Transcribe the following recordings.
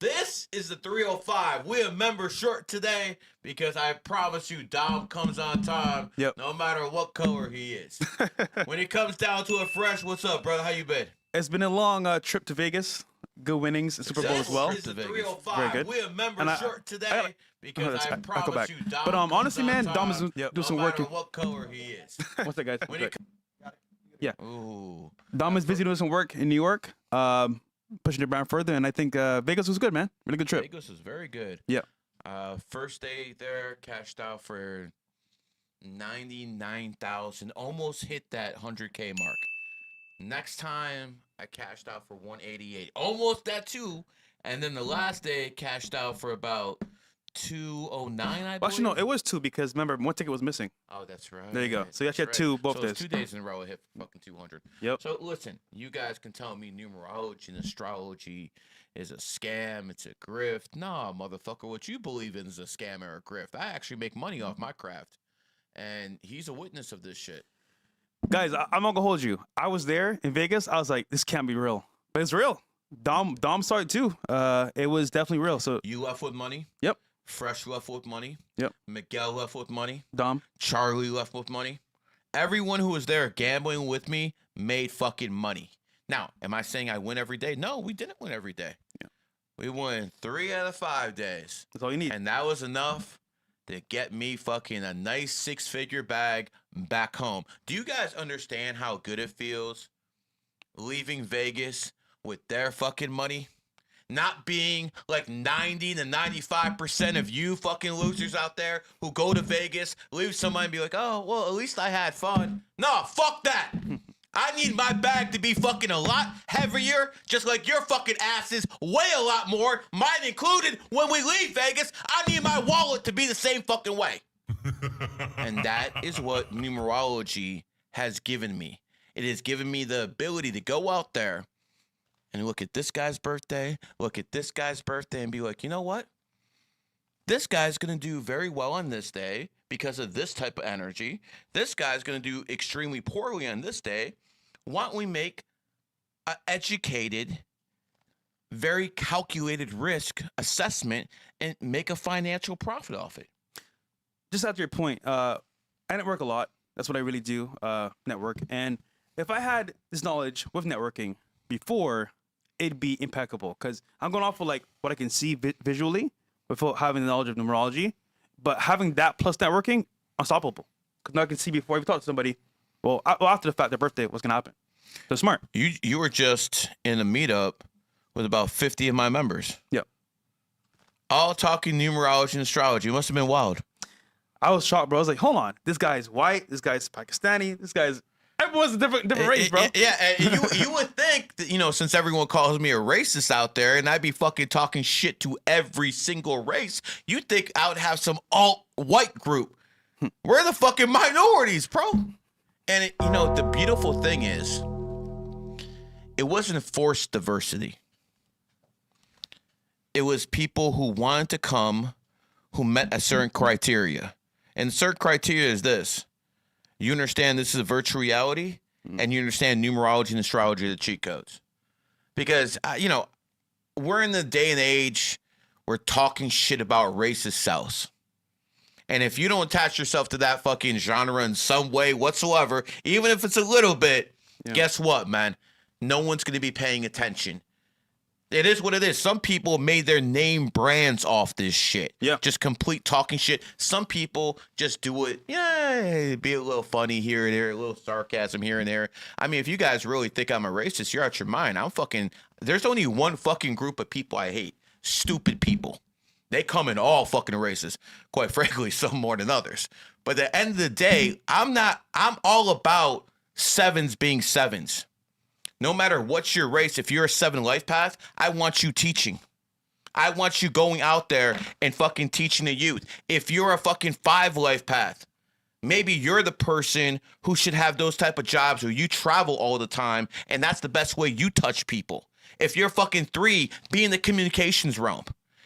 This is the 305. We're a member short today because I promise you Dom comes on time. Yep. No matter what color he is. When it comes down to it fresh, what's up, brother? How you been? It's been a long trip to Vegas. Good winnings, Super Bowl as well. This is the 305. Very good. We're a member short today because I promise you Dom But honestly, man, Dom is doing some work. No matter what color he is. What's that, guys? When it Yeah. Ooh. Dom is busy doing some work in New York, pushing the brand further, and I think Vegas was good, man. Really good trip. Vegas was very good. Yeah. First day there, cashed out for 99,000, almost hit that 100K mark. Next time, I cashed out for 188, almost that too. And then the last day, cashed out for about 209, I believe. Well, actually, no, it was 2 because remember, one ticket was missing. Oh, that's right. There you go. So you actually had 2 both so days. It's 2 days in a row I hit fucking 200. Yep. So listen, you guys can tell me numerology and astrology is a scam, it's a grift. Nah, motherfucker, what you believe in is a scam or a grift. I actually make money off my craft. And he's a witness of this shit. Guys, I'm not gonna hold you. I was there in Vegas. I was like, this can't be real, but it's real. Dom saw it too. It was definitely real. So You left with money. Yep. Fresh left with money. Yep. Miguel left with money. Dom. Charlie left with money. Everyone who was there gambling with me made fucking money. Now, am I saying I win every day? No, we didn't win every day. Yeah. We won 3 out of 5 days. That's all you need. And that was enough to get me fucking a nice 6-figure bag back home. Do you guys understand how good it feels leaving Vegas with their fucking money? Not being like 90 to 95% of you fucking losers out there who go to Vegas, leave somebody and be like, oh, well, at least I had fun. No, fuck that. I need my bag to be fucking a lot heavier, just like your fucking asses weigh a lot more, mine included. When we leave Vegas, I need my wallet to be the same fucking way. And that is what numerology has given me. It has given me the ability to go out there and look at this guy's birthday, look at this guy's birthday, and be like, you know what? This guy's going to do very well on this day because of this type of energy. This guy's going to do extremely poorly on this day. Why don't we make an educated, very calculated risk assessment and make a financial profit off it? Just after your point, I network a lot. That's what I really do, network. And if I had this knowledge with networking before, it'd be impeccable. Because I'm going off of like what I can see visually without having the knowledge of numerology. But having that plus networking, unstoppable. Because now I can see before I even talk to somebody, well, after the fact, their birthday, what's going to happen. So smart. You were just in a meetup with about 50 of my members. Yep. All talking numerology and astrology. It must have been wild. I was shocked, bro. I was like, hold on. This guy's white. This guy's Pakistani. This guy's... Everyone's a different race, bro. Yeah, you would think that, you know, since everyone calls me a racist out there and I'd be fucking talking shit to every single race, you'd think I would have some alt-white group. We're the fucking minorities, bro. And, you know, the beautiful thing is, it wasn't forced diversity. It was people who wanted to come, who met a certain criteria. And certain criteria is this. You understand this is a virtual reality, and you understand numerology and astrology are the cheat codes. Because, you know, we're in the day and age where talking shit about racist sells. And if you don't attach yourself to that fucking genre in some way whatsoever, even if it's a little bit, guess what, man? No one's going to be paying attention. It is what it is. Some people made their name brands off this shit. Yeah. Just complete talking shit. Some people just do it, be a little funny here and there, a little sarcasm here and there. I mean, if you guys really think I'm a racist, you're out your mind. There's only one fucking group of people I hate. Stupid people. They come in all fucking races. Quite frankly, some more than others. But at the end of the day, I'm all about sevens being sevens. No matter what's your race, if you're a 7 life path, I want you teaching. I want you going out there and fucking teaching the youth. If you're a fucking 5 life path, maybe you're the person who should have those type of jobs where you travel all the time, and that's the best way you touch people. If you're fucking 3, be in the communications realm.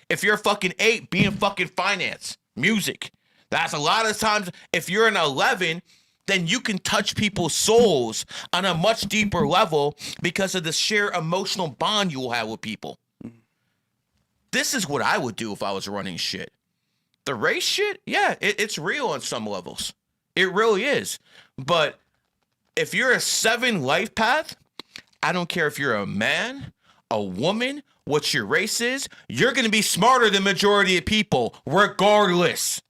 If you're fucking 8, be in fucking finance, music. That's a lot of times. If you're an 11, then you can touch people's souls on a much deeper level because of the sheer emotional bond you will have with people. this is what I would do if I was running shit. The race shit, yeah, it's real on some levels. It really is. But if you're a 7 life path, I don't care if you're a man, a woman, what your race is, you're going to be smarter than majority of people, regardless.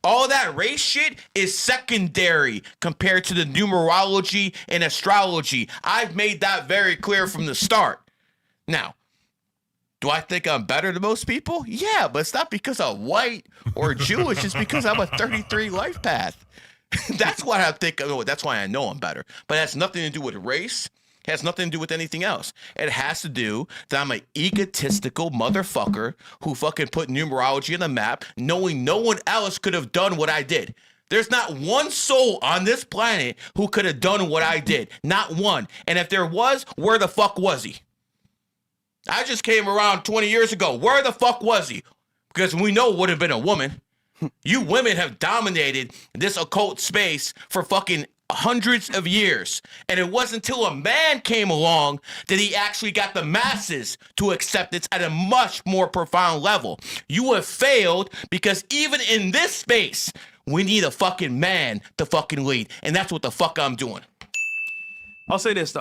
All that race shit is secondary compared to the numerology and astrology. I've made that very clear from the start. Now, do I think I'm better than most people? Yeah, but it's not because I'm white or Jewish. It's because I'm a 33 life path. That's why I think, that's why I know I'm better. But it has nothing to do with race. It has nothing to do with anything else. It has to do that I'm an egotistical motherfucker who fucking put numerology on the map, knowing no one else could have done what I did. There's not one soul on this planet who could have done what I did. Not one. And if there was, where the fuck was he? I just came around 20 years ago. Where the fuck was he? Because we know it would have been a woman. You women have dominated this occult space for fucking hundreds of years. And it wasn't until a man came along that he actually got the masses to accept it at a much more profound level. You have failed because even in this space, we need a fucking man to fucking lead. And that's what the fuck I'm doing. I'll say this.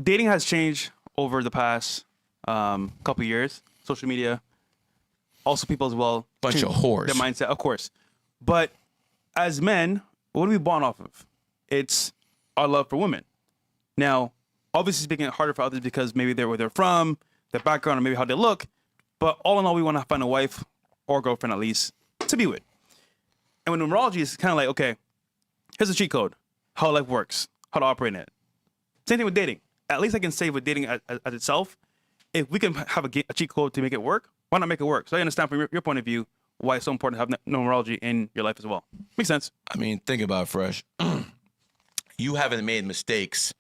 Dating has changed over the past couple years. Social media. Also people as well. Bunch of whores. Their mindset, of course. But as men, what are we born off of? It's our love for women. Now, obviously speaking, harder for others because maybe they're where they're from, their background, or maybe how they look. But all in all, we want to find a wife or girlfriend at least to be with. And with numerology, it's kind of like, okay, here's a cheat code, how life works, how to operate in it. Same thing with dating. At least I can say with dating as itself, if we can have a cheat code to make it work, why not make it work? So I understand from your point of view why it's so important to have numerology in your life as well. Makes sense. I mean, think about it, Fresh. You haven't made mistakes.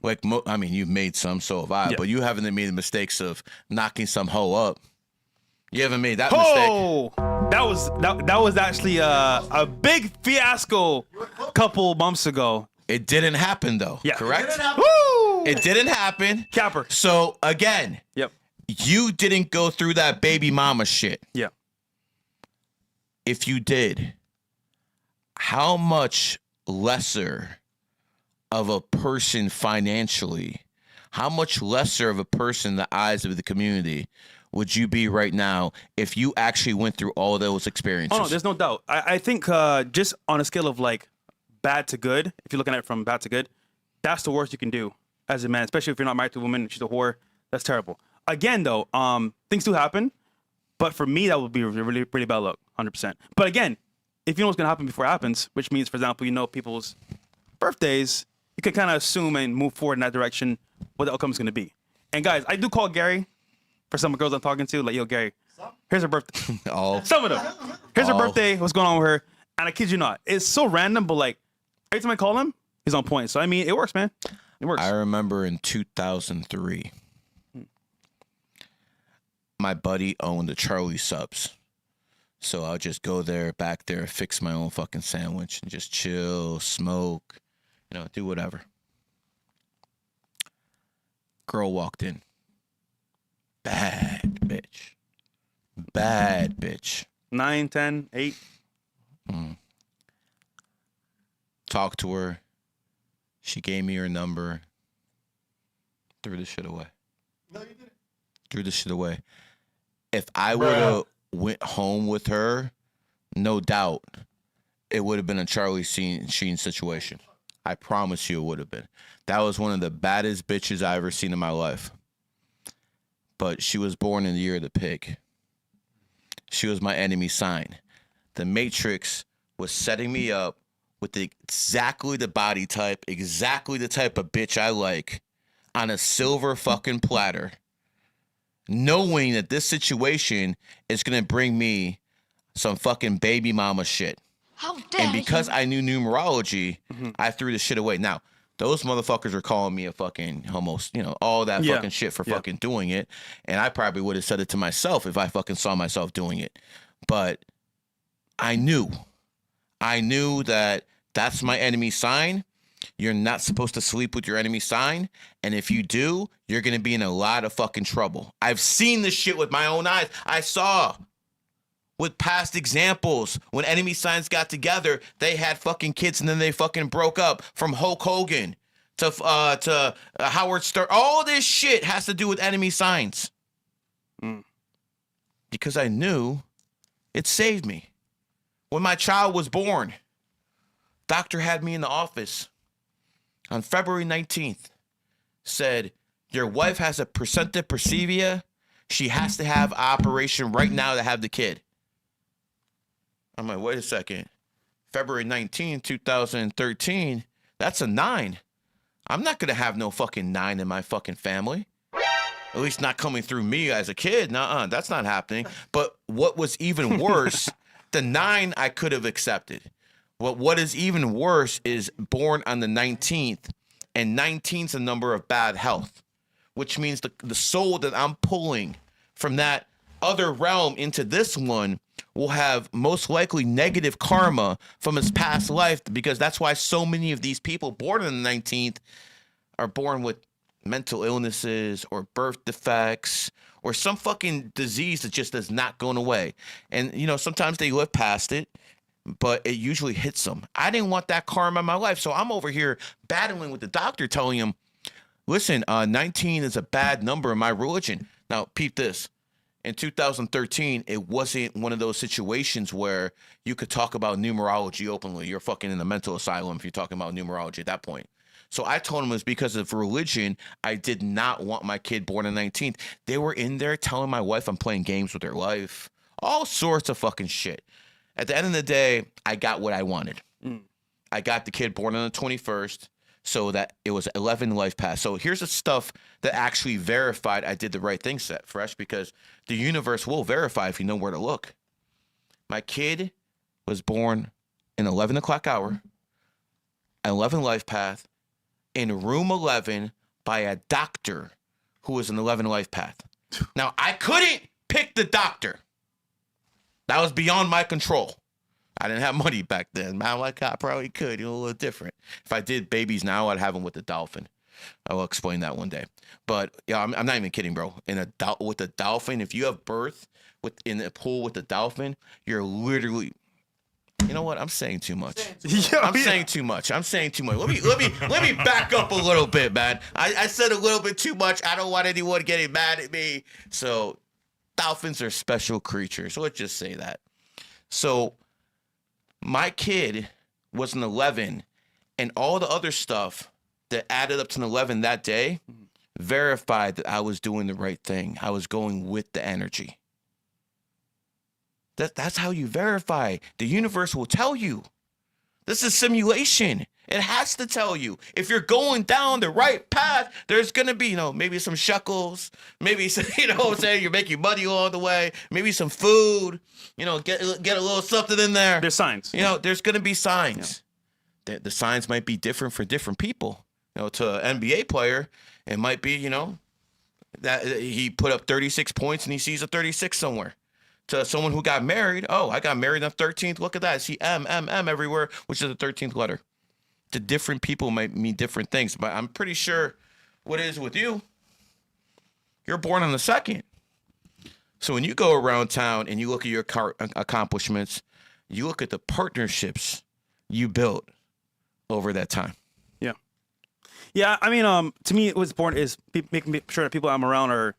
Like, I mean, you've made some, so have I. Yeah. But you haven't made the mistakes of knocking some hoe up. You haven't made that mistake. Oh, that was actually a big fiasco a couple months ago. It didn't happen though. Yeah, correct. It didn't happen. Capper. So again, yep. You didn't go through that baby mama shit. Yeah. If you did, how much lesser of a person financially, how much lesser of a person in the eyes of the community would you be right now if you actually went through all those experiences? Oh, no, there's no doubt. I think just on a scale of like bad to good, if you're looking at it from bad to good, that's the worst you can do as a man, especially if you're not married to a woman and she's a whore. That's terrible. Again, though, things do happen. But for me, that would be really, really bad luck, 100%. But again, if you know what's going to happen before it happens, which means, for example, you know people's birthdays, you can kind of assume and move forward in that direction what the outcome is going to be. And guys, I do call Gary for some girls I'm talking to, like, yo, Gary, here's her birthday. Some of them. Here's her birthday. What's going on with her? And I kid you not, it's so random, but like, every time I call him, he's on point. So, I mean, it works, man. It works. I remember in 2003. My buddy owned the Charlie Subs. So I'll just go there, back there, fix my own fucking sandwich and just chill, smoke, do whatever. Girl walked in. Bad bitch. Bad bitch. 9, 10, 8. Talked to her. She gave me her number. Threw the shit away. No, you didn't. Threw the shit away. If I would have went home with her, no doubt, it would have been a Charlie Sheen situation. I promise you it would have been. That was one of the baddest bitches I ever seen in my life. But she was born in the year of the pig. She was my enemy sign. The Matrix was setting me up with exactly the body type, exactly the type of bitch I like, on a silver fucking platter, knowing that this situation is going to bring me some fucking baby mama shit. How dare And because I knew numerology, I threw the shit away. Now, those motherfuckers are calling me a fucking homo, all that fucking shit for fucking doing it. And I probably would have said it to myself if I fucking saw myself doing it. But I knew that that's my enemy sign. You're not supposed to sleep with your enemy sign. And if you do, you're going to be in a lot of fucking trouble. I've seen this shit with my own eyes. I saw with past examples when enemy signs got together, they had fucking kids and then they fucking broke up. From Hulk Hogan to Howard Stern. All this shit has to do with enemy signs. Because I knew it saved me. When my child was born, doctor had me in the office on February 19th, said, your wife has a placenta previa. She has to have operation right now to have the kid. I'm like, wait a second. February 19th, 2013, that's a 9. I'm not going to have no fucking 9 in my fucking family. At least not coming through me as a kid. Nuh-uh, that's not happening. But what was even worse, the 9 I could have accepted. What is even worse is born on the 19th, and 19's a number of bad health, which means the soul that I'm pulling from that other realm into this one will have most likely negative karma from his past life, because that's why so many of these people born on the 19th are born with mental illnesses or birth defects or some fucking disease that just is not going away. And, you know, sometimes they live past it, but it usually hits them. I didn't want that karma in my life. So I'm over here battling with the doctor, telling him, listen, 19 is a bad number in my religion. Now, peep this. In 2013, it wasn't one of those situations where you could talk about numerology openly. You're fucking in a mental asylum if you're talking about numerology at that point. So I told him it was because of religion. I did not want my kid born on the 19th. They were in there telling my wife I'm playing games with their life. All sorts of fucking shit. At the end of the day, I got what I wanted. I got the kid born on the 21st, so that it was 11 Lifepath. So here's the stuff that actually verified I did the right thing, Set Fresh, because the universe will verify if you know where to look. My kid was born in 11 o'clock hour, 11 Lifepath, in room 11 by a doctor who was an 11 Lifepath. Now, I couldn't pick the doctor. That was beyond my control. I didn't have money back then. Man, like I probably could. You know, a little different. If I did babies now, I'd have them with the dolphin. I will explain that one day. But yeah, I'm not even kidding, bro. With a dolphin, if you have birth in a pool with a dolphin, you're literally. You know what? I'm saying too much. Saying too much. I'm saying too much. Let me back up a little bit, man. I said a little bit too much. I don't want anyone getting mad at me. So, dolphins are special creatures. Let's just say that. So, my kid was an 11, and all the other stuff that added up to an 11 that day verified that I was doing the right thing. I was going with the energy. That's how you verify. The universe will tell you. This is simulation. It has to tell you. If you're going down the right path, there's going to be, you know, maybe some shekels, maybe some, you know what I'm saying, you're making money along the way, maybe some food, you know, get a little something in there. There's signs. You know, there's going to be signs. Yeah. The signs might be different for different people. You know, to an NBA player, it might be, you know, that he put up 36 points and he sees a 36 somewhere. To someone who got married, oh, I got married on the 13th. Look at that. I see M everywhere, which is the 13th letter. To different people might mean different things, but I'm pretty sure what it is with you, you're born on the 2nd. So when you go around town and you look at your accomplishments, you look at the partnerships you built over that time. Yeah. Yeah, I mean, to me, what's important is making sure that people I'm around are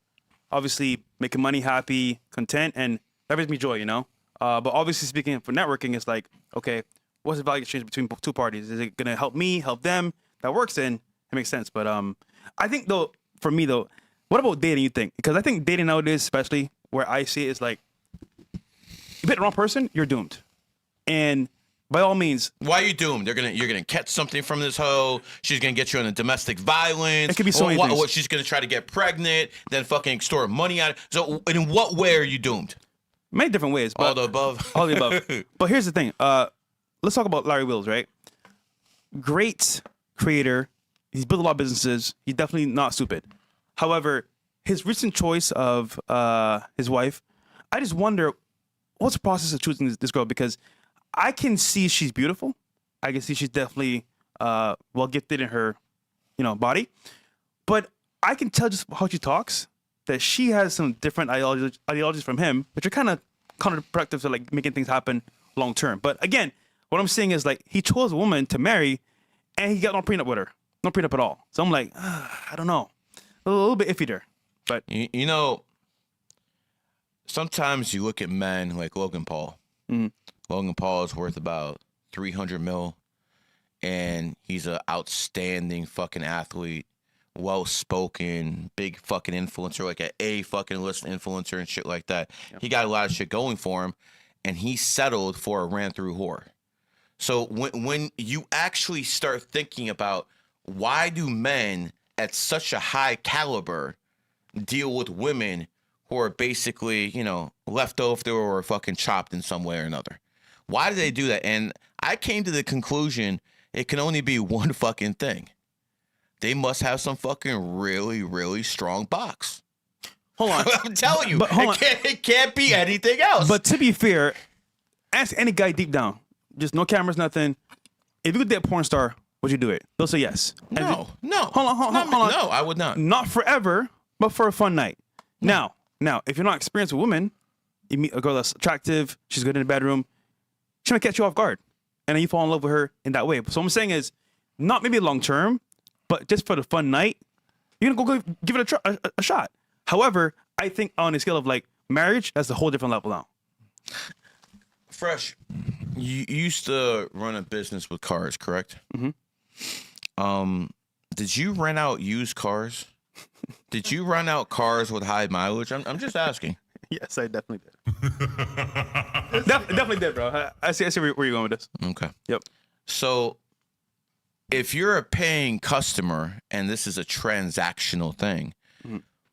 obviously making money, happy, content, and that brings me joy, you know? But obviously speaking for networking, it's like, okay, what's the value exchange between two parties? Is it going to help me, help them? That works then. It makes sense. But I think, though, for me, though, what about dating, you think? Because I think dating nowadays, especially where I see it, is like, you pick the wrong person, you're doomed. And by all means. Why are you doomed? You're gonna catch something from this hoe. She's gonna get you into domestic violence. It could be so many things. She's gonna try to get pregnant, then fucking extort money out. So in what way are you doomed? Many different ways. But all the above. All the above. But here's the thing. Let's talk about Larry Wills, right? Great creator. He's built a lot of businesses. He's definitely not stupid. However, his recent choice of his wife, I just wonder, what's the process of choosing this girl? Because I can see she's beautiful. I can see she's definitely well gifted in her, body. But I can tell just how she talks that she has some different ideologies from him, which are kind of counterproductive to like making things happen long term. But again, what I'm saying is like he chose a woman to marry, and he got no prenup with her, no prenup at all. So I'm like, I don't know, a little bit iffy there. But you know, sometimes you look at men like Logan Paul. Logan Paul is worth about 300 mil, and he's an outstanding fucking athlete, well-spoken, big fucking influencer, like an A fucking list influencer and shit like that. Yeah. He got a lot of shit going for him, and he settled for a ran-through whore. So when you actually start thinking about why do men at such a high caliber deal with women who are basically, left over or fucking chopped in some way or another? Why do they do that? And I came to the conclusion it can only be one fucking thing. They must have some fucking really, really strong box. Hold on. I'm telling you, it can't be anything else. But to be fair, ask any guy deep down. Just no cameras, nothing. If you could date a porn star, would you do it? They'll say yes. No. Hold on. No, I would not. Not forever, but for a fun night. Now, if you're not experienced with women, you meet a girl that's attractive, she's good in the bedroom, she might catch you off guard. And then you fall in love with her in that way. So what I'm saying is, not maybe long term, but just for the fun night, you're going to go give it a shot. However, I think on a scale of like marriage, that's a whole different level now. Fresh, you used to run a business with cars, correct? Mm-hmm. Did you rent out used cars? Did you rent out cars with high mileage? I'm just asking. Yes, I definitely did. Definitely did, bro. I see where you're going with this. Okay. Yep. So if you're a paying customer and this is a transactional thing,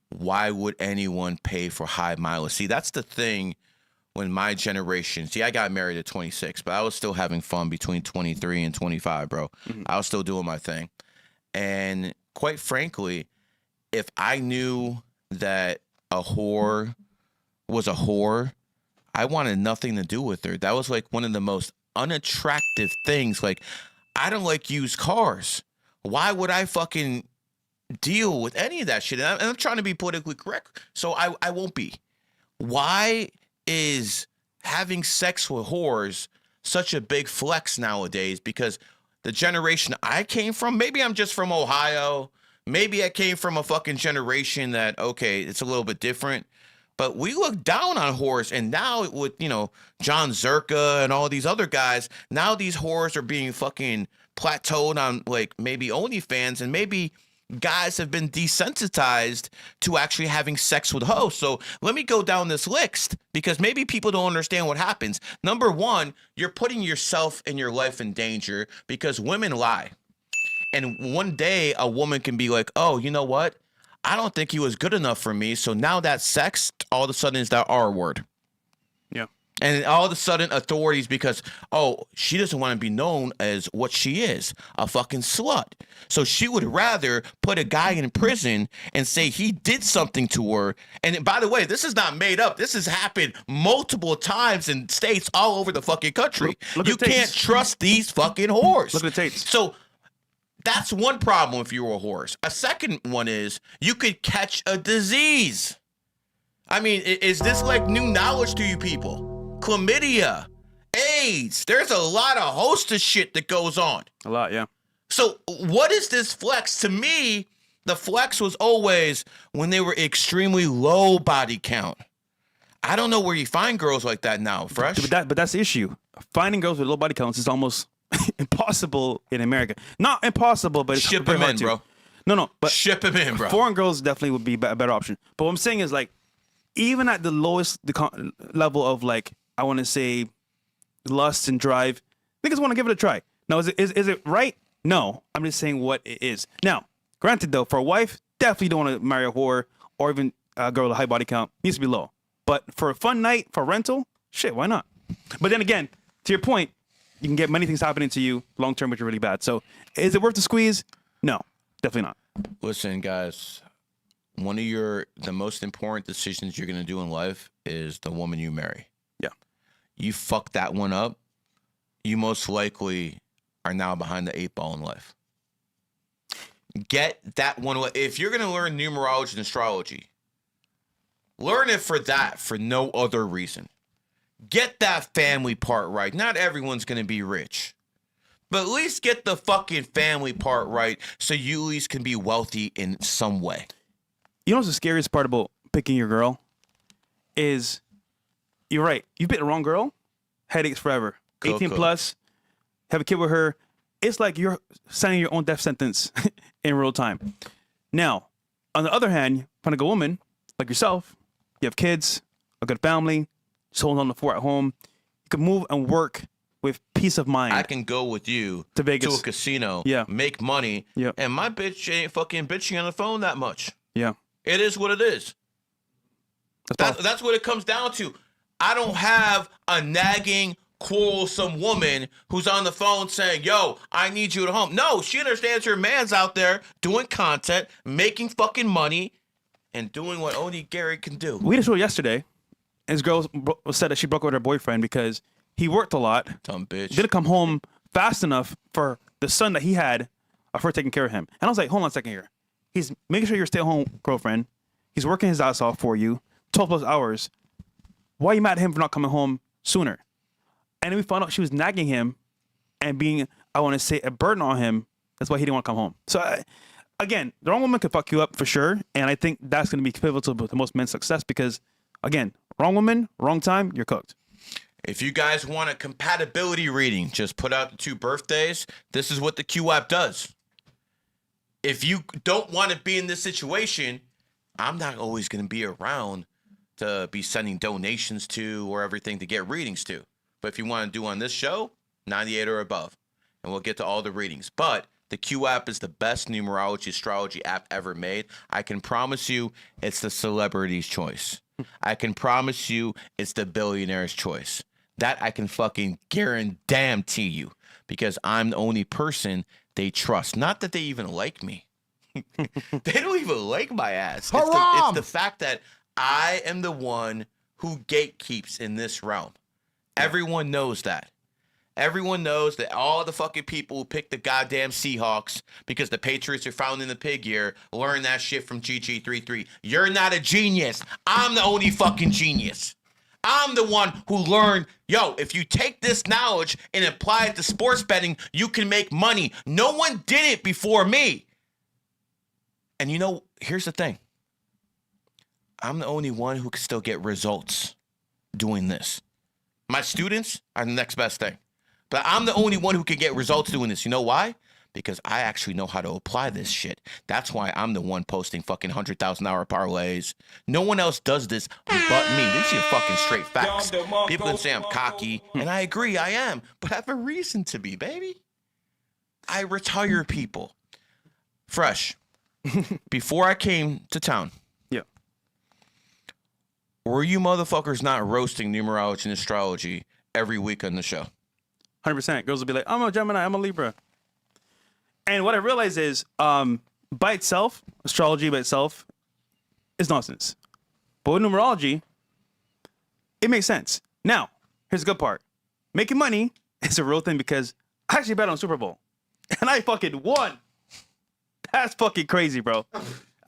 why would anyone pay for high mileage? See, that's the thing when my generation, I got married at 26, but I was still having fun between 23 and 25, bro. I was still doing my thing. And quite frankly, if I knew that a whore was a whore, I wanted nothing to do with her. That was like one of the most unattractive things. Like, I don't like used cars. Why would I fucking deal with any of that shit? And I'm trying to be politically correct, so I won't be. Why is having sex with whores such a big flex nowadays? Because the generation I came from, maybe I'm just from Ohio, maybe I came from a fucking generation that, okay, it's a little bit different, but we look down on whores. And now with, John Zerka and all these other guys, now these whores are being fucking plateaued on like maybe OnlyFans, and maybe guys have been desensitized to actually having sex with hoes. So let me go down this list because maybe people don't understand what happens. Number one, you're putting yourself and your life in danger because women lie. And one day a woman can be like, oh, you know what? I don't think he was good enough for me. So now that sex all of a sudden is that R word. Yeah. And all of a sudden authorities, because, oh, she doesn't want to be known as what she is, a fucking slut. So she would rather put a guy in prison and say he did something to her. And by the way, this is not made up. This has happened multiple times in states all over the fucking country. Look you can't trust these fucking whores. Look at the tapes. So that's one problem if you were a horse. A second one is you could catch a disease. I mean, is this like new knowledge to you people? Chlamydia, AIDS. There's a lot of host of shit that goes on. A lot, yeah. So what is this flex? To me, the flex was always when they were extremely low body count. I don't know where you find girls like that now, Fresh. But that's the issue. Finding girls with low body counts is almost impossible in America. Not impossible, but it's ship very them hard in, to. bro. No, but ship them in, bro. Foreign girls definitely would be a better option. But what I'm saying is, like, even at the lowest level of, like, I want to say lust and drive, niggas want to give it a try. Now, is it right? No, I'm just saying what it is. Now, granted though, for a wife, definitely don't want to marry a whore or even a girl with a high body count. Needs to be low. But for a fun night, for rental, shit, why not? But then again, to your point, you can get many things happening to you long term, which are really bad. So, is it worth the squeeze? No, definitely not. Listen, guys, one of the most important decisions you're gonna do in life is the woman you marry. Yeah. You fuck that one up, you most likely are now behind the 8 ball in life. Get that one. If you're going to learn numerology and astrology, learn it for that, for no other reason. Get that family part right. Not everyone's going to be rich. But at least get the fucking family part right so you at least can be wealthy in some way. You know what's the scariest part about picking your girl? Is you're right. You pick the wrong girl, headaches forever. Cool, 18 cool. plus, have a kid with her. It's like you're signing your own death sentence in real time. Now, on the other hand, find a good woman like yourself. You have kids, a good family, just holding on the fort at home. You can move and work with peace of mind. I can go with you To Vegas. to a casino, Yeah. make money, Yeah. and my bitch ain't fucking bitching on the phone that much. Yeah. It is what it is. That's what it comes down to. I don't have a nagging, quarrelsome woman who's on the phone saying, yo, I need you at home. No, she understands her man's out there doing content, making fucking money, and doing what only Gary can do. We had a show yesterday. And this girl said that she broke up with her boyfriend because he worked a lot. Dumb bitch. Didn't come home fast enough for the son that he had of her taking care of him. And I was like, hold on a second here. He's making sure you're a stay-at-home girlfriend. He's working his ass off for you, 12 plus hours. Why are you mad at him for not coming home sooner? And then we found out she was nagging him and being, I want to say, a burden on him. That's why he didn't want to come home. So, again, the wrong woman could fuck you up for sure. And I think that's going to be pivotal to most men's success because, again, wrong woman, wrong time, you're cooked. If you guys want a compatibility reading, just put out the 2 birthdays. This is what the Q app does. If you don't want to be in this situation, I'm not always going to be around to be sending donations to or everything to get readings to. But if you want to do on this show, 98 or above, and we'll get to all the readings. But the Q app is the best numerology astrology app ever made. I can promise you it's the celebrity's choice. I can promise you it's the billionaire's choice. That I can fucking guarantee you because I'm the only person they trust. Not that they even like me. They don't even like my ass. It's the fact that I am the one who gatekeeps in this realm. Everyone knows that. Everyone knows that all the fucking people who pick the goddamn Seahawks because the Patriots are found in the pig year learn that shit from GG33. You're not a genius. I'm the only fucking genius. I'm the one who learned, yo, if you take this knowledge and apply it to sports betting, you can make money. No one did it before me. And you know, here's the thing. I'm the only one who can still get results doing this. My students are the next best thing. But I'm the only one who can get results doing this. You know why? Because I actually know how to apply this shit. That's why I'm the one posting fucking $100,000 parlays. No one else does this but me. These are fucking straight facts. People can say I'm cocky, and I agree, I am. But I have a reason to be, baby. I retire people. Fresh. Before I came to town, Yeah. were you motherfuckers not roasting numerology and astrology every week on the show? 100%. Girls will be like, I'm a Gemini, I'm a Libra. And what I realize is, by itself, astrology by itself is nonsense. But with numerology, it makes sense. Now, here's the good part. Making money is a real thing because I actually bet on Super Bowl. And I fucking won. That's fucking crazy, bro.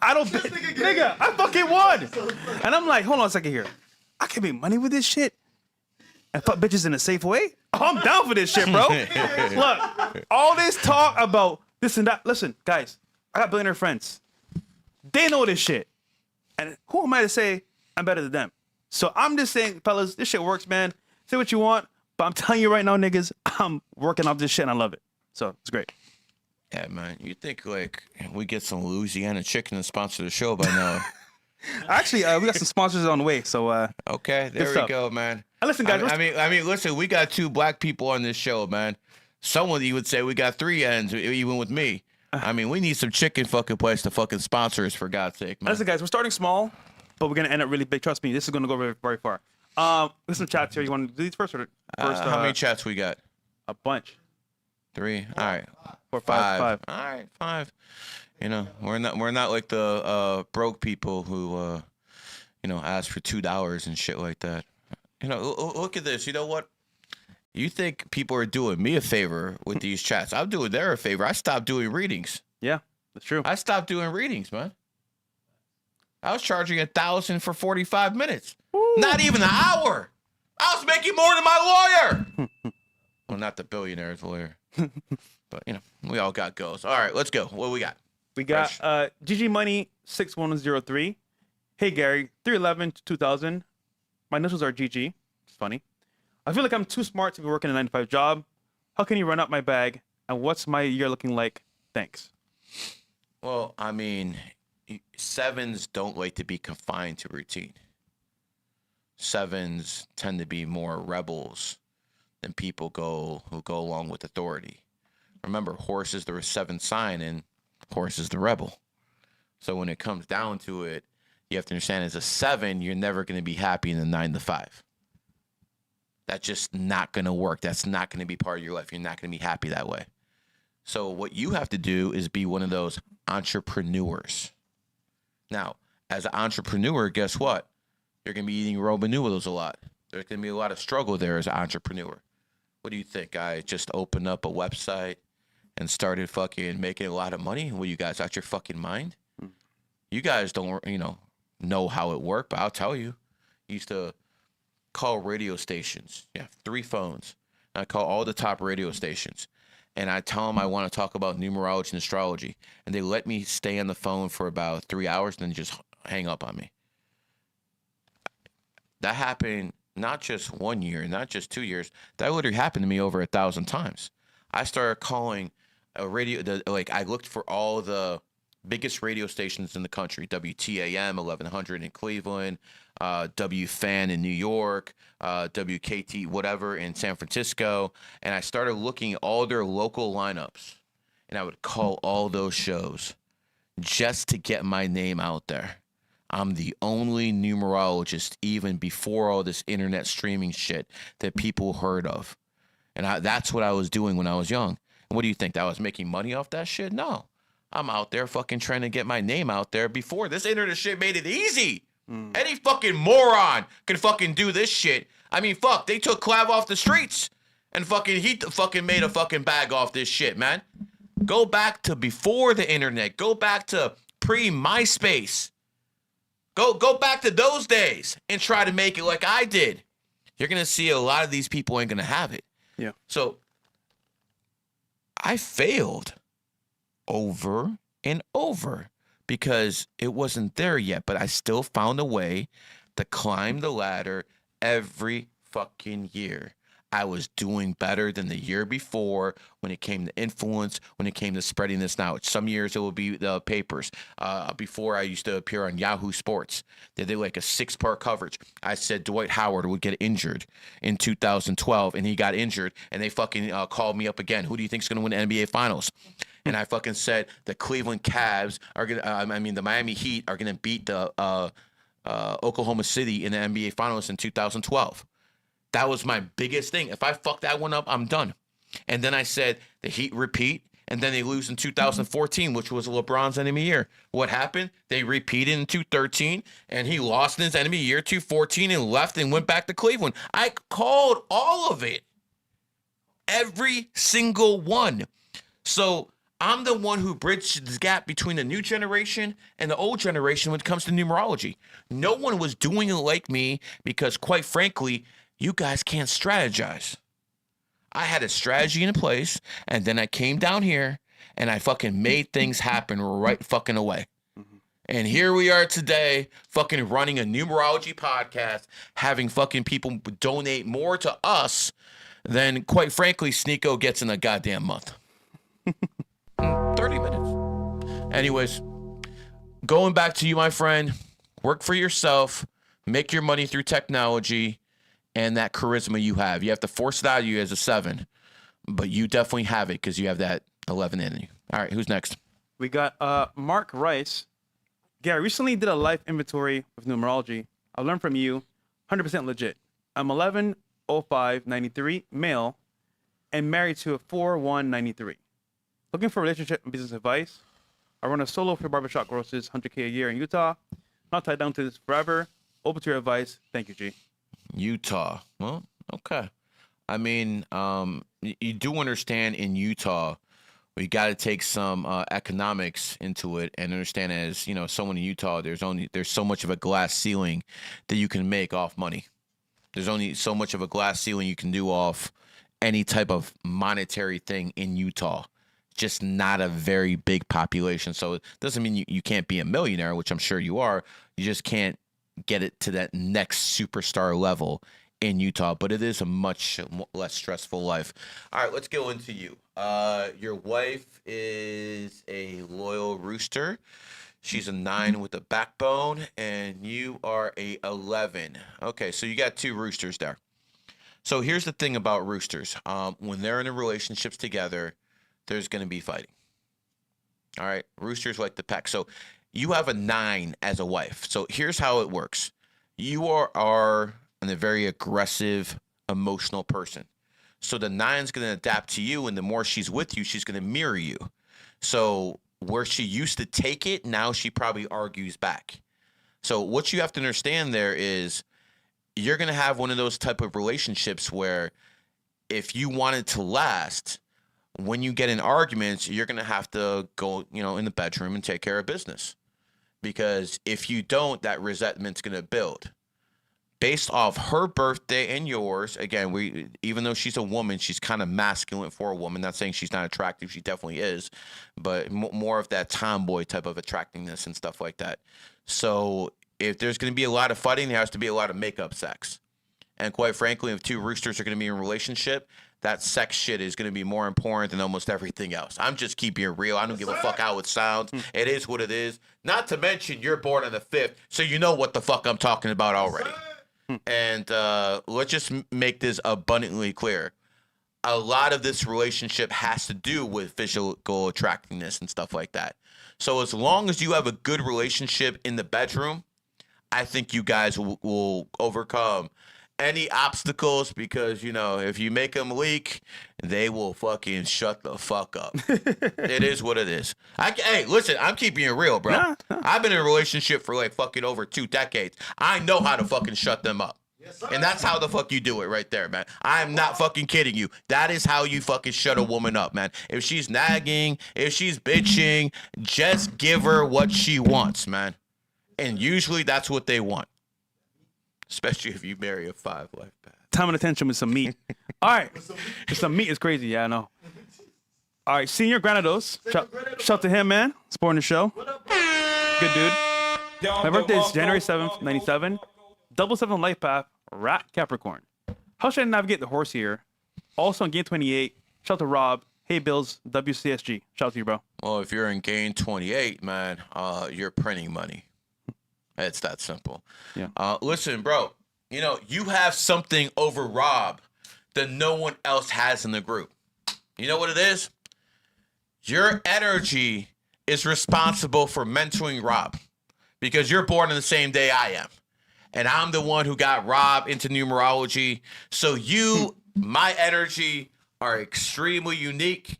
I don't bet. Nigga, I fucking won. And I'm like, hold on a second here. I can make money with this shit and fuck bitches in a safe way? Oh, I'm down for this shit, bro. Look, all this talk about this and that. Listen, guys, I got billionaire friends. They know this shit. And who am I to say I'm better than them? So I'm just saying, fellas, this shit works, man. Say what you want, but I'm telling you right now, niggas, I'm working off this shit and I love it. So it's great. Yeah, man. You think like we get some Louisiana chicken to sponsor the show by now? Actually, we got some sponsors on the way. So Okay, there we stuff. go, man. Listen, guys. I mean, listen. We got 2 black people on this show, man. Someone you would say we got 3 ends, even with me. I mean, we need some chicken fucking place to fucking sponsor us for God's sake, man. Listen, guys, we're starting small, but we're gonna end up really big. Trust me, this is gonna go very, very far. There's some chats here. You want to do these first or first? How many chats we got? A bunch. 3. All right. 4, 5. All right, 5. You know, we're not like the broke people who ask for $2 and shit like that. You know, look at this. You know what? You think people are doing me a favor with these chats? I'm doing them a favor. I stopped doing readings. Yeah, that's true. I stopped doing readings, man. I was charging $1,000 for 45 minutes. Woo. Not even an hour. I was making more than my lawyer. Well, not the billionaire's lawyer. But, you know, we all got goals. All right, let's go. What we got? We got GG Money 6103. Hey, Gary, 311 to 2000. My initials are GG. It's funny. I feel like I'm too smart to be working a 9-to-5 job. How can you run up my bag? And what's my year looking like? Thanks. Well, I mean, 7s don't like to be confined to routine. 7s tend to be more rebels than people who go along with authority. Remember, horse is the 7th sign and horse is the rebel. So when it comes down to it, you have to understand as a 7, you're never going to be happy in the 9-to-5. That's just not going to work. That's not going to be part of your life. You're not going to be happy that way. So what you have to do is be one of those entrepreneurs. Now, as an entrepreneur, guess what? You're going to be eating raw noodles a lot. There's going to be a lot of struggle there as an entrepreneur. What do you think? I just opened up a website and started fucking making a lot of money? What, you guys out your fucking mind? You guys don't, know how it worked, but I'll tell you. I used to call radio stations. Yeah, 3 phones. And I call all the top radio stations. And I tell them I want to talk about numerology and astrology. And they let me stay on the phone for about 3 hours and then just hang up on me. That happened not just 1 year, not just 2 years. That literally happened to me over 1,000 times. I started calling a radio, I looked for all the biggest radio stations in the country, WTAM 1100 in Cleveland, WFAN in New York, WKT whatever in San Francisco, and I started looking at all their local lineups, and I would call all those shows just to get my name out there. I'm the only numerologist, even before all this internet streaming shit, that people heard of. And that's what I was doing when I was young. And what do you think? That I was making money off that shit? No. I'm out there fucking trying to get my name out there before this internet shit made it easy. Any fucking moron can fucking do this shit. I mean, fuck, they took Clav off the streets and he fucking made a fucking bag off this shit, man. Go back to before the internet. Go back to pre-MySpace. Go back to those days and try to make it like I did. You're going to see a lot of these people ain't going to have it. Yeah. So I failed over and over because it wasn't there yet, but I still found a way to climb the ladder every fucking year. I was doing better than the year before when it came to influence, when it came to spreading this knowledge. Some years it would be the papers. Before I used to appear on Yahoo Sports. They did like a 6-part coverage. I said Dwight Howard would get injured in 2012, and he got injured, and they fucking called me up again. Who do you think is going to win the NBA Finals? And I fucking said the Cleveland Cavs are going to, the Miami Heat are going to beat the Oklahoma City in the NBA Finals in 2012. That was my biggest thing. If I fuck that one up, I'm done. And then I said the Heat repeat, and then they lose in 2014, which was LeBron's enemy year. What happened? They repeated in 2013, and he lost in his enemy year 2014 and left and went back to Cleveland. I called all of it. Every single one. So I'm the one who bridged the gap between the new generation and the old generation when it comes to numerology. No one was doing it like me because, quite frankly, you guys can't strategize. I had a strategy in place, and then I came down here, and I fucking made things happen right fucking away. And here we are today, fucking running a numerology podcast, having fucking people donate more to us than, quite frankly, Sneeko gets in a goddamn month. 30 minutes. Anyways, going back to you, my friend, work for yourself, make your money through technology, and that charisma you have. You have to force it out of you as a 7, but you definitely have it because you have that 11 in you. All right, who's next? We got Mark Rice. Gary, recently did a life inventory with numerology. I learned from you, 100% legit. I'm 11/05/93, male, and married to a 4/1/93. Looking for relationship and business advice. I run a solo for barbershop grosses, $100K a year in Utah. Not tied down to this forever. Open to your advice. Thank you, G. Utah. Well, okay. I mean, you do understand in Utah, we got to take some economics into it and understand as someone in Utah, there's so much of a glass ceiling that you can make off money. There's only so much of a glass ceiling you can do off any type of monetary thing in Utah. Just not a very big population. So it doesn't mean you can't be a millionaire, which I'm sure you are. You just can't get it to that next superstar level in Utah. But it is a much less stressful life. All right, let's go into you. Your wife is a loyal rooster. She's a 9 with a backbone, and you are a 11. Okay, so you got 2 roosters there. So here's the thing about roosters. When they're in a relationships together, there's going to be fighting. All right, roosters like to peck. So you have a 9 as a wife. So here's how it works. You are a very aggressive, emotional person. So the 9's going to adapt to you, and the more she's with you, she's going to mirror you. So where she used to take it, now she probably argues back. So what you have to understand there is you're going to have one of those type of relationships where if you want it to last, when you get in arguments, you're going to have to go, in the bedroom and take care of business. Because if you don't, that resentment's going to build. Based off her birthday and yours, again, even though she's a woman, she's kind of masculine for a woman. Not saying she's not attractive, she definitely is, but more of that tomboy type of attractiveness and stuff like that. So if there's going to be a lot of fighting, there has to be a lot of makeup sex. And quite frankly, if 2 roosters are going to be in a relationship, that sex shit is going to be more important than almost everything else. I'm just keeping it real. I don't give a fuck how it sounds. It is what it is. Not to mention you're born on the 5th, so you know what the fuck I'm talking about already. And let's just make this abundantly clear. A lot of this relationship has to do with physical attractiveness and stuff like that. So as long as you have a good relationship in the bedroom, I think you guys will overcome any obstacles because, if you make them leak, they will fucking shut the fuck up. It is what it is. Hey, listen, I'm keeping it real, bro. Nah. I've been in a relationship for like fucking over 2 decades. I know how to fucking shut them up. Yes, and that's how the fuck you do it right there, man. I'm not fucking kidding you. That is how you fucking shut a woman up, man. If she's nagging, if she's bitching, just give her what she wants, man. And usually that's what they want. Especially if you marry a 5 life path. Time and attention with some meat. All right. Some meat is crazy. Yeah, I know. All right. Senior Granados. Shout to him, man. Supporting the show. Good dude. My birthday is January 7th, 97. 77 life path. Rat Capricorn. How should I navigate the horse here? Also on game 28. Shout to Rob. Hey, Bills. WCSG. Shout out to you, bro. Well, if you're in game 28, man, you're printing money. It's that simple. Yeah. Listen, bro, you have something over Rob that no one else has in the group. You know what it is? Your energy is responsible for mentoring Rob because you're born on the same day I am. And I'm the one who got Rob into numerology. So my energy are extremely unique.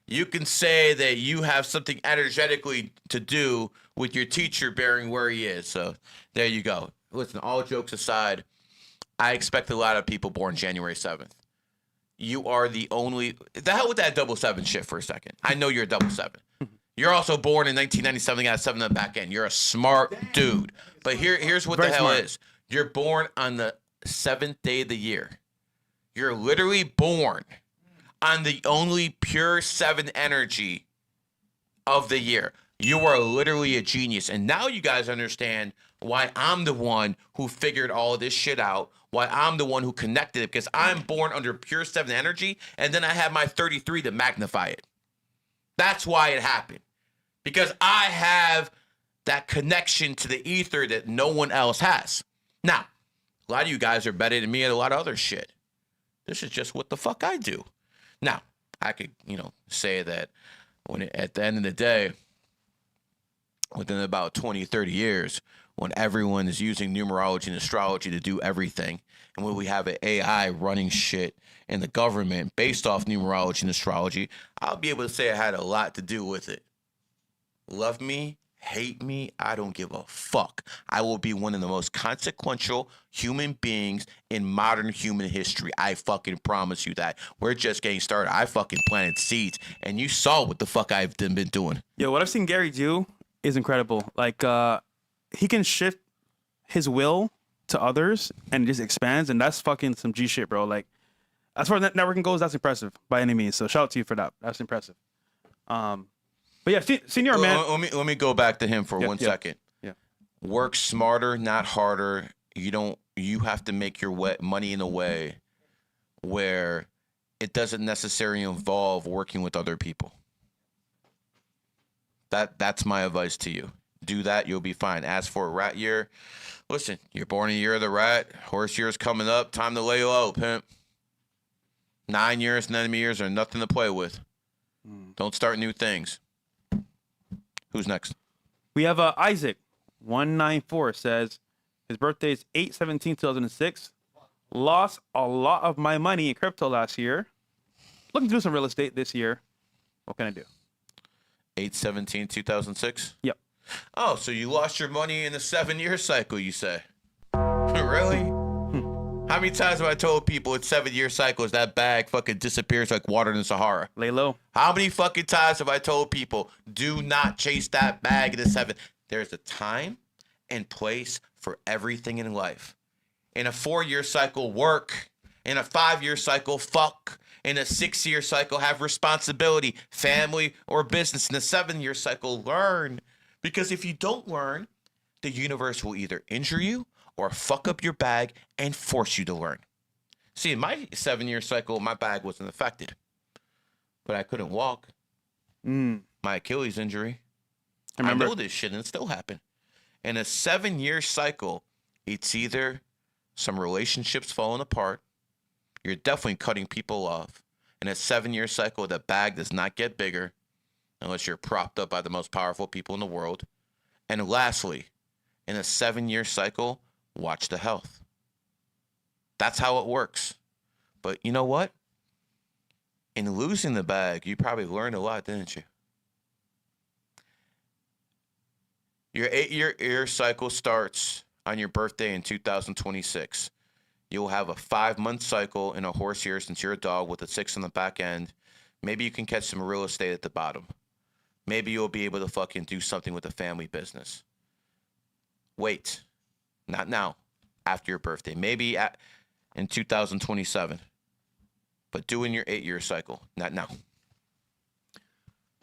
You can say that you have something energetically to do with your teacher bearing where he is. So there you go. Listen, all jokes aside, I expect a lot of people born January 7th. You are the only... The hell with that 7 shit for a second. I know you're a 7. You're also born in 1997, got a 7 on the back end. You're a smart dude. But here's what Very the hell smart. is. You're born on the 7th day of the year. You're literally born on the only pure 7 energy of the year. You are literally a genius. And now you guys understand why I'm the one who figured all this shit out, why I'm the one who connected it, because I'm born under pure 7 energy, and then I have my 33 to magnify it. That's why it happened. Because I have that connection to the ether that no one else has. Now, a lot of you guys are better than me at a lot of other shit. This is just what the fuck I do. Now, I could, say that at the end of the day, within about 20, 30 years, when everyone is using numerology and astrology to do everything, and when we have an AI running shit in the government based off numerology and astrology, I'll be able to say I had a lot to do with it. Love me, hate me, I don't give a fuck. I will be one of the most consequential human beings in modern human history. I fucking promise you that. We're just getting started. I fucking planted seeds, and you saw what the fuck I've been doing. Yo, what I've seen Gary do is incredible. Like, he can shift his will to others and it just expands, and that's fucking some G shit, bro. Like, as far as networking goes, that's impressive by any means. So shout out to you for that. That's impressive. But yeah, senior man. Let me go back to him for 1 second. Yeah. Work smarter, not harder. You have to make your money in a way where it doesn't necessarily involve working with other people. That's my advice to you. Do that, you'll be fine. As for rat year, listen, you're born in the year of the rat. Horse year is coming up. Time to lay low, pimp. 9 years and enemy years are nothing to play with. Don't start new things. Who's next? We have Isaac, 194, says his birthday is 8/17/2006. Lost a lot of my money in crypto last year. Looking to do some real estate this year. What can I do? 8/17/2006? Yep. Oh, so you lost your money in the 7-year cycle, you say? Really? How many times have I told people it's 7-year cycles, that bag fucking disappears like water in the Sahara? Lay low. How many fucking times have I told people, do not chase that bag in the 7? There's a time and place for everything in life. In a 4-year cycle, work. In a 5-year cycle, fuck. In a 6-year cycle, have responsibility, family or business. In a 7-year cycle, learn. Because if you don't learn, the universe will either injure you or fuck up your bag and force you to learn. See, in my 7-year cycle, my bag wasn't affected, but I couldn't walk. My Achilles injury. I know this shit and it still happened. In a 7-year cycle, it's either some relationships falling apart, you're definitely cutting people off. In a 7-year cycle, the bag does not get bigger unless you're propped up by the most powerful people in the world. And lastly, in a 7-year cycle, watch the health. That's how it works. But you know what? In losing the bag, you probably learned a lot, didn't you? Your 8-year cycle starts on your birthday in 2026. You'll have a 5-month cycle in a horse year since you're a dog with a 6 on the back end. Maybe you can catch some real estate at the bottom. Maybe you'll be able to fucking do something with a family business. Wait. Not now. After your birthday. Maybe in 2027. But do in your 8-year cycle. Not now.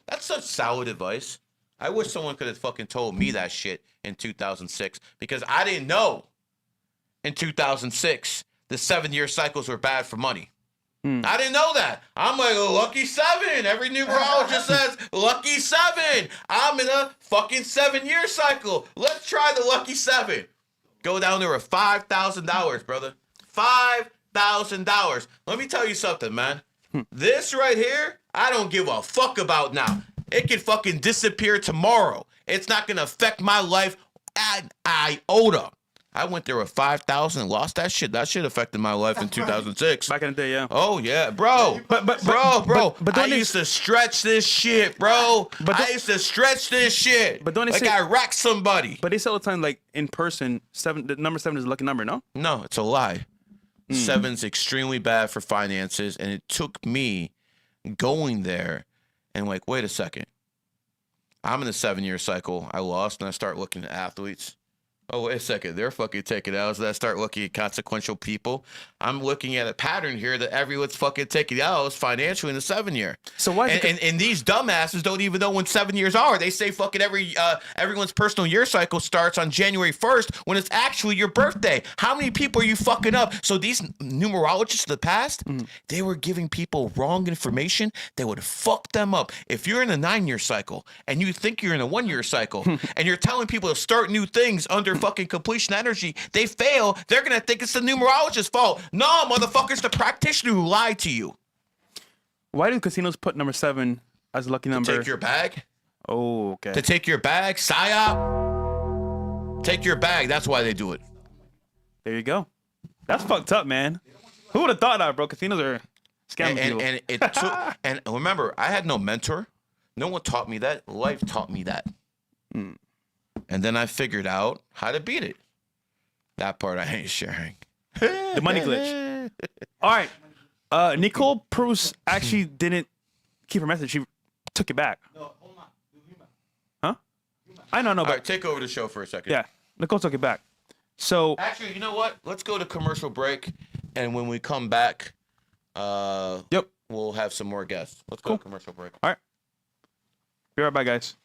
That's such solid advice. I wish someone could have fucking told me that shit in 2006. Because I didn't know in 2006 the 7-year cycles were bad for money. I didn't know that. I'm like, a lucky 7. Every numerologist says lucky 7. I'm in a fucking 7-year cycle. Let's try the lucky 7. Go down there with $5,000, brother. $5,000. Let me tell you something, man. This right here, I don't give a fuck about now. It can fucking disappear tomorrow. It's not going to affect my life an iota. I went there with 5,000 and lost that shit. That shit affected my life in 2006. Back in the day, yeah. Oh yeah, bro. But I used to stretch this shit, bro. I used to stretch this shit. But don't they like say, I racked somebody. But they say all the time, like in person, the number 7 is a lucky number, no? No, it's a lie. 7's extremely bad for finances, and it took me going there and like, wait a second. I'm in a 7-year cycle. I lost, and I start looking at athletes. Oh, wait a second. They're fucking taking L's. I start looking at consequential people. I'm looking at a pattern here that everyone's fucking taking L's financially in the 7-year. So why? And these dumbasses don't even know when 7 years are. They say fucking everyone's personal year cycle starts on January 1st when it's actually your birthday. How many people are you fucking up? So these numerologists of the past, they were giving people wrong information that would fuck them up. If you're in a 9-year cycle and you think you're in a 1-year cycle and you're telling people to start new things under fucking completion energy, they fail, they're gonna think it's the numerologist's fault. No, motherfuckers, the practitioner who lied to you. Why do casinos put number 7 as a lucky number? To take your bag? Oh, okay. To take your bag? PSYOP? Take your bag. That's why they do it. There you go. That's fucked up, man. Who would have thought that, bro? Casinos are scamming people. And it took, and remember, I had no mentor. No one taught me that. Life taught me that. And then I figured out how to beat it. That part I ain't sharing. The money glitch. All right. Nicole Proust actually didn't keep her message. She took it back. No, hold on. Huh? I don't know. All But right, take over the show for a second. yeah, Nicole took it back. So actually, you know what? Let's go to commercial break, and when we come back, we'll have some more guests. Let's go to commercial break. All right. Be right back, guys.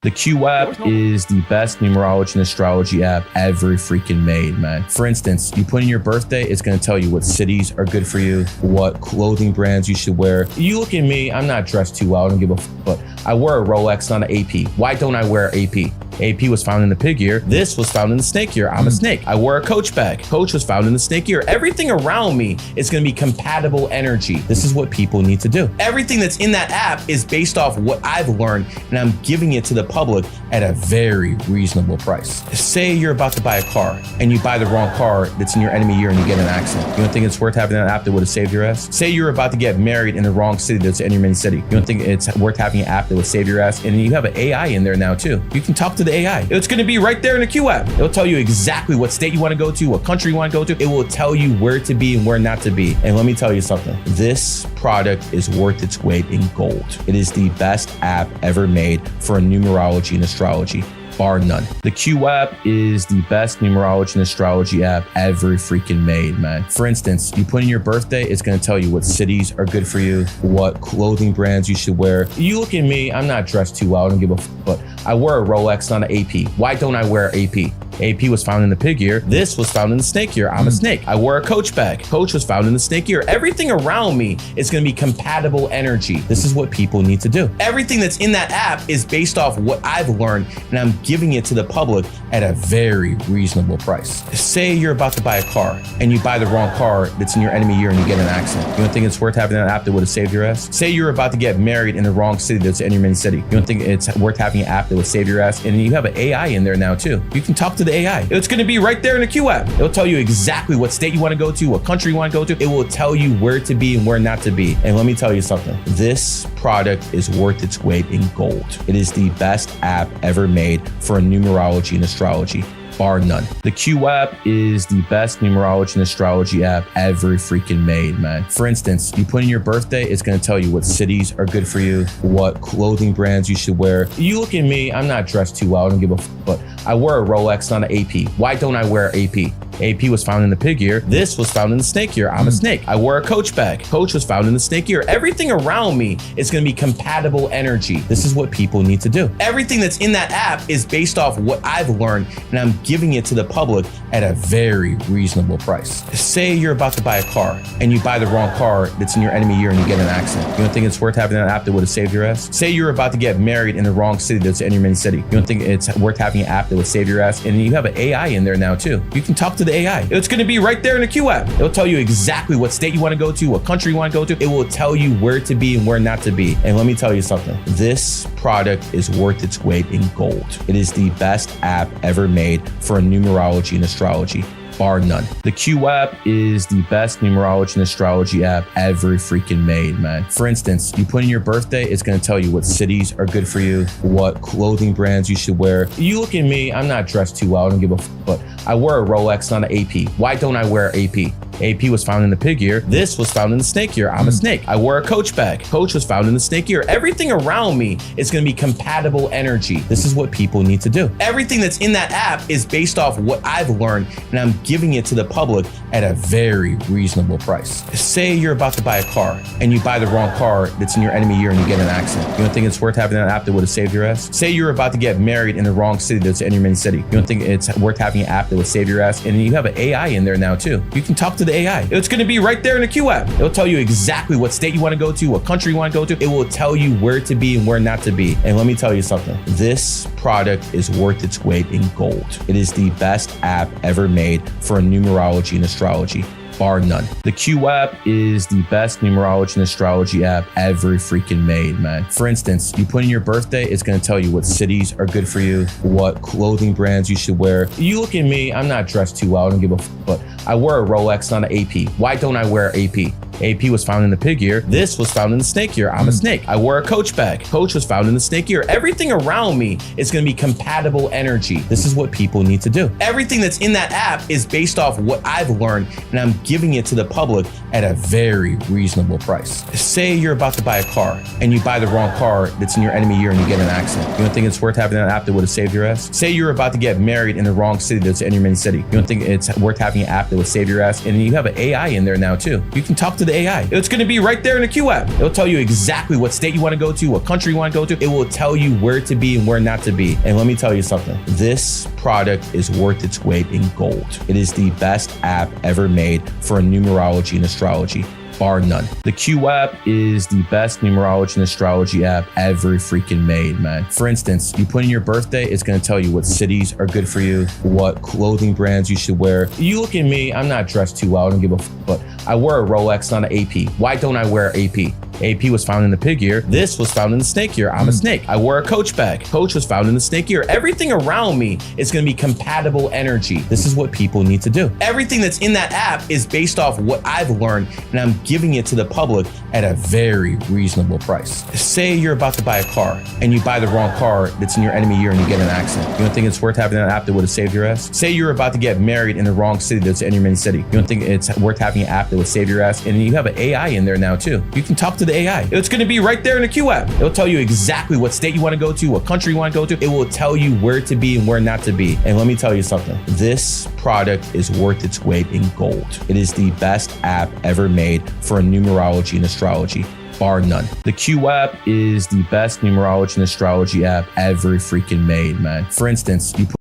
The Q app is the best numerology and astrology app ever freaking made, man. For instance, you put in your birthday, it's going to tell you what cities are good for you, what clothing brands you should wear. You look at me, I'm not dressed too well, I don't give a f, but I wear a Rolex, not an AP. Why don't I wear AP? AP was found in the pig year. This was found in the snake year. I'm a snake. I wear a Coach bag. Coach was found in the snake year. Everything around me is going to be compatible energy. This is what people need to do. Everything that's in that app is based off what I've learned, and I'm giving it to the public at a very reasonable price. Say you're about to buy a car and you buy the wrong car that's in your enemy year and you get in an accident. You don't think it's worth having an app that would have saved your ass? Say you're about to get married in the wrong city that's in your main city. You don't think it's worth having an app that would save your ass? And you have an AI in there now too. You can talk to the AI. It's going to be right there in the Q app. It'll tell you exactly what state you want to go to, what country you want to go to. It will tell you where to be and where not to be. And let me tell you something. This product is worth its weight in gold. It is the best app ever made for numerology and astrology, bar none. The Q app is the best numerology and astrology app ever freaking made, man. For instance, you put in your birthday, it's going to tell you what cities are good for you, what clothing brands you should wear. You look at me, I'm not dressed too well, I don't give a f, but I wear a Rolex, not an AP. Why don't I wear AP? AP was found in the pig year. This was found in the snake year. I'm a snake. I wear a Coach bag. Coach was found in the snake year. Everything around me is going to be compatible energy. This is what people need to do. Everything that's in that app is based off what I've learned, and I'm giving it to the public at a very reasonable price. Say you're about to buy a car and you buy the wrong car that's in your enemy year and you get in an accident. You don't think it's worth having an app that would have saved your ass? Say you're about to get married in the wrong city that's in your main city. You don't think it's worth having an app that would save your ass? And you have an AI in there now too. You can talk to the AI. It's going to be right there in the Q app. It'll tell you exactly what state you want to go to, what country you want to go to. It will tell you where to be and where not to be. And let me tell you something. This product is worth its weight in gold. It is the best app ever made for numerology and astrology, bar none. The Q app is the best numerology and astrology app ever freaking made, man. For instance, you put in your birthday, it's going to tell you what cities are good for you, what clothing brands you should wear. You look at me, I'm not dressed too well, I don't give a f, but I wear a Rolex, not an AP. Why don't I wear AP? AP was found in the pig year. This was found in the snake year. I'm a snake. I wear a Coach bag. Coach was found in the snake year. Everything around me is going to be compatible energy. This is what people need to do. Everything that's in that app is based off what I've learned, and I'm giving it to the public at a very reasonable price. Say you're about to buy a car and you buy the wrong car that's in your enemy year and you get in an accident. You don't think it's worth having an app that would have saved your ass? Say you're about to get married in the wrong city that's in your main city. You don't think it's worth having an app that would save your ass? And you have an AI in there now too. You can talk to the AI. It's going to be right there in the Q app. It'll tell you exactly what state you want to go to, what country you want to go to. It will tell you where to be and where not to be. And let me tell you something. This product is worth its weight in gold. It is the best app ever made for numerology and astrology, bar none. The Q app is the best numerology and astrology app ever freaking made, man. For instance, you put in your birthday, it's going to tell you what cities are good for you, what clothing brands you should wear. You look at me, I'm not dressed too well, I don't give a f, but I wear a Rolex, not an AP. Why don't I wear AP? AP was found in the pig year. This was found in the snake year. I'm a snake. I wear a Coach bag. Coach was found in the snake year. Everything around me is going to be compatible energy. This is what people need to do. Everything that's in that app is based off what I've learned, and I'm giving it to the public at a very reasonable price. Say you're about to buy a car and you buy the wrong car that's in your enemy year and you get in an accident. You don't think it's worth having an app that would have saved your ass? Say you're about to get married in the wrong city that's in your main city. You don't think it's worth having an app that would save your ass? And you have an AI in there now too. You can talk to the AI. It's going to be right there in the Q app. It'll tell you exactly what state you want to go to, what country you want to go to. It will tell you where to be and where not to be. And let me tell you something. This product is worth its weight in gold. It is the best app ever made for numerology and astrology, bar none. The Q app is the best numerology and astrology app ever freaking made, man. For instance, you put in your birthday, it's going to tell you what cities are good for you, what clothing brands you should wear. You look at me, I'm not dressed too well, I don't give a f, but I wear a Rolex, not an AP. Why don't I wear AP? AP was found in the pig ear. This was found in the snake ear. I'm a snake. I wear a Coach bag. Coach was found in the snake ear. Everything around me is going to be compatible energy. This is what people need to do. Everything that's in that app is based off what I've learned, and I'm giving it to the public at a very reasonable price. Say you're about to buy a car and you buy the wrong car that's in your enemy year and you get in an accident. You don't think it's worth having an app that would have saved your ass? Say you're about to get married in the wrong city that's in your main city. You don't think it's worth having an app that would save your ass? And you have an AI in there now too. You can talk to the AI. It's going to be right there in the Q app. It'll tell you exactly what state you want to go to, what country you want to go to. It will tell you where to be and where not to be. And let me tell you something. This product is worth its weight in gold. It is the best app ever made for numerology and astrology, bar none. The Q app is the best numerology and astrology app ever freaking made, man. For instance, you put in your birthday, it's going to tell you what cities are good for you, what clothing brands you should wear. You look at me, I'm not dressed too well, I don't give a fuck, but I wear a Rolex, not an AP. Why don't I wear AP? AP was found in the pig ear. This was found in the snake ear. I'm a snake. I wear a Coach bag. Coach was found in the snake ear. Everything around me is going to be compatible energy. This is what people need to do. Everything that's in that app is based off what I've learned, and I'm giving it to the public at a very reasonable price. Say you're about to buy a car and you buy the wrong car that's in your enemy year and you get in an accident. You don't think it's worth having an app that would have saved your ass? Say you're about to get married in the wrong city that's in your main city. You don't think it's worth having an app that would save your ass? And you have an AI in there now too. You can talk to the AI. It's going to be right there in the Q app. It'll tell you exactly what state you want to go to, what country you want to go to. It will tell you where to be and where not to be. And let me tell you something. This product is worth its weight in gold. It is the best app ever made for numerology and astrology, bar none. The Q app is the best numerology and astrology app ever freaking made, man. For instance, you put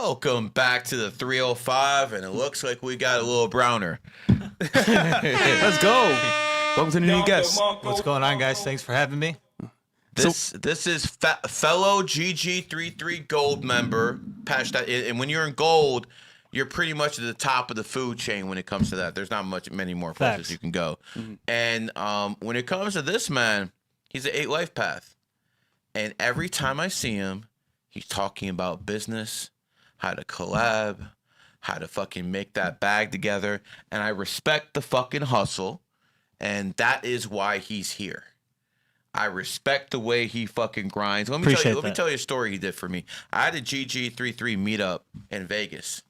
Welcome back to the 305, and it looks like we got a little browner. Let's go. Welcome to the new guest. What's going on, guys? Thanks for having me. This is fellow GG33 Gold member, Pash. And when you're in gold, you're pretty much at the top of the food chain when it comes to that. There's not many more places you can go. Mm-hmm. And when it comes to this man, he's an 8 Lifepath. And every time I see him, he's talking about business, how to collab, how to fucking make that bag together. And I respect the fucking hustle. And that is why he's here. I respect the way he fucking grinds. Let me tell you a story he did for me. I had a GG33 meetup in Vegas.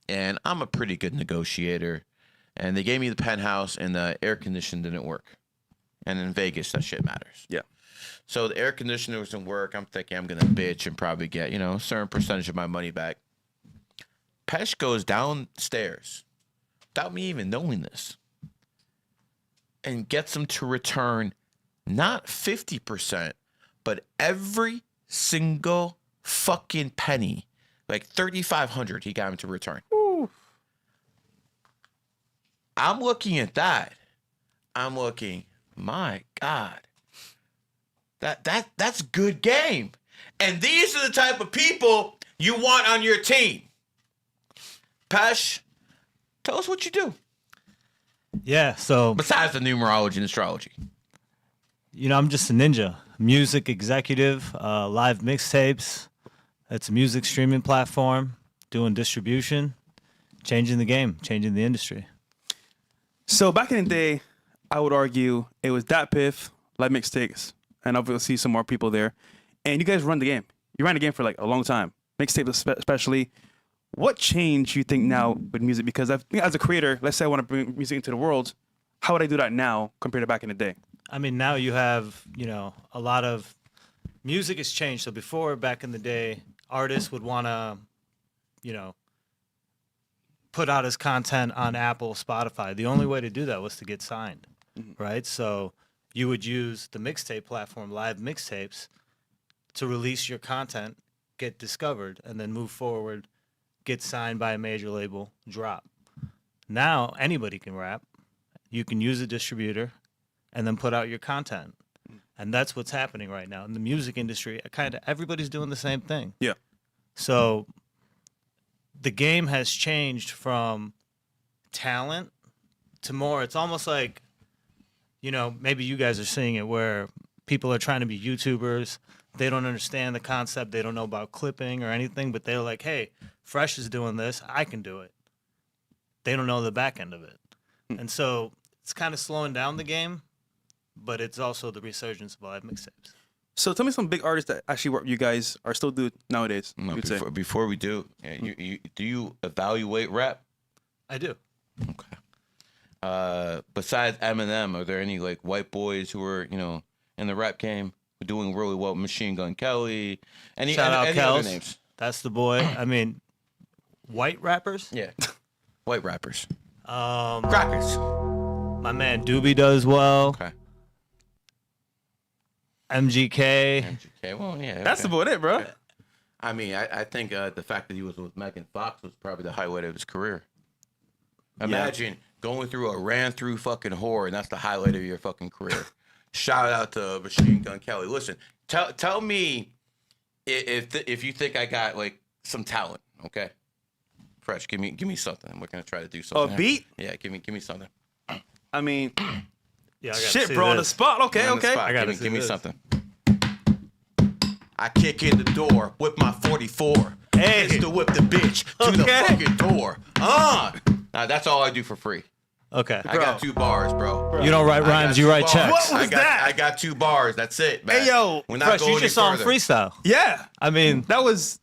And I'm a pretty good negotiator. And they gave me the penthouse and the air conditioning didn't work. And in Vegas, that shit matters. Yeah. So the air conditioner doesn't work. I'm thinking I'm going to bitch and probably get, a certain percentage of my money back. Pesh goes downstairs without me even knowing this and gets them to return not 50%, but every single fucking penny, like $3,500 he got him to return. Ooh. I'm looking at that. I'm looking, my God, that's good game. And these are the type of people you want on your team. Pesh, tell us what you do. Yeah, so besides the numerology and astrology, I'm just a ninja, music executive, live mixtapes. It's a music streaming platform, doing distribution, changing the game, changing the industry. So back in the day, I would argue it was Dat Piff, live mixtapes, and obviously some more people there. And you guys run the game. You ran the game for like a long time, mixtapes especially. What change you think now with music? Because I think as a creator, let's say I want to bring music into the world, how would I do that now compared to back in the day? I mean, now you have, a lot of music has changed. So before, back in the day, artists would want to, put out his content on Apple, Spotify. The only way to do that was to get signed, right? So you would use the mixtape platform, live mixtapes, to release your content, get discovered, and then move forward, get signed by a major label, drop. Now anybody can rap. You can use a distributor and then put out your content. And that's what's happening right now in the music industry. Everybody's doing the same thing. Yeah. So the game has changed from talent to more. It's almost like, maybe you guys are seeing it where people are trying to be YouTubers. They don't understand the concept. They don't know about clipping or anything, but they're like, hey, Fresh is doing this. I can do it. They don't know the back end of it. And so it's kind of slowing down the game, but it's also the resurgence of live mixtapes. So tell me some big artists that actually work you guys are still do nowadays. No, you'd say. before we do, do you evaluate rap? I do. Okay. Besides Eminem, are there any like white boys who are in the rap game doing really well? Machine Gun Kelly, Shout out any other Kels. names? That's the boy. I mean, white rappers. Yeah, white rappers. Um, Crackers. my man Doobie does well. Okay. MGK. MGK. Well, yeah. That's okay. about it, bro. I mean, I think the fact that he was with Megan Fox was probably the highlight of his career. Imagine going through a ran-through fucking whore, and that's the highlight of your fucking career. Shout out to Machine Gun Kelly. Listen, tell me if you think I got like some talent, okay? Fresh, give me something. We're gonna try to do something. A beat? Yeah, give me something. I mean, Yeah, I gotta shit, see bro, on the this. spot. Okay, On the okay. spot. I gotta give me see this. something. I kick in the door with my 44. Hey. It's to whip the bitch to the Okay. fucking door. That's all I do for free. Okay. I got 2 bars, bro. You don't write I got rhymes, you 2 write bars. checks. What was that? I got 2 bars. That's it, man. Hey, yo, we're not Fresh, going you any just saw him further. freestyle. Yeah, I mean, that was.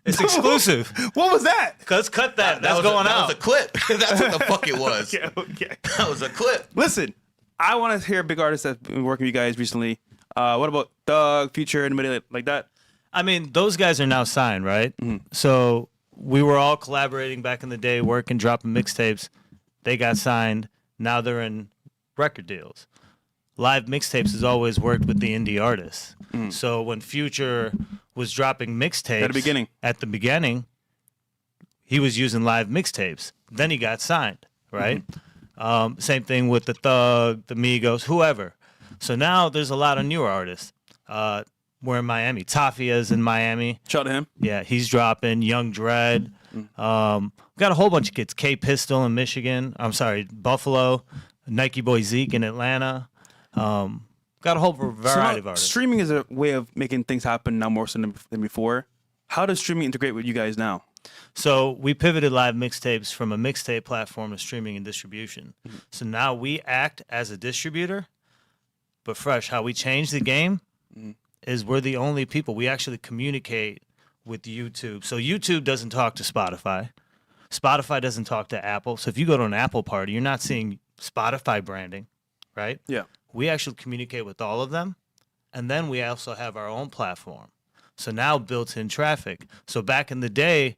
it's exclusive. What was that? Let's cut that. That's was going that out. was a clip. That's what the fuck it was. Okay, okay. That was a clip. Listen, I want to hear big artists that's been working with you guys recently. What about Thug, Future, anybody like that? I mean, those guys are now signed, right? So we were all collaborating back in the day, working, dropping mixtapes. They got signed. Now they're in record deals. Live mixtapes has always worked with the indie artists. So when Future was dropping mixtapes at the beginning, he was using live mixtapes. Then he got signed, right? Same thing with the Thug, the Migos, whoever. So now there's a lot of newer artists. We're in Miami. Tafia's in Miami. Shout out to him. Yeah, he's dropping. Young Dread. Got a whole bunch of kids. K Pistol in Michigan. I'm sorry, Buffalo. Nike Boy Zeke in Atlanta. Got a whole variety of artists. Streaming is a way of making things happen now more so than before. How does streaming integrate with you guys now? So we pivoted live mixtapes from a mixtape platform to streaming and distribution. So now we act as a distributor, but Fresh, how we change the game is we're the only people. We actually communicate with YouTube. So YouTube doesn't talk to Spotify. Spotify doesn't talk to Apple. So if you go to an Apple party, you're not seeing Spotify branding, right? Yeah. We actually communicate with all of them. And then we also have our own platform. So now built-in traffic. So back in the day,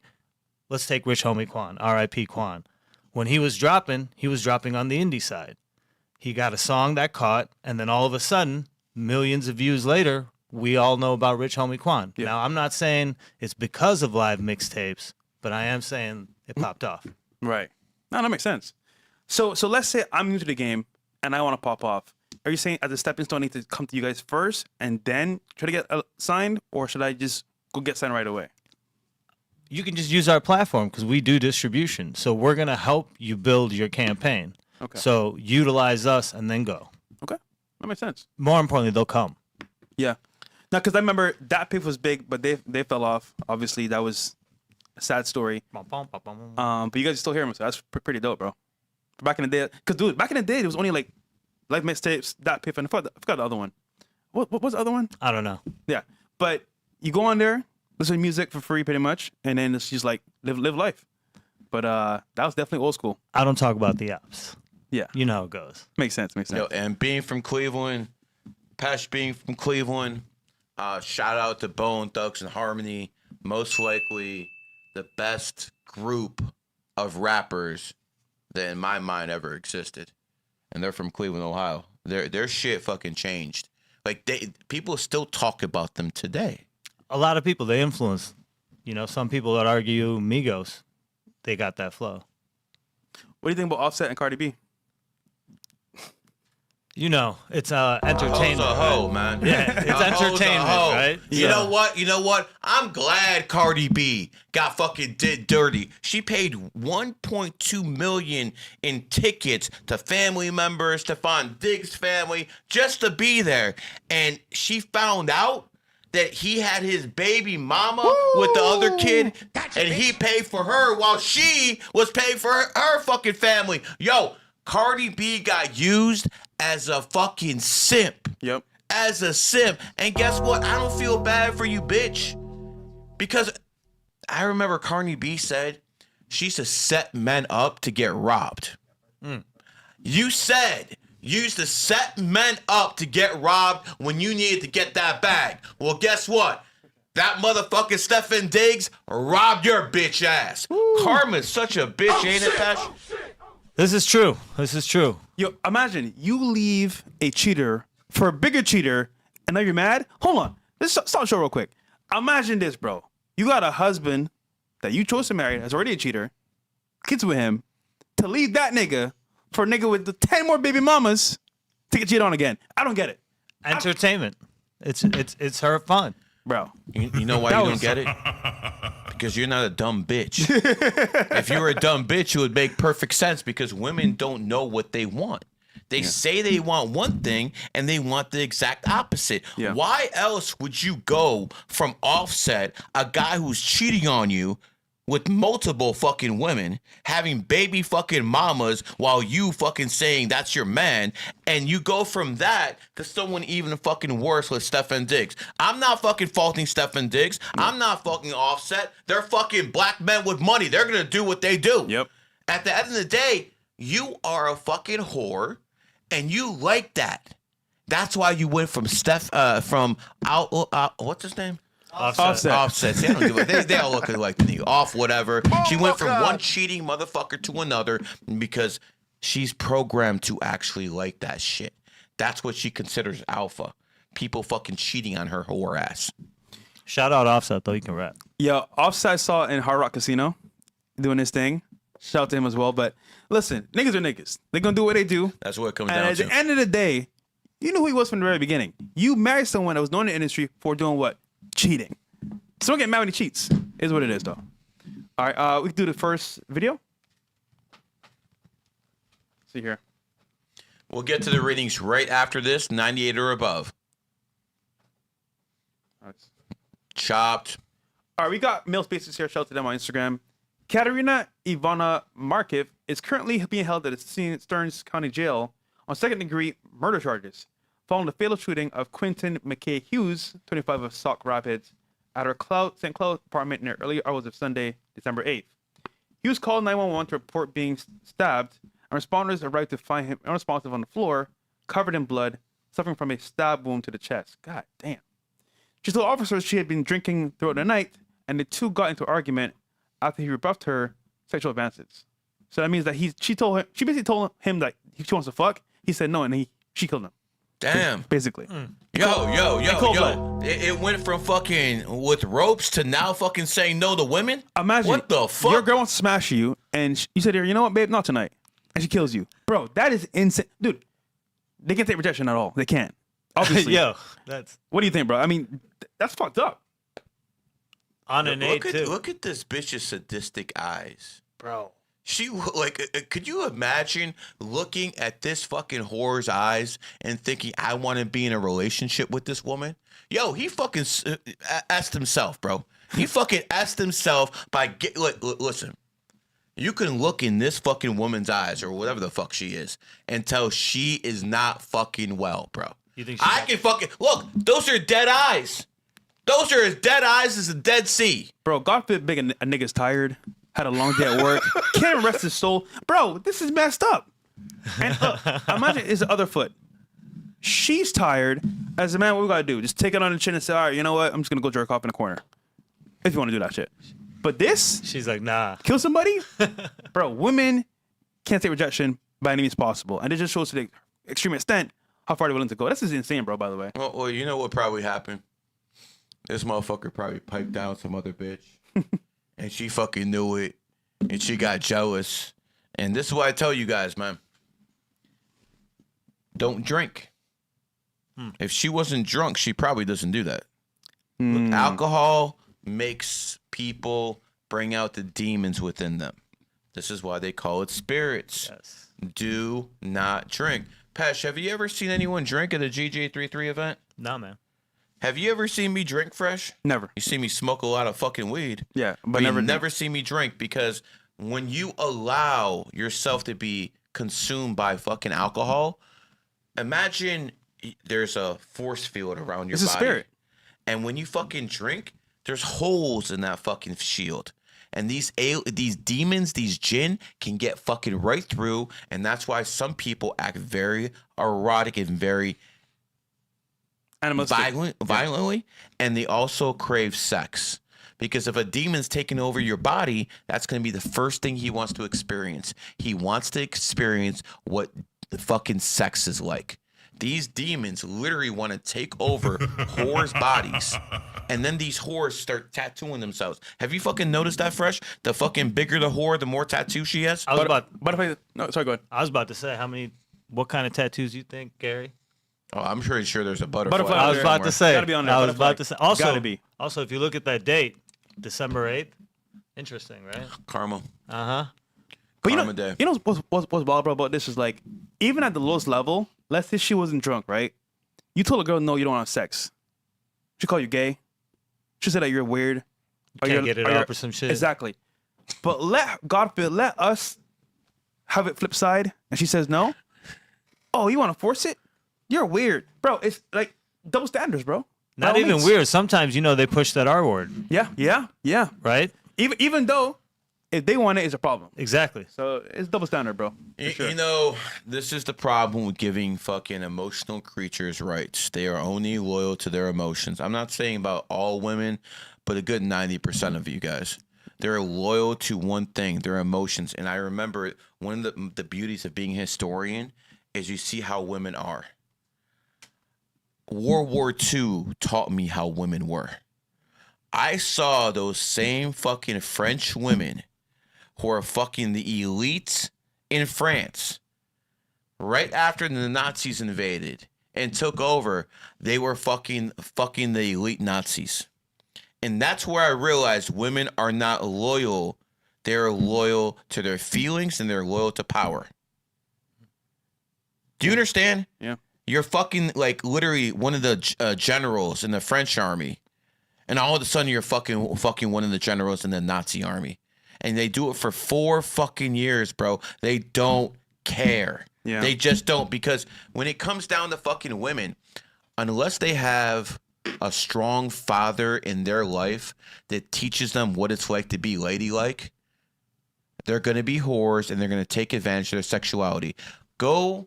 let's take Rich Homie Quan, R.I.P. Quan. When he was dropping on the indie side. He got a song that caught, and then all of a sudden, millions of views later, we all know about Rich Homie Quan. Yeah. Now, I'm not saying it's because of live mixtapes, but I am saying it popped off. Right. No, that makes sense. So let's say I'm new to the game and I want to pop off. Are you saying as a stepping stone, I need to come to you guys first and then try to get signed, or should I just go get signed right away? You can just use our platform because we do distribution. So we're going to help you build your campaign. Okay. So utilize us and then go. Okay, that makes sense. More importantly, they'll come. Yeah. Now, because I remember that piff was big, but they fell off. Obviously, that was a sad story. But you guys are still hearing me, so that's pretty dope, bro. Back in the day, because dude, back in the day, there was only like live mixtapes, that piff, and I forgot the other one. What was the other one? I don't know. Yeah, but you go on there, listen to music for free, pretty much, and then it's just like live life. But that was definitely old school. I don't talk about the apps. Yeah, You know how it goes. makes sense. Yo, and being from Cleveland, Pash being from Cleveland, shout out to Bone Thugs and Harmony. Most likely the best group of rappers that in my mind ever existed. And they're from Cleveland, Ohio. Their shit fucking changed. Like people still talk about them today. A lot of people, they influence. You know, some people that argue Migos, they got that flow. What do you think about Offset and Cardi B? You know, it's entertainment. A hoe, right? man. Yeah, it's A hoe's a entertainment, hoe. right? You know what? You know what? I'm glad Cardi B got fucking did dirty. She paid $1.2 million in tickets to family members, to Stephon Diggs' family, just to be there. And she found out that he had his baby mama with the other kid, and he paid for her while she was paying for her fucking family. Yo, Cardi B got used as a fucking simp. Yep. As a simp. And guess what? I don't feel bad for you, bitch. Because I remember Cardi B said she used to set men up to get robbed. You said you used to set men up to get robbed when you needed to get that bag. Well, guess what? That motherfucking Stefan Diggs robbed your bitch ass. Karma's such a bitch, ain't it, Pash? This is true. This is true. Yo, imagine you leave a cheater for a bigger cheater, and now you're mad. Hold on, let's stop the show real quick. Imagine this, bro. You got a husband that you chose to marry that's already a cheater, kids with him, to leave that nigga for a nigga with the 10 more baby mamas to get cheated on again. I don't get it, Entertainment. It's her fun. bro. You know why you don't get it? Because you're not a dumb bitch. If you were a dumb bitch, it would make perfect sense because women don't know what they want. They say they want one thing and they want the exact opposite. Yeah. Why else would you go from Offset, a guy who's cheating on you with multiple fucking women, having baby fucking mamas while you fucking saying that's your man, and you go from that to someone even fucking worse with Stefan Diggs. I'm not fucking faulting Stefan Diggs. I'm not fucking Offset. They're fucking black men with money. They're gonna do what they do. Yep. At the end of the day, you are a fucking whore, and you like that. That's why you went from what's his name? Offset. See, I don't give a they all look like the nigga. Off whatever. She went from one cheating motherfucker to another because she's programmed to actually like that shit. That's what she considers alpha. People fucking cheating on her whore ass. Shout out Offset though. You can rap. Yo, Offset saw in Hard Rock Casino doing his thing. Shout out to him as well. But listen, niggas are niggas. They're gonna do what they do. That's what it comes And down at to. the end of the day, you knew who he was from the very beginning. You married someone that was known in the industry for doing what? Cheating. So don't get mad when he cheats. Is what it is, though. All right, we can do the first video. See here. We'll get to the readings right after this. 98 or above. Chopped. All right, we got male spaces here. Shout out to them on Instagram. Katerina Ivana Markiv is currently being held at the Stearns County Jail on second-degree murder charges following the fatal shooting of Quentin McKay Hughes, 25 of Sauk Rapids, at her St. Cloud apartment in the early hours of Sunday, December 8th. Hughes called 911 to report being stabbed, and responders arrived to find him unresponsive on the floor, covered in blood, suffering from a stab wound to the chest. God damn. She told officers she had been drinking throughout the night, and the two got into an argument after he rebuffed her sexual advances. So that means that she basically told him that she wants to fuck. He said no, and she killed him. Damn. Basically. Yo. blood. It went from fucking with ropes to now fucking saying no to women? Imagine What the fuck? your girl wants to smash you, and you said to her, you know what, babe, not tonight. And she kills you. Bro, that is insane. Dude, they can't take rejection at all. They can't. Obviously. Yo, that's What do you think, bro? I mean, that's fucked up. on an eight too, Look at this bitch's sadistic eyes. bro. She could you imagine looking at this fucking whore's eyes and thinking, I want to be in a relationship with this woman? Yo, he fucking asked himself, bro. He fucking asked himself by listen. You can look in this fucking woman's eyes or whatever the fuck she is and tell she is not fucking well, bro. You think I can fucking look? Those are dead eyes. Those are as dead eyes as the Dead Sea. Bro, God forbid a nigga's tired, had a long day at work, can't rest his soul. Bro, this is messed up. And imagine it's the other foot. She's tired. As a man, what we gotta do? Just take it on the chin and say, all right, you know what? I'm just gonna go jerk off in the corner. If you want to do that shit. But this, She's like, nah. kill somebody? Bro, women can't take rejection by any means possible. And it just shows to the extreme extent how far they're willing to go. This is insane, bro, by the way. Well, you know what probably happened? This motherfucker probably piped down some other bitch. And she fucking knew it. And she got jealous. And this is why I tell you guys, man. Don't drink. If she wasn't drunk, she probably doesn't do that. Look, alcohol makes people bring out the demons within them. This is why they call it spirits. Yes. Do not drink. Pesh, have you ever seen anyone drink at a GG33 event? Nah, man. Have you ever seen me drink fresh? Never. You see me smoke a lot of fucking weed. Yeah, But never. you never see me drink because when you allow yourself to be consumed by fucking alcohol, imagine there's a force field around your It's a body. spirit. And when you fucking drink, there's holes in that fucking shield. And these demons, these jinn, can get fucking right through. And that's why some people act very erotic and very Animalistic. violently. And they also crave sex. Because if a demon's taking over your body, that's going to be the first thing he wants to experience. He wants to experience what the fucking sex is like. These demons literally want to take over whores' bodies. And then these whores start tattooing themselves. Have you fucking noticed that, Fresh? The fucking bigger the whore, the more tattoos she has. But if no, sorry, go ahead. I was about to say what kind of tattoos you think, Gary? Oh, I'm pretty sure there's a butterfly. Butterfly. I was there about to say. Gotta be on there. I was Butterfly. about to say. Also, Gotta be. Also, if you look at that date, December 8th, interesting, right? Karma. Uh-huh. But Karma day. you know what's wild about this is like, even at the lowest level, let's say she wasn't drunk, right? You told a girl, no, you don't want sex. She called you gay. She said that you're weird. Can't get it up or some shit. Exactly. But God forbid, let us have it flip side, and she says no. Oh, you want to force it? You're weird, bro. It's like double standards, bro. By Not all even means. weird. Sometimes, they push that R word, Yeah. right? Even though if they want it, it's a problem. Exactly. So it's double standard, bro. You know, this is the problem with giving fucking emotional creatures rights. They are only loyal to their emotions. I'm not saying about all women, but a good 90% of you guys. They're loyal to one thing, their emotions. And I remember one of the beauties of being a historian is you see how women are. World War II taught me how women were. I saw those same fucking French women who are fucking the elites in France. Right after the Nazis invaded and took over, they were fucking the elite Nazis. And that's where I realized women are not loyal. They're loyal to their feelings and they're loyal to power. Do you understand? Yeah. You're fucking like literally one of the generals in the French army. And all of a sudden you're fucking one of the generals in the Nazi army. And they do it for 4 fucking years, bro. They don't care. Yeah. They just don't. Because when it comes down to fucking women, unless they have a strong father in their life that teaches them what it's like to be ladylike, they're going to be whores and they're going to take advantage of their sexuality. Go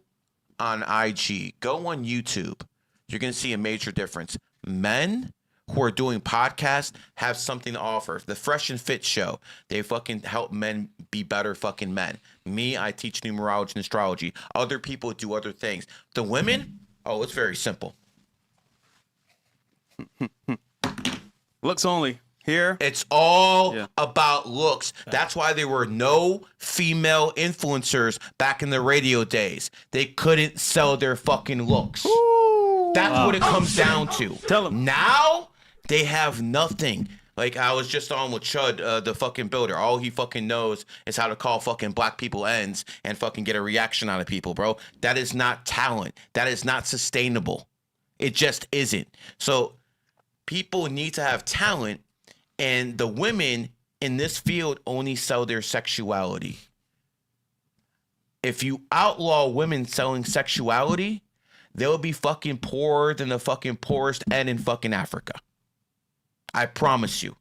on IG, go on YouTube. You're going to see a major difference. Men who are doing podcasts have something to offer. The Fresh and Fit show, they fucking help men be better fucking men. Me, I teach numerology and astrology. Other people do other things. The women, it's very simple. Looks only. Here. It's all Yeah. about looks. That's why there were no female influencers back in the radio days. They couldn't sell their fucking looks. That's what it comes down to. Tell 'em. Now they have nothing. Like I was just on with Chud, the fucking builder. All he fucking knows is how to call fucking black people ends and fucking get a reaction out of people, bro. That is not talent. That is not sustainable. It just isn't. So people need to have talent, and the women in this field only sell their sexuality. If you outlaw women selling sexuality, they'll be fucking poorer than the fucking poorest end in fucking Africa. I promise you.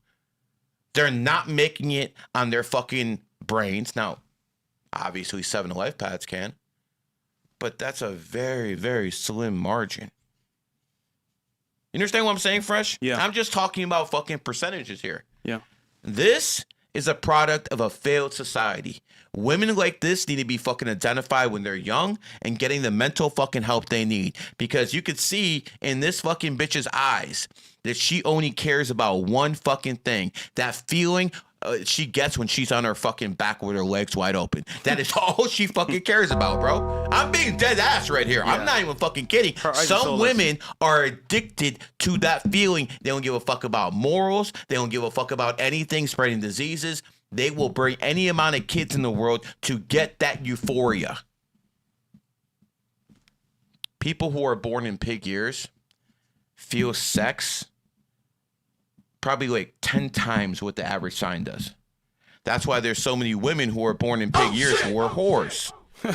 They're not making it on their fucking brains. Now, obviously 7 Lifepaths can, but that's a very, very slim margin. You understand what I'm saying, Fresh? Yeah. I'm just talking about fucking percentages here. Yeah. This is a product of a failed society. Women like this need to be fucking identified when they're young and getting the mental fucking help they need. Because you could see in this fucking bitch's eyes that she only cares about one fucking thing. That feeling she gets when she's on her fucking back with her legs wide open. That is all she fucking cares about, bro. I'm being dead ass right here. I'm not even fucking kidding. Her eyes are Some soulless. women are addicted to that feeling. They don't give a fuck about morals. They don't give a fuck about anything, spreading diseases. They will bring any amount of kids in the world to get that euphoria. People who are born in pig years feel sex probably like 10 times what the average sign does. That's why there's so many women who are born in pig years who are whores.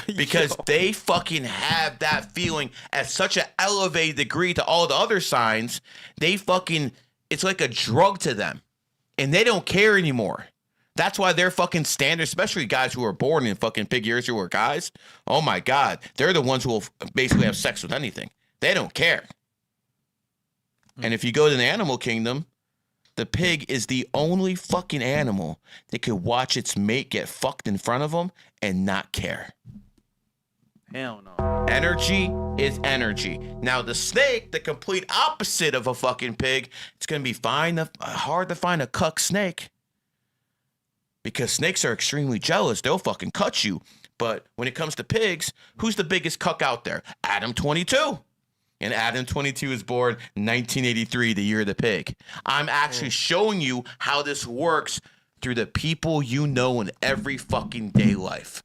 because Yo. they fucking have that feeling at such an elevated degree to all the other signs. It's like a drug to them, and they don't care anymore. That's why they're fucking standard, especially guys who are born in fucking pig years who are guys. Oh my God. They're the ones who will basically have sex with anything. They don't care. And if you go to the animal kingdom, the pig is the only fucking animal that could watch its mate get fucked in front of them and not care. Hell no. Energy is energy. Now, the snake, the complete opposite of a fucking pig, it's going to be hard to find a cuck snake. Because snakes are extremely jealous. They'll fucking cut you. But when it comes to pigs, who's the biggest cuck out there? Adam 22. And Adam 22 was born 1983, the year of the pig. I'm actually showing you how this works through the people you know in every fucking day life.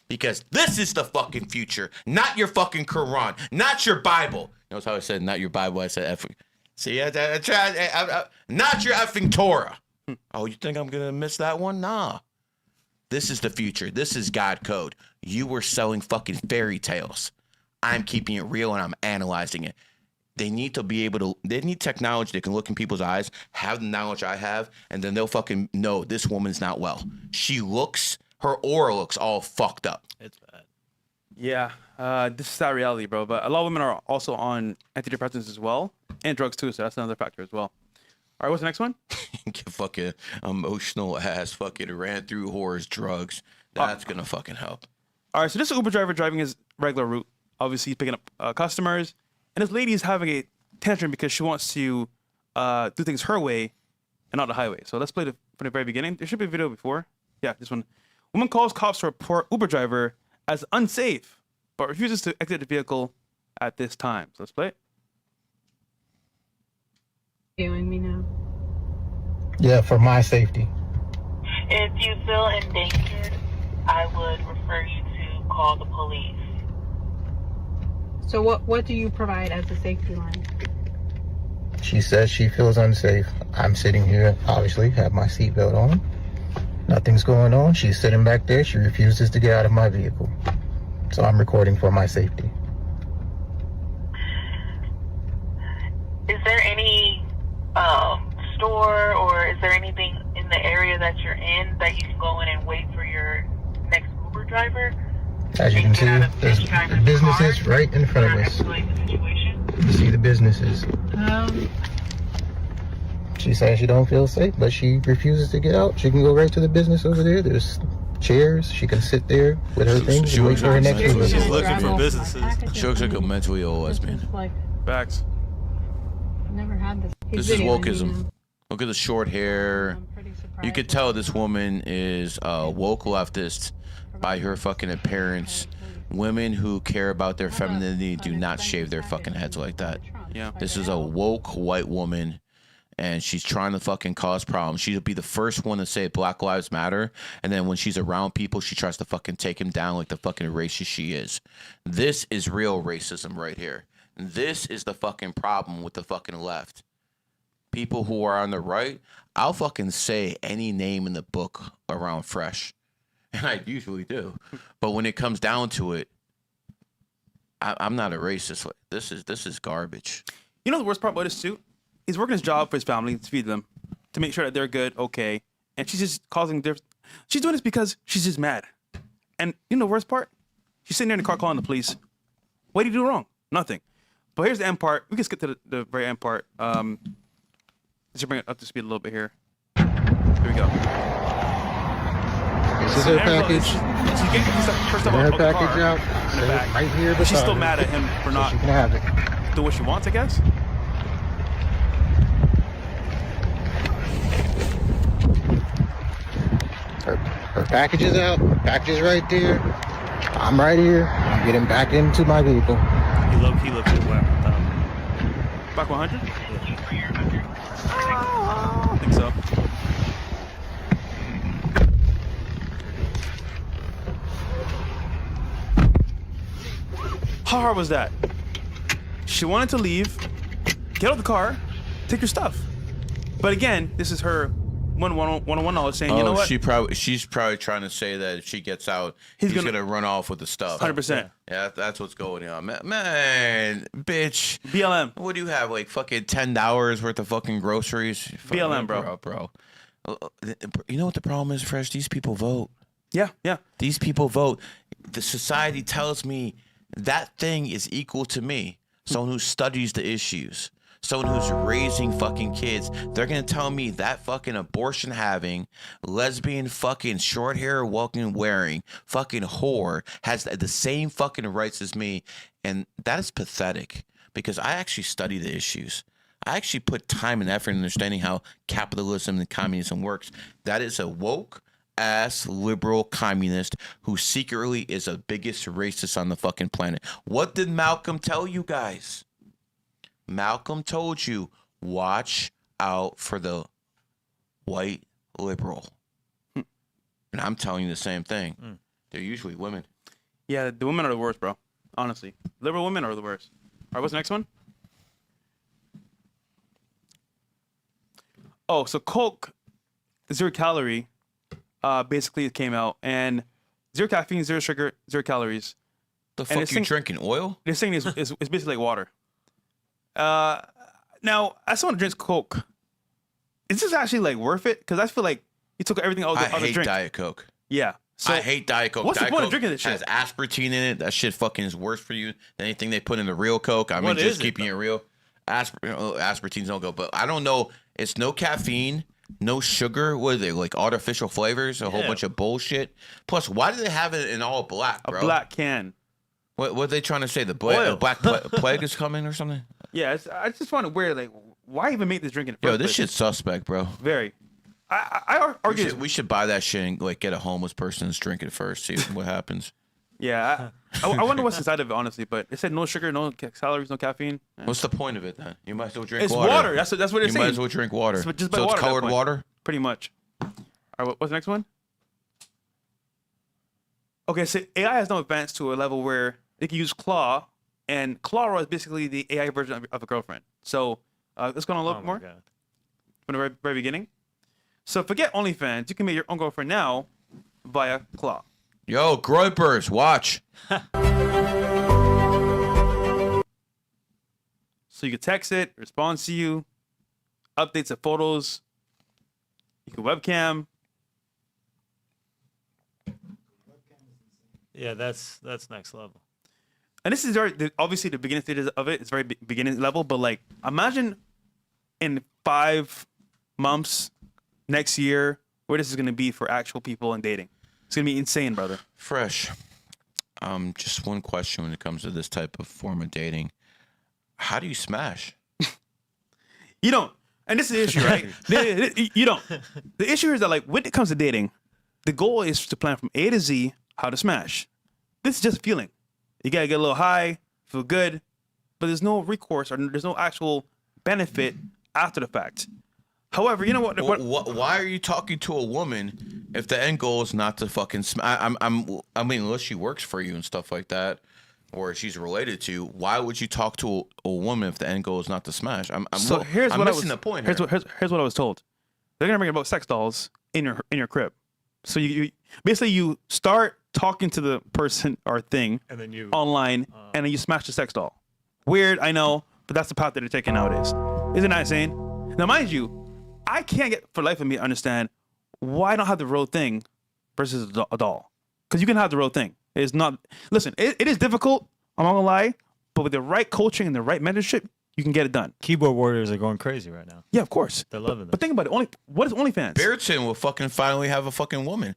Because this is the fucking future. Not your fucking Quran. Not your Bible. Notice how I said not your Bible. I said effing. See, I tried. Not your effing Torah. Oh, you think I'm going to miss that one? Nah. This is the future. This is God code. You were selling fucking fairy tales. I'm keeping it real and I'm analyzing it. They need to be able to, they need technology that can look in people's eyes, have the knowledge I have, and then they'll fucking know this woman's not well. Her aura looks all fucked up. It's bad. Yeah, this is sad reality, bro. But a lot of women are also on antidepressants as well, and drugs too. So that's another factor as well. All right, what's the next one? Get fucking emotional ass fucking ran through whores, drugs. That's gonna fucking help. All right, so this Uber driver driving his regular route. Obviously, he's picking up customers, and this lady is having a tantrum because she wants to do things her way and not the highway. So let's play from the very beginning. There should be a video before. Yeah, this one. Woman calls cops to report Uber driver as unsafe, but refuses to exit the vehicle at this time. So let's play it. Doing me now. Yeah, for my safety. If you feel endangered, I would refer you to call the police. So what do you provide as a safety line? She says she feels unsafe. I'm sitting here, obviously, have my seatbelt on. Nothing's going on. She's sitting back there. She refuses to get out of my vehicle. So I'm recording for my safety. Is there any store or is there anything in the area that you're in that you can go in and wait for your next Uber driver? As you can see, there's businesses right in front of us. You see the businesses. She's saying she don't feel safe, but she refuses to get out. She can go right to the business over there. There's chairs. She can sit there with her things and wait for her next Uber. She's looking for businesses. She looks like a mentally ill lesbian. Like, Facts. I've never had this. This is wokeism. Look at the short hair. I'm pretty surprised. You could tell this woman is a woke leftist by her fucking appearance. Women who care about their femininity do not shave their fucking heads like that. Yeah. This is a woke white woman, and she's trying to fucking cause problems. She'll be the first one to say Black Lives Matter, and then when she's around people, she tries to fucking take him down like the fucking racist she is. This is real racism right here. This is the fucking problem with the fucking left. People who are on the right, I'll fucking say any name in the book around Fresh. And I usually do. But when it comes down to it, I'm not a racist. This is garbage. You know the worst part about this too? He's working his job for his family to feed them, to make sure that they're good, okay. And she's just causing she's doing this because she's just mad. And you know the worst part? She's sitting there in the car calling the police. What did you do wrong? Nothing. But here's the end part. We can skip to the very end part. Let's bring it up to speed a little bit here. Here we go. This is her package. She's getting first of all, Her the package car out. in the back. Right here. But she's still beside mad her. at him for So not she can have it. doing what she wants, I guess. Her package is out. Her package is right there. I'm right here. I'm getting back into my vehicle. He looks at where Back 100? I think so. How hard was that? She wanted to leave, get out of the car, take your stuff. But again, this is her one knowledge saying, you know what? She's probably trying to say that if she gets out, He's he's gonna- gonna run off with the stuff. 100%. Yeah, that's what's going on, man. Bitch. BLM. What do you have? Like fucking $10 worth of fucking groceries? BLM, bro. Bro. You know what the problem is, Fresh? These people vote. Yeah. These people vote. The society tells me that thing is equal to me. Someone who studies the issues. Someone who's raising fucking kids. They're going to tell me that fucking abortion having, lesbian fucking short hair walking wearing, fucking whore has the same fucking rights as me. And that is pathetic because I actually study the issues. I actually put time and effort in understanding how capitalism and communism works. That is a woke ass liberal communist who secretly is the biggest racist on the fucking planet. What did Malcolm tell you guys? Malcolm told you, watch out for the white liberal. And I'm telling you the same thing. They're usually women. Yeah, the women are the worst, bro. Honestly. Liberal women are the worst. All right, what's the next one? Oh, so Coke, 0 calorie, basically it came out. And 0 caffeine, 0 sugar, 0 calories. The And fuck it's you drinking? Oil? This thing is basically like water. Now, I still want to drink Coke. Is this actually like worth it? Because I feel like you took everything out I of the hate drink. Diet Coke. Yeah. So I hate Diet Coke. what's the Diet point of Coke drinking this has shit? aspartame in it. That shit fucking is worse for you than anything they put in the real Coke. I mean, What is just it, keeping it real. Aspartame's no go. But I don't know. It's no caffeine, no sugar. What is it? Like artificial flavors? A whole Yeah. bunch of bullshit. Plus, why do they have it in all black, a bro? black can. What are they trying to say? The Oil. black plague is coming or something? Yeah, I just find it weird. Like, why even make this drink in the first Yo, this place? shit's suspect, bro. Very. I argue. We should buy that shit and like get a homeless person to drink it first, see what happens. Yeah, I wonder what's inside of it, honestly. But it said no sugar, no calories, no caffeine. What's the point of it then? You might as well drink It's water. water. That's what they're You saying. might as well drink water. So just buy so water it's at that colored point. water? Pretty much. All right, what's the next one? Okay, so AI has now advanced to a level where they can use Claw, and Clara is basically the AI version of a girlfriend. So let's go on a little Oh bit my more God. from the very beginning. So forget OnlyFans. You can make your own girlfriend now via Claw. Yo, Groypers, watch. So you can text it, responds to you, updates the photos. You can webcam. Yeah, that's next level. And this is obviously the beginning stages of it. It's very beginning level, but like imagine in 5 months, next year, where this is going to be for actual people and dating. It's going to be insane, brother. Fresh. Just one question when it comes to this type of form of dating. How do you smash? You don't. And this is the issue, right? You don't. The issue is that like when it comes to dating, the goal is to plan from A to Z how to smash. This is just a feeling. You got to get a little high, feel good, but there's no recourse or there's no actual benefit after the fact. However, you know what? Why are you talking to a woman if the end goal is not to fucking I mean, unless she works for you and stuff like that, or she's related to, why would you talk to a woman if the end goal is not to smash? I'm missing the point here. Here's what I was told. They're gonna bring about sex dolls in your crib. So you basically you start talking to the person or thing And then you online, and then you smash the sex doll. Weird, I know, but that's the path that they're taking nowadays. Isn't that insane? Now, mind you, I can't get for life of me understand why I don't have the real thing versus a doll. Because you can have the real thing. It's not. Listen, it is difficult. I'm not gonna lie, but with the right coaching and the right mentorship, you can get it done. keyboard warriors are going crazy right now. Yeah, of course. They're loving this. But think about it. What is OnlyFans? Beardson will fucking finally have a fucking woman.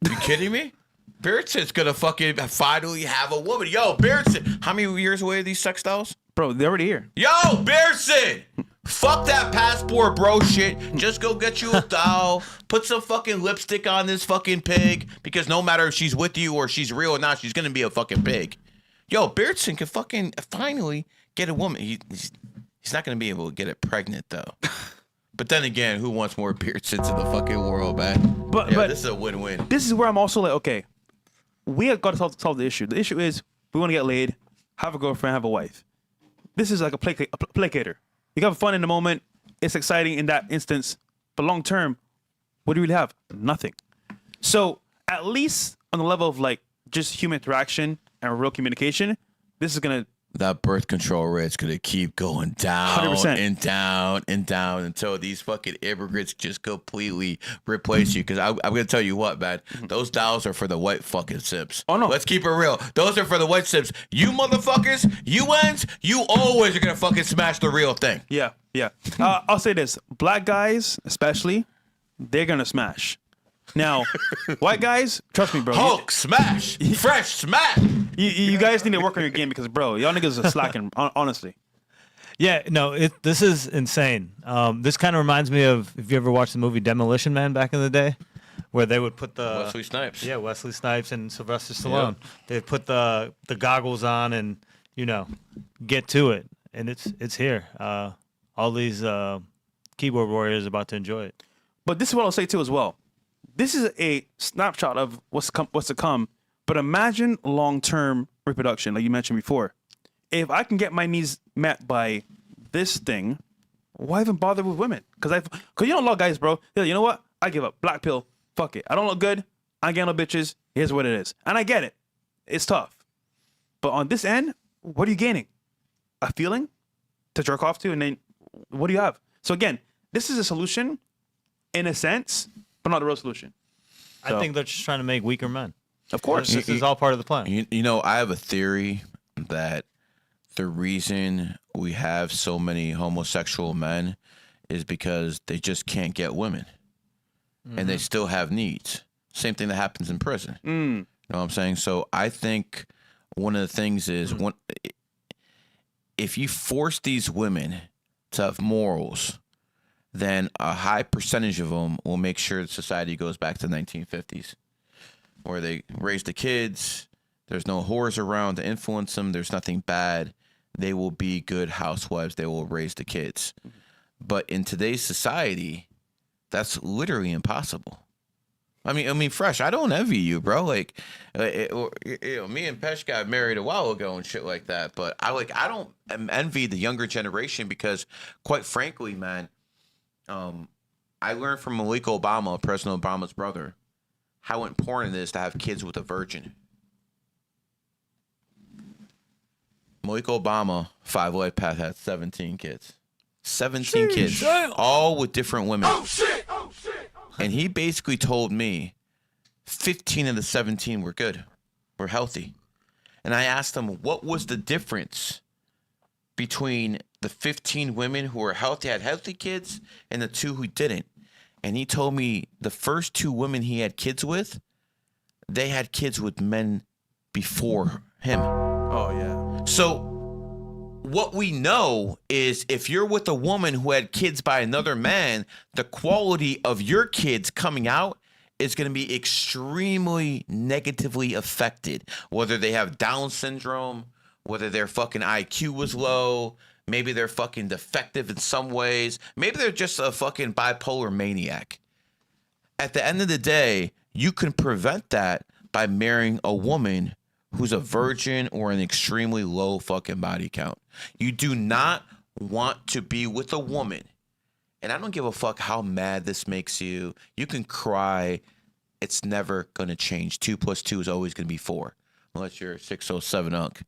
You kidding me? Beardson's gonna fucking finally have a woman. Yo, Beardson, how many years away are these sex dolls? Bro, they're already here. Yo, Beardson! Fuck that passport, bro shit. Just go get you a doll. Put some fucking lipstick on this fucking pig. Because no matter if she's with you or she's real or not, she's gonna be a fucking pig. Yo, Beardson can fucking finally get a woman. He's not gonna be able to get it pregnant though. But then again, who wants more Beardsons in the fucking world, man? But this is a win-win. this is where I'm also like, okay, we have got to solve the issue. The issue is we want to get laid, have a girlfriend, have a wife. This is like a placater. You have fun in the moment. It's exciting in that instance. But long term, what do you really have? Nothing. So at least on the level of like just human interaction and real communication, this is gonna That birth control rate's gonna keep going down 100%. and down and down until these fucking immigrants just completely replace you. Because I'm gonna tell you what, man, those dolls are for the white fucking sips. Oh, no. Let's keep it real. Those are for the white sips. You motherfuckers, UNs, you always are gonna fucking smash the real thing. yeah. I'll say this: black guys, especially, they're gonna smash. Now, white guys, trust me, bro. Hulk smash, fresh smash. You guys need to work on your game because, bro, y'all niggas are slacking. Honestly. Yeah, no, this is insane. This kind of reminds me of, if you ever watched the movie Demolition Man back in the day, where they would put the Wesley Snipes. Yeah, Wesley Snipes and Sylvester Stallone. They'd put the goggles on and get to it, and it's here. All these keyboard warriors about to enjoy it. But this is what I'll say too as well. This is a snapshot of what's to come. But imagine long-term reproduction, like you mentioned before. If I can get my needs met by this thing, why even bother with women? Because a lot of guys, bro. They're like, you know what? I give up. Black pill. Fuck it. I don't look good. I ain't getting no bitches. Here's what it is. And I get it. It's tough. But on this end, what are you gaining? A feeling to jerk off to, and then what do you have? So again, this is a solution in a sense, but not a real solution. I think they're just trying to make weaker men. Of course. This is all part of the plan. I have a theory that the reason we have so many homosexual men is because they just can't get women. And they still have needs. Same thing that happens in prison. You know what I'm saying? So I think one of the things is if you force these women to have morals, then a high percentage of them will make sure that society goes back to the 1950s, where they raise the kids. There's no whores around to influence them. There's nothing bad. They will be good housewives. They will raise the kids. But in today's society, that's literally impossible. I mean, Fresh, I don't envy you, bro. Like, me and Pesh got married a while ago and shit like that. But I don't envy the younger generation because, quite frankly, man, I learned from Malik Obama, President Obama's brother, how important it is to have kids with a virgin. Malik Obama, 5 Lifepath, had 17 kids. 17 kids, all with different women. Oh, shit! And he basically told me 15 of the 17 were good, were healthy. And I asked him, what was the difference between the 15 women who were healthy, had healthy kids, and the 2 who didn't? And he told me the first 2 women he had kids with, they had kids with men before him. Oh, yeah. So what we know is if you're with a woman who had kids by another man, the quality of your kids coming out is going to be extremely negatively affected. Whether they have Down syndrome, whether their fucking IQ was low, maybe they're fucking defective in some ways, maybe they're just a fucking bipolar maniac. At the end of the day, you can prevent that by marrying a woman who's a virgin or an extremely low fucking body count. You do not want to be with a woman, and I don't give a fuck how mad this makes you. You can cry. It's never going to change. 2 + 2 is always going to be 4, unless you're 607 unk.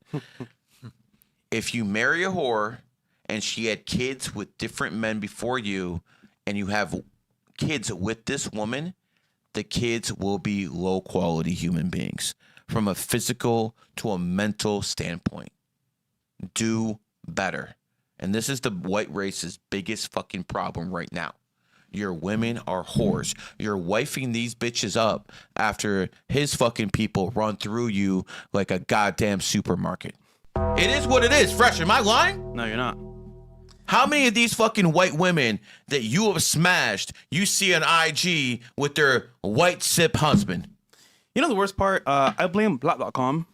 If you marry a whore and she had kids with different men before you, and you have kids with this woman, the kids will be low quality human beings from a physical to a mental standpoint. Do better. And this is the white race's biggest fucking problem right now. Your women are whores. You're wifing these bitches up after his fucking people run through you like a goddamn supermarket. It is what it is. Fresh, am I lying? No, you're not. How many of these fucking white women that you have smashed, you see on IG with their white sip husband? You know the worst part? I blame Black.com.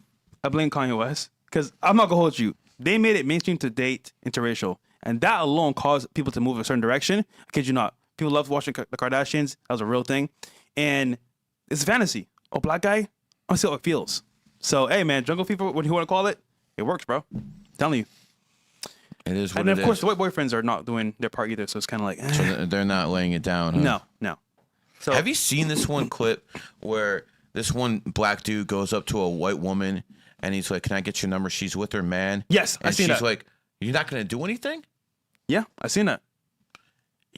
I blame Kanye West. Because I'm not going to hold you. They made it mainstream to date interracial. And that alone caused people to move a certain direction. I kid you not. People love watching the Kardashians. That was a real thing. And it's a fantasy. Oh, black guy? I want to see how it feels. So, hey, man, jungle fever, what do you want to call it? It works, bro. I'm telling you. It is what and it of is. course, the white boyfriends are not doing their part either. So it's kind of like, So they're not laying it down. Huh? No. So Have you seen this one clip where this one black dude goes up to a white woman and he's like, "Can I get your number?" She's with her man. Yes, and I've seen she's that. like, "You're not gonna do anything? Yeah, I've seen that.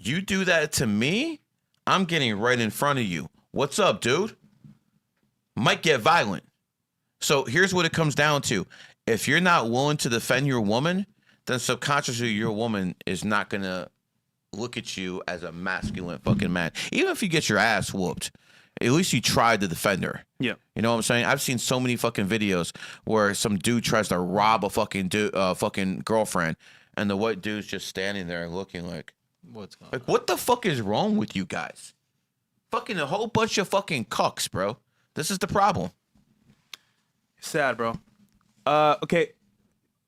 You do that to me, I'm getting right in front of you. What's up, dude? Might get violent." So here's what it comes down to. If you're not willing to defend your woman, then subconsciously your woman is not going to look at you as a masculine fucking man. Even if you get your ass whooped, at least you tried to defend her. Yeah. You know what I'm saying? I've seen so many fucking videos where some dude tries to rob a fucking fucking girlfriend, and the white dude's just standing there looking like, What's going like, what the fuck is wrong with you guys? Fucking a whole bunch of fucking cucks, bro. This is the problem. Sad, bro. Okay,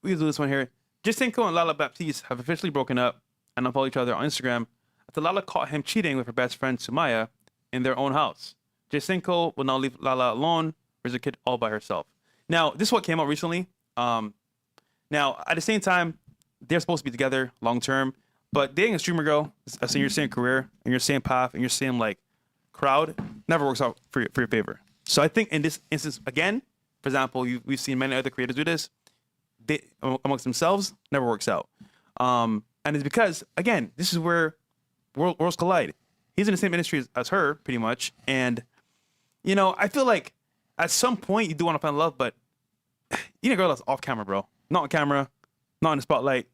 we can do this one here. Jacinko and Lala Baptiste have officially broken up and unfollowed each other on Instagram after Lala caught him cheating with her best friend Sumaya in their own house. Jacinko will now leave Lala alone, raise a kid all by herself. Now, this is what came out recently. Now, at the same time, they're supposed to be together long term, but dating a streamer girl, in your same career, in your same path, in your same like crowd, never works out for your favor. So I think in this instance, again, for example, we've seen many other creators do this. They amongst themselves never works out, and it's because again, this is where worlds collide. He's in the same industry as her, pretty much, and you know, I feel like at some point you do want to find love, but you need a girl that's off camera, bro, not on camera, not in the spotlight.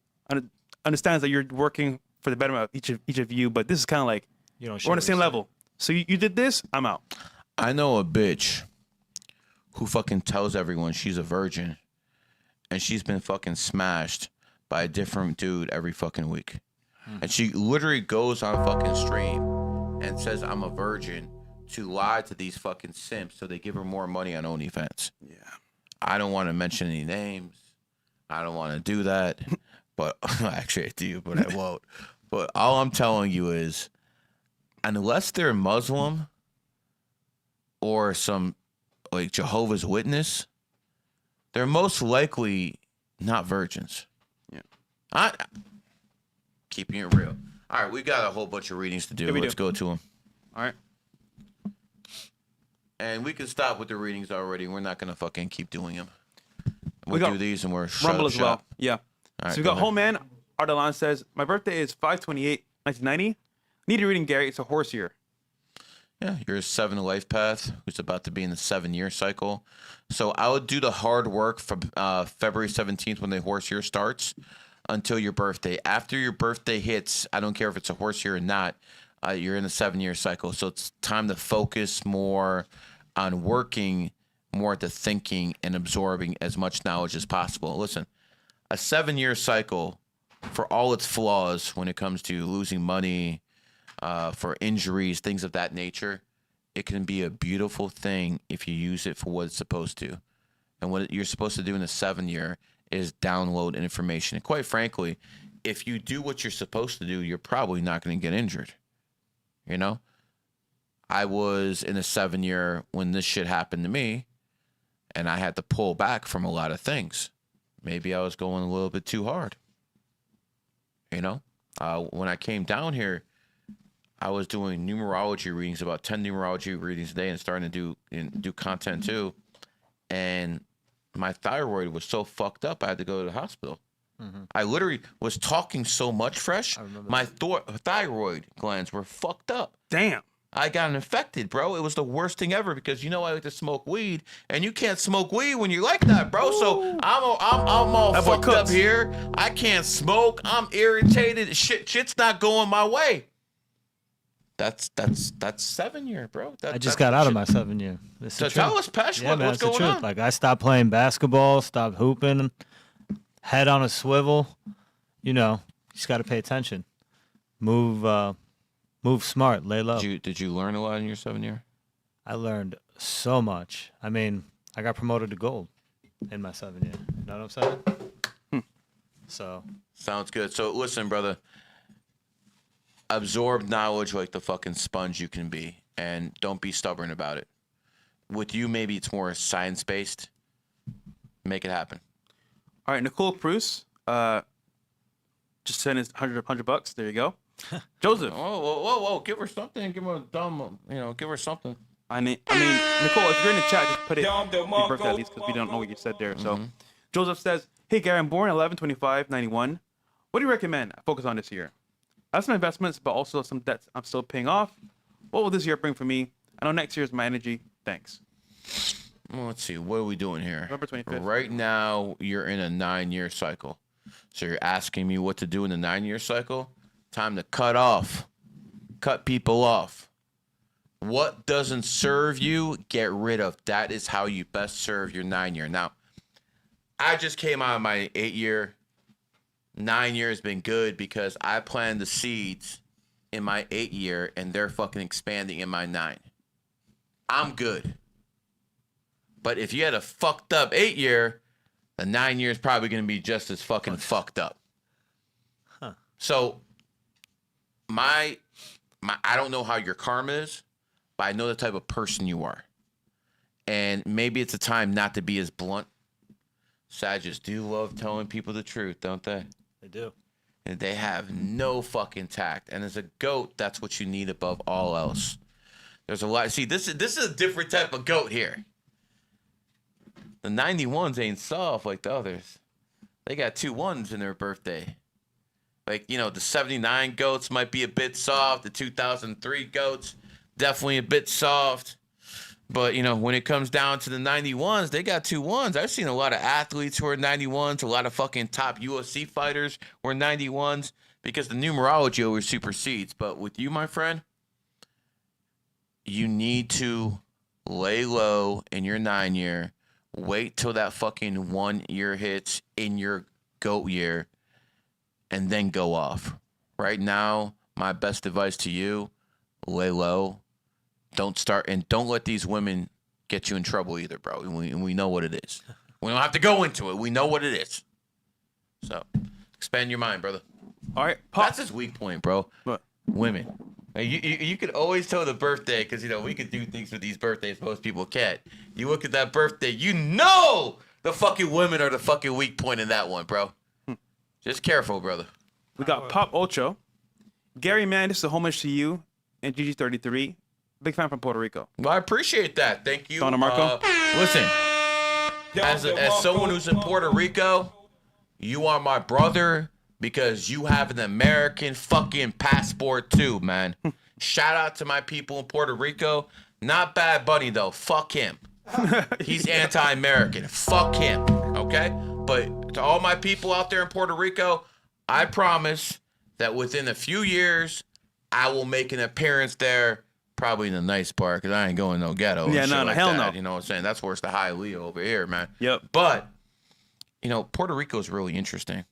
Understands that you're working for the betterment of each of you, but this is kind of like You don't we're on the same level. So you did this, I'm out. I know a bitch who fucking tells everyone she's a virgin, and she's been fucking smashed by a different dude every fucking week. And she literally goes on fucking stream and says, "I'm a virgin," to lie to these fucking simps so they give her more money on OnlyFans. Yeah. I don't want to mention any names. I don't want to do that. But actually I do, but I won't. But all I'm telling you is, unless they're Muslim or some like Jehovah's Witness, they're most likely not virgins. Yeah. I keeping it real. All right, we got a whole bunch of readings to do. Yeah, we Let's do. go to them. All right. And we can stop with the readings already. We're not gonna fucking keep doing them. We We'll got do these and we're Rumble as shut well. up. Yeah. All right, So we go got ahead. Home Man. Ardalan says, my birthday is 5/28/1990. Need a reading, Gary. It's a horse year. Yeah, you're a 7 Lifepath who's about to be in the 7-year cycle. So I would do the hard work from February 17th when the horse year starts until your birthday. After your birthday hits, I don't care if it's a horse year or not, you're in the 7-year cycle. So it's time to focus more on working, more at the thinking and absorbing as much knowledge as possible. Listen, a 7-year cycle, for all its flaws when it comes to losing money, for injuries, things of that nature, it can be a beautiful thing if you use it for what it's supposed to. And what you're supposed to do in the 7-year is download information. And quite frankly, if you do what you're supposed to do, you're probably not going to get injured. You know? I was in the 7-year when this shit happened to me, and I had to pull back from a lot of things. Maybe I was going a little bit too hard. You know? When I came down here, I was doing numerology readings, about 10 numerology readings a day, and starting to do content too. And my thyroid was so fucked up, I had to go to the hospital. I literally was talking so much, Fresh. My thyroid glands were fucked up. Damn. I got infected, bro. It was the worst thing ever because you know I like to smoke weed, and you can't smoke weed when you're like that, bro. So I'm all That boy fucked up cooks. here. I can't smoke. I'm irritated. Shit's not going my way. That's 7-year, bro. I just got out of my 7-year. So tell us, Pesh, Yeah, man, what's it's the going truth. on? Like I stopped playing basketball, stopped hooping, head on a swivel. You know, you just got to pay attention. Move smart, lay low. Did you learn a lot in your 7-year? I learned so much. I mean, I got promoted to gold in my 7-year. You know what I'm saying? So Sounds good. So listen, brother. Absorb knowledge like the fucking sponge you can be, and don't be stubborn about it. With you, maybe it's more science-based. Make it happen. All right, Nicole Bruce just sent us $100. There you go. Joseph. Whoa! Give her something. Give her a dumb. Give her something. I mean, Nicole, if you're in the chat, just put it happy birthday at least because we don't know what you said there. So, Joseph says, "Hey Gary, I'm born 11/25/91. What do you recommend I focus on this year? I have some investments, but also some debts I'm still paying off. What will this year bring for me? I know next year is my energy. Thanks." Well, let's see. What are we doing here? November 25th. Right now, you're in a 9-year cycle. So you're asking me what to do in the 9-year cycle? Time to cut people off. What doesn't serve you, get rid of. That is how you best serve your 9-year. Now, I just came out of my 8-year. 9 years has been good because I planted the seeds in my 8-year and they're fucking expanding in my 9. I'm good. But if you had a fucked up 8-year, the 9 years probably going to be just as fucking fucked up. Huh. So I don't know how your karma is, but I know the type of person you are. And maybe it's a time not to be as blunt. Sagittarius do love telling people the truth, don't they? They do. And they have no fucking tact. And as a goat, that's what you need above all else. There's a lot. See, this is a different type of goat here. The 91s ain't soft like the others. They got 2 1s in their birthday. Like, the 79 goats might be a bit soft. The 2003 goats, definitely a bit soft. But, when it comes down to the 91s, they got 2 1s. I've seen a lot of athletes who are 91s, a lot of fucking top UFC fighters who are 91s because the numerology always supersedes. But with you, my friend, you need to lay low in your 9-year. Wait till that fucking 1 year hits in your goat year and then go off. Right now, my best advice to you, lay low. Don't let these women get you in trouble either, bro. We know what it is. We don't have to go into it. We know what it is. So, expand your mind, brother. All right, Pop. That's his weak point, bro. What? Women. You could always tell the birthday because, we could do things with these birthdays most people can't. You look at that birthday, the fucking women are the fucking weak point in that one, bro. Just careful, brother. We got Pop Ocho. Gary, man, this is a homage to you and GG33. Big fan from Puerto Rico. Well, I appreciate that. Thank you. Donna Marco. Listen, as someone who's in Puerto Rico, you are my brother because you have an American fucking passport too, man. Shout out to my people in Puerto Rico. Not Bad Bunny, though. Fuck him. He's anti-American. Fuck him. Okay? But to all my people out there in Puerto Rico, I promise that within a few years, I will make an appearance there. Probably in the nice part, because I ain't going no ghetto. Yeah, and no, shit like hell that. no. You know what I'm saying? That's worse the high Leo over here, man. Yep. But, Puerto Rico is really interesting.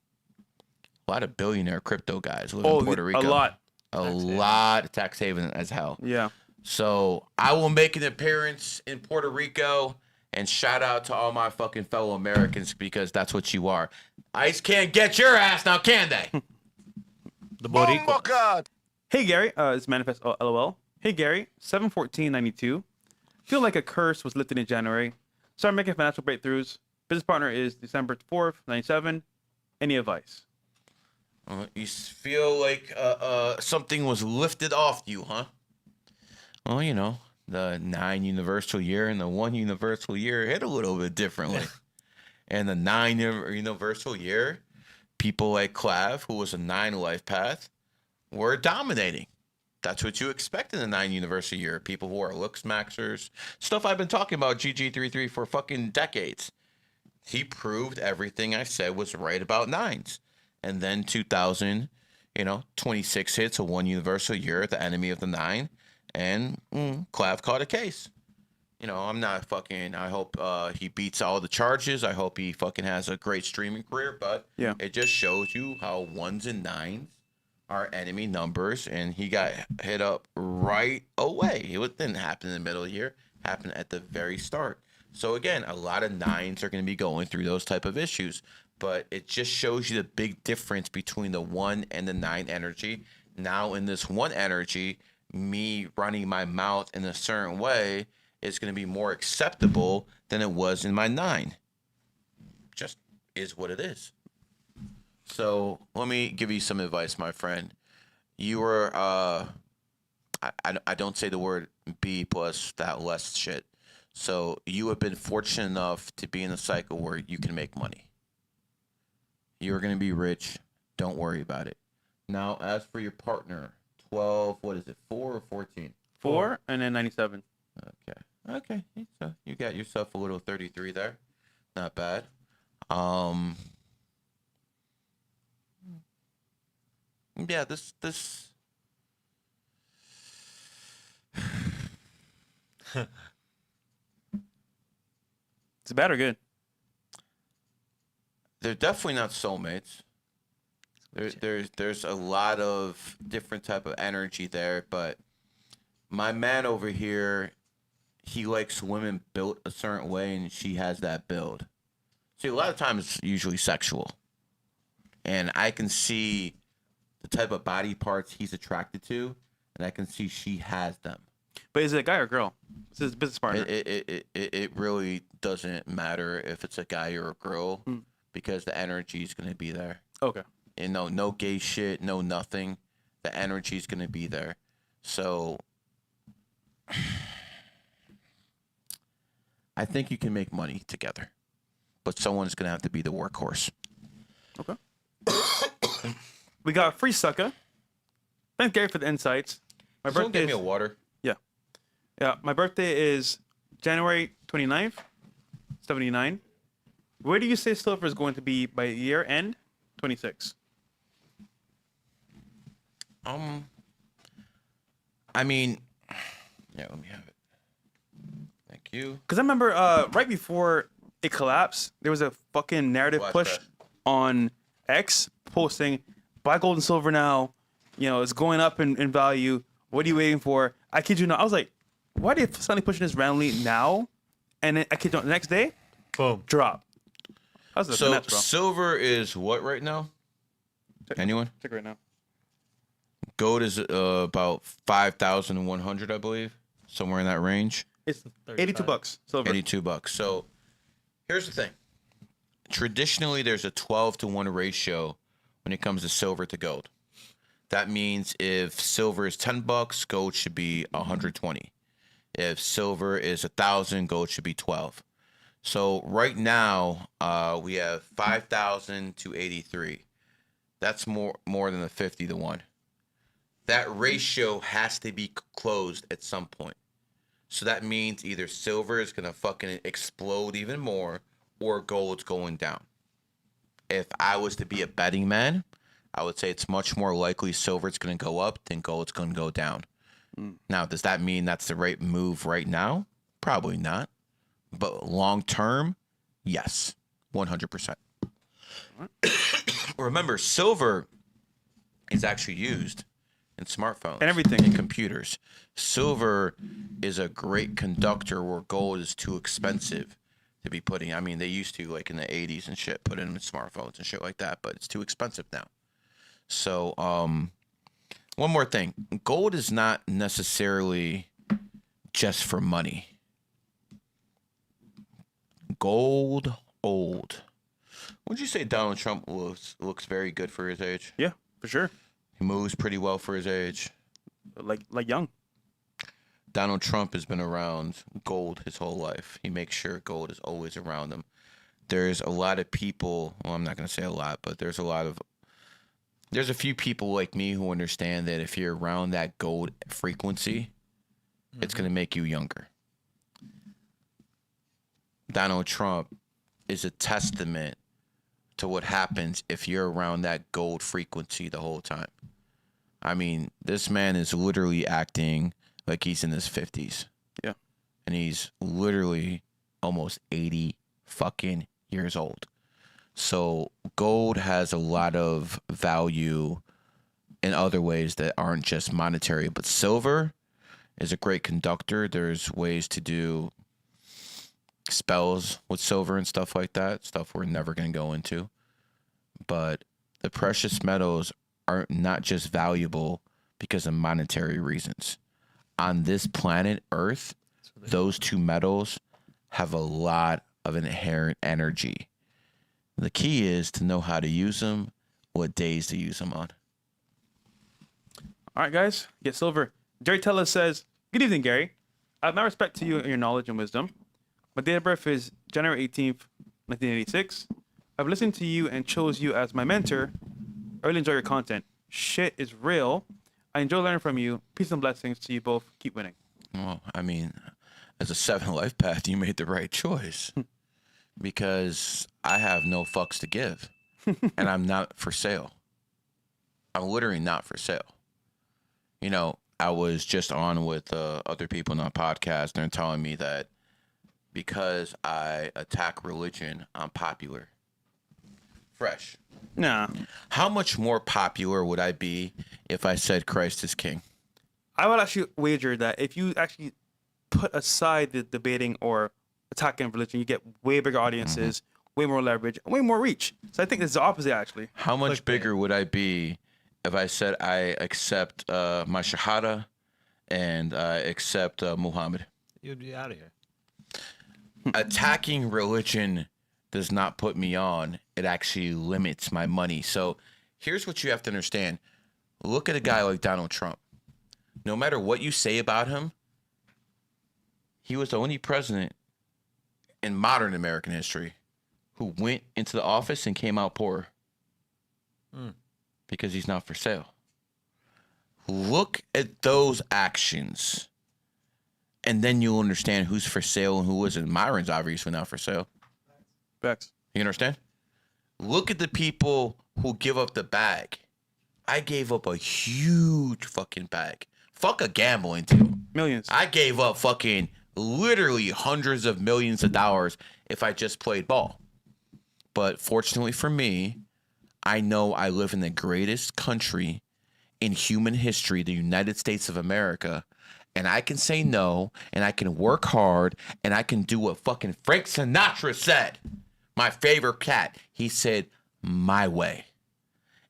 A lot of billionaire crypto guys live in Puerto Rico. A lot. A lot of tax haven as hell. Yeah. So I will make an appearance in Puerto Rico and shout out to all my fucking fellow Americans because that's what you are. ICE can't get your ass now, can they? The Boricua. Oh my God. Hey, Gary. It's Manifest LOL. Hey, Gary. 7/14/92. Feel like a curse was lifted in January. Started making financial breakthroughs. Business partner is December 4th, 97. Any advice? You feel like something was lifted off you, huh? Well, the 9 universal year and the 1 universal year hit a little bit differently. And the 9 universal year, people like Clav, who was a 9 Lifepath, were dominating. That's what you expect in the 9 universal year. People who are looks maxers. Stuff I've been talking about GG33 for fucking decades. He proved everything I said was right about 9s. And then 2000, 26 hits, a 1 universal year, the enemy of the 9. And Clav caught a case. I'm not fucking, I hope he beats all the charges. I hope he fucking has a great streaming career. But yeah, it just shows you how 1s and 9s are enemy numbers. And he got hit up right away. It didn't happen in the middle of the year. It happened at the very start. So again, a lot of 9s are going to be going through those type of issues. But it just shows you the big difference between the 1 and the 9 energy. Now in this 1 energy, me running my mouth in a certain way is going to be more acceptable than it was in my 9. Just is what it is. So let me give you some advice, my friend. You were I don't say the word B plus that less shit. So you have been fortunate enough to be in a cycle where you can make money. You're gonna be rich. Don't worry about it. Now, as for your partner, 12. What is it? 4 or 14? 4 and then 97. Okay. So you got yourself a little 33 there. Not bad. Yeah. This. It's bad or good? They're definitely not soulmates. There's a lot of different type of energy there, but my man over here, he likes women built a certain way, and she has that build. See, a lot of times it's usually sexual, and I can see the type of body parts he's attracted to, and I can see she has them. But is it a guy or a girl? It's his business partner. It really doesn't matter if it's a guy or a girl, because the energy is going to be there. Okay. And no gay shit, no nothing. The energy is going to be there. So I think you can make money together, but someone's going to have to be the workhorse. Okay. We got Free Sucker. Thanks, Gary, for the insights. My Someone birthday give me a water. Yeah, my birthday is January 29th, 79. Where do you say silver is going to be by year end 26? I mean, yeah, let me have it. Thank you. Because I remember right before it collapsed, there was a fucking narrative Watch push that. on X posting, buy gold and silver now. You know, it's going up in value. What are you waiting for? I kid you not. I was like, why are they suddenly pushing this randomly now? And then I kid you not, the next day, Boom. drop. That was So finesse, bro. silver is what right now? Anyone? Check right now. Gold is about 5,100, I believe, somewhere in that range. It's 35. 82 bucks silver. $82. So here's the thing. Traditionally, there's a 12-to-1 ratio when it comes to silver to gold. That means if silver is $10, gold should be 120. If silver is 1,000, gold should be 12. So right now, we have 5,000 to 83. That's more than a 50-to-1. That ratio has to be closed at some point. So that means either silver is gonna fucking explode even more, or gold's going down. If I was to be a betting man, I would say it's much more likely silver's gonna go up than gold's gonna go down. Now, does that mean that's the right move right now? Probably not. But long term, yes, 100%. Remember, silver is actually used in smartphones And everything. in computers. Silver is a great conductor where gold is too expensive to be putting. I mean, they used to, like in the 80s and shit, put it in smartphones and shit like that, but it's too expensive now. So, one more thing. Gold is not necessarily just for money. Gold old. Would you say Donald Trump looks very good for his age? Yeah, for sure. He moves pretty well for his age. Like young. Donald Trump has been around gold his whole life. He makes sure gold is always around him. There's a lot of people, well, I'm not going to say a lot, but there's a few people like me who understand that if you're around that gold frequency, it's going to make you younger. Donald Trump is a testament to what happens if you're around that gold frequency the whole time. I mean, this man is literally acting like he's in his 50s. Yeah. And he's literally almost 80 fucking years old. So gold has a lot of value in other ways that aren't just monetary, but silver is a great conductor. There's ways to do spells with silver and stuff like that, stuff we're never going to go into. But the precious metals are not just valuable because of monetary reasons. On this planet Earth, those two metals have a lot of inherent energy. The key is to know how to use them, what days to use them on. All right, guys, get silver. Jerry Teller says, "Good evening, Gary. I have my respect to you and your knowledge and wisdom. My date of birth is January 18th, 1986. I've listened to you and chose you as my mentor. I really enjoy your content. Shit is real. I enjoy learning from you. Peace and blessings to you both. Keep winning." Well, I mean, as a 7 life path, you made the right choice because I have no fucks to give, and I'm not for sale. I'm literally not for sale. You know, I was just on with other people on a podcast, and they're telling me that because I attack religion, I'm popular. Fresh. Nah, How much more popular would I be if I said Christ is king? I would actually wager that if you actually put aside the debating or attacking religion, you get way bigger audiences, way more leverage, and way more reach. So I think it's the opposite, actually. How much Clickbait. bigger would I be if I said I accept my Shahada and I accept Muhammad? You'd be out of here. Attacking religion does not put me on. It actually limits my money. So here's what you have to understand. Look at a guy like Donald Trump. No matter what you say about him, he was the only president in modern American history who went into the office and came out poor. Because he's not for sale. Look at those actions, and then you'll understand who's for sale and who isn't. Myron's obviously not for sale. Facts. You understand? Look at the people who give up the bag. I gave up a huge fucking bag. Fuck a gambling too. Millions. I gave up fucking literally hundreds of millions of dollars if I just played ball. But fortunately for me, I know I live in the greatest country in human history, the United States of America, and I can say no, and I can work hard, and I can do what fucking Frank Sinatra said. My favorite cat. He said, my way.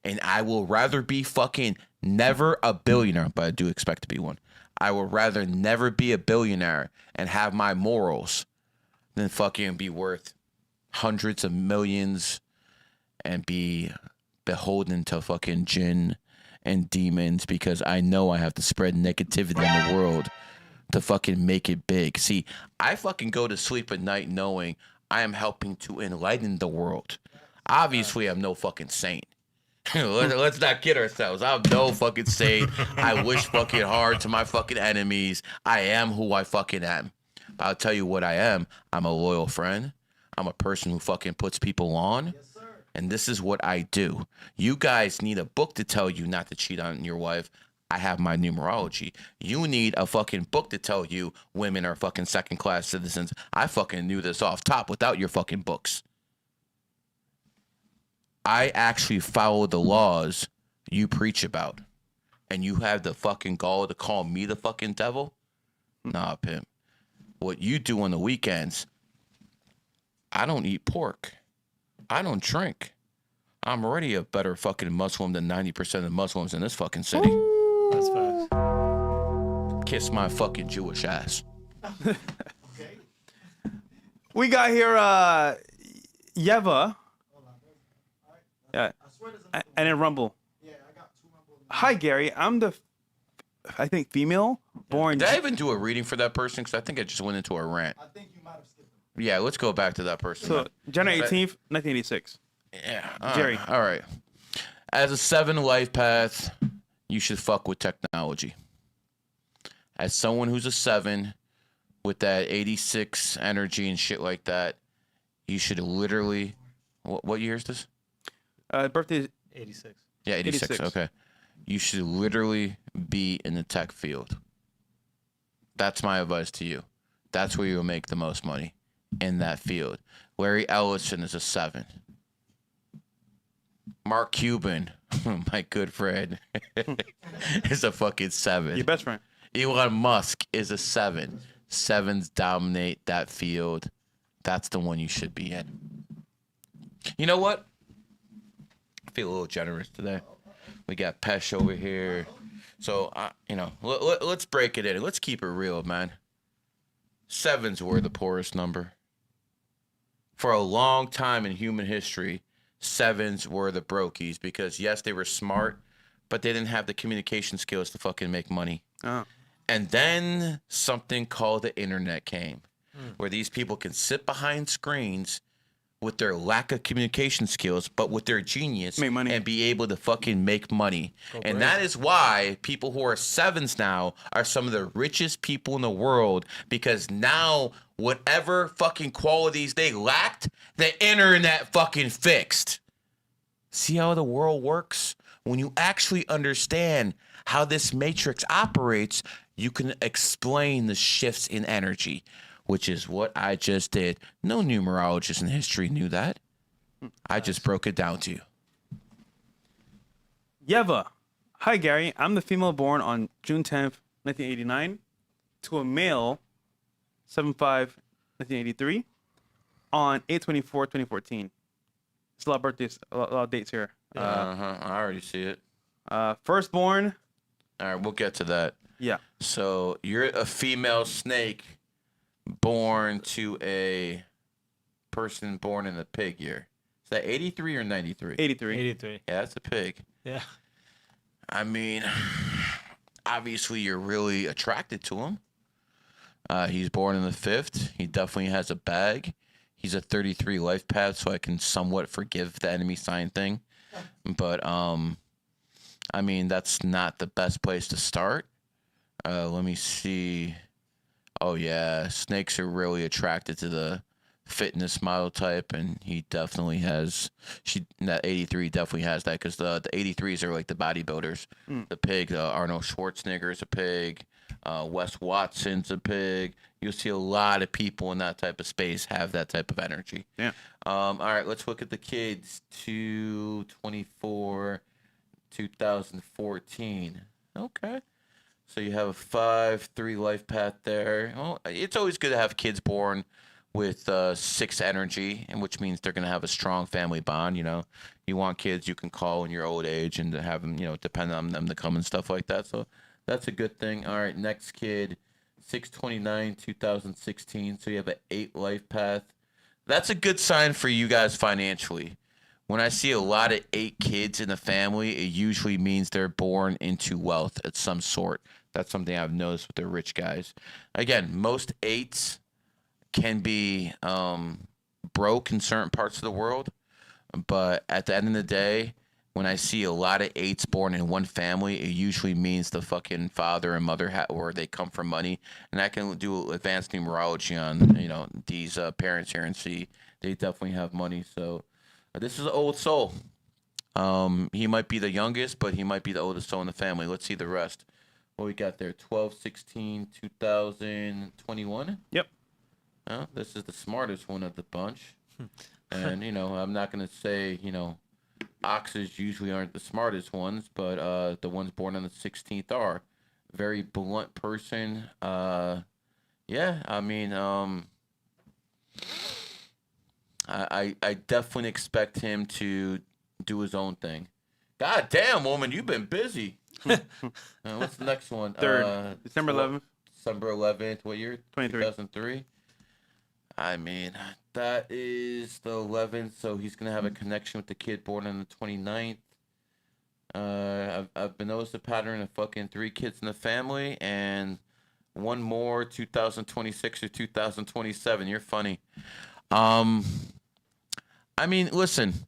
And I will rather be fucking never a billionaire, but I do expect to be one. I would rather never be a billionaire and have my morals than fucking be worth hundreds of millions and be beholden to fucking jinn and demons because I know I have to spread negativity in the world to fucking make it big. See, I fucking go to sleep at night knowing I am helping to enlighten the world. Obviously, I'm no fucking saint. Let's not kid ourselves. I'm no fucking saint. I wish fucking hard to my fucking enemies. I am who I fucking am. But I'll tell you what I am. I'm a loyal friend. I'm a person who fucking puts people on. And this is what I do. You guys need a book to tell you not to cheat on your wife. I have my numerology. You need a fucking book to tell you women are fucking second-class citizens. I fucking knew this off top without your fucking books. I actually follow the laws you preach about. And you have the fucking gall to call me the fucking devil? Nah, pimp. What you do on the weekends, I don't eat pork. I don't drink. I'm already a better fucking Muslim than 90% of the Muslims in this fucking city. That's facts. Kiss my fucking Jewish ass. We got here Yeva. Yeah. And then Rumble. Hi, Gary. I'm the, I think, female born. Did I even do a reading for that person? Because I think I just went into a rant. I think you might have skipped him. Yeah, let's go back to that person. So, January 18th, 1986. Yeah. Jerry. All right. As a 7 life path, you should fuck with technology. As someone who's a 7 with that 86 energy and shit like that, you should literally. What year is this? Birthday is 86. Yeah, 86. Okay. You should literally be in the tech field. That's my advice to you. That's where you'll make the most money, in that field. Larry Ellison is a 7. Mark Cuban, my good friend, is a fucking 7. your best friend. Elon Musk is a 7. 7s dominate that field. That's the one you should be in. You know what? I feel a little generous today. We got Pesh over here. So, let's break it in. Let's keep it real, man. 7s were the poorest number. For a long time in human history, 7s were the brokies because, yes, they were smart, but they didn't have the communication skills to fucking make money. Oh. And then something called the internet came, where these people can sit behind screens with their lack of communication skills, but with their genius, Make money. and be able to fucking make money. And that is why people who are sevens now are some of the richest people in the world, because now whatever fucking qualities they lacked, the internet fucking fixed. See how the world works? When you actually understand how this matrix operates, you can explain the shifts in energy, which is what I just did. No numerologist in history knew that. I just broke it down to you. Yeva. Hi, Gary. I'm the female born on June 10th, 1989, to a male, 7/5/1983, on 8/24/2014. It's a lot of birthdays, a lot of dates here. I already see it. Firstborn. All right, we'll get to that. Yeah. So you're a female snake born to a person born in the pig year. Is that 83 or 93? 83. 83. Yeah, that's a pig. Yeah. I mean, obviously you're really attracted to him. He's born in the 5th. He definitely has a bag. He's a 33 life path, so I can somewhat forgive the enemy sign thing. But, I mean, that's not the best place to start. Let me see. Oh, yeah. Snakes are really attracted to the fitness model type, and he definitely has. That 83 definitely has that, because the 83s are like the bodybuilders. The pig, Arnold Schwarzenegger is a pig. Wes Watson's a pig. You'll see a lot of people in that type of space have that type of energy. Yeah. All right, let's look at the kids. 2/24, 2014. Okay. So you have a 5/3 life path there. Well, it's always good to have kids born with 6 energy, and which means they're going to have a strong family bond. You know, you want kids you can call in your old age and to have them, depend on them to come and stuff like that. So that's a good thing. All right, next kid, 6/29, 2016. So you have an 8 life path. That's a good sign for you guys financially. When I see a lot of 8 kids in the family, it usually means they're born into wealth of some sort. That's something I've noticed with the rich guys. Again, most 8s can be broke in certain parts of the world, but at the end of the day, when I see a lot of 8s born in one family, it usually means the fucking father and mother or they come from money. And I can do advanced numerology on these parents here and see they definitely have money. So this is an old soul. He might be the youngest, but he might be the oldest soul in the family. Let's see the rest. What we got there? 12/16, 2021. Yep. This is the smartest one of the bunch. And I'm not gonna say oxes usually aren't the smartest ones, but the ones born on the 16th are. Very blunt person. Yeah, I mean, I definitely expect him to do his own thing. God damn, woman, you've been busy. What's the next one? 3rd, December 11th. December 11th. What year? 23. 2003. I mean, that is the 11th, so he's going to have a connection with the kid born on the 29th. I've been noticed a pattern of fucking 3 kids in the family, and one more 2026 or 2027. You're funny. I mean, listen,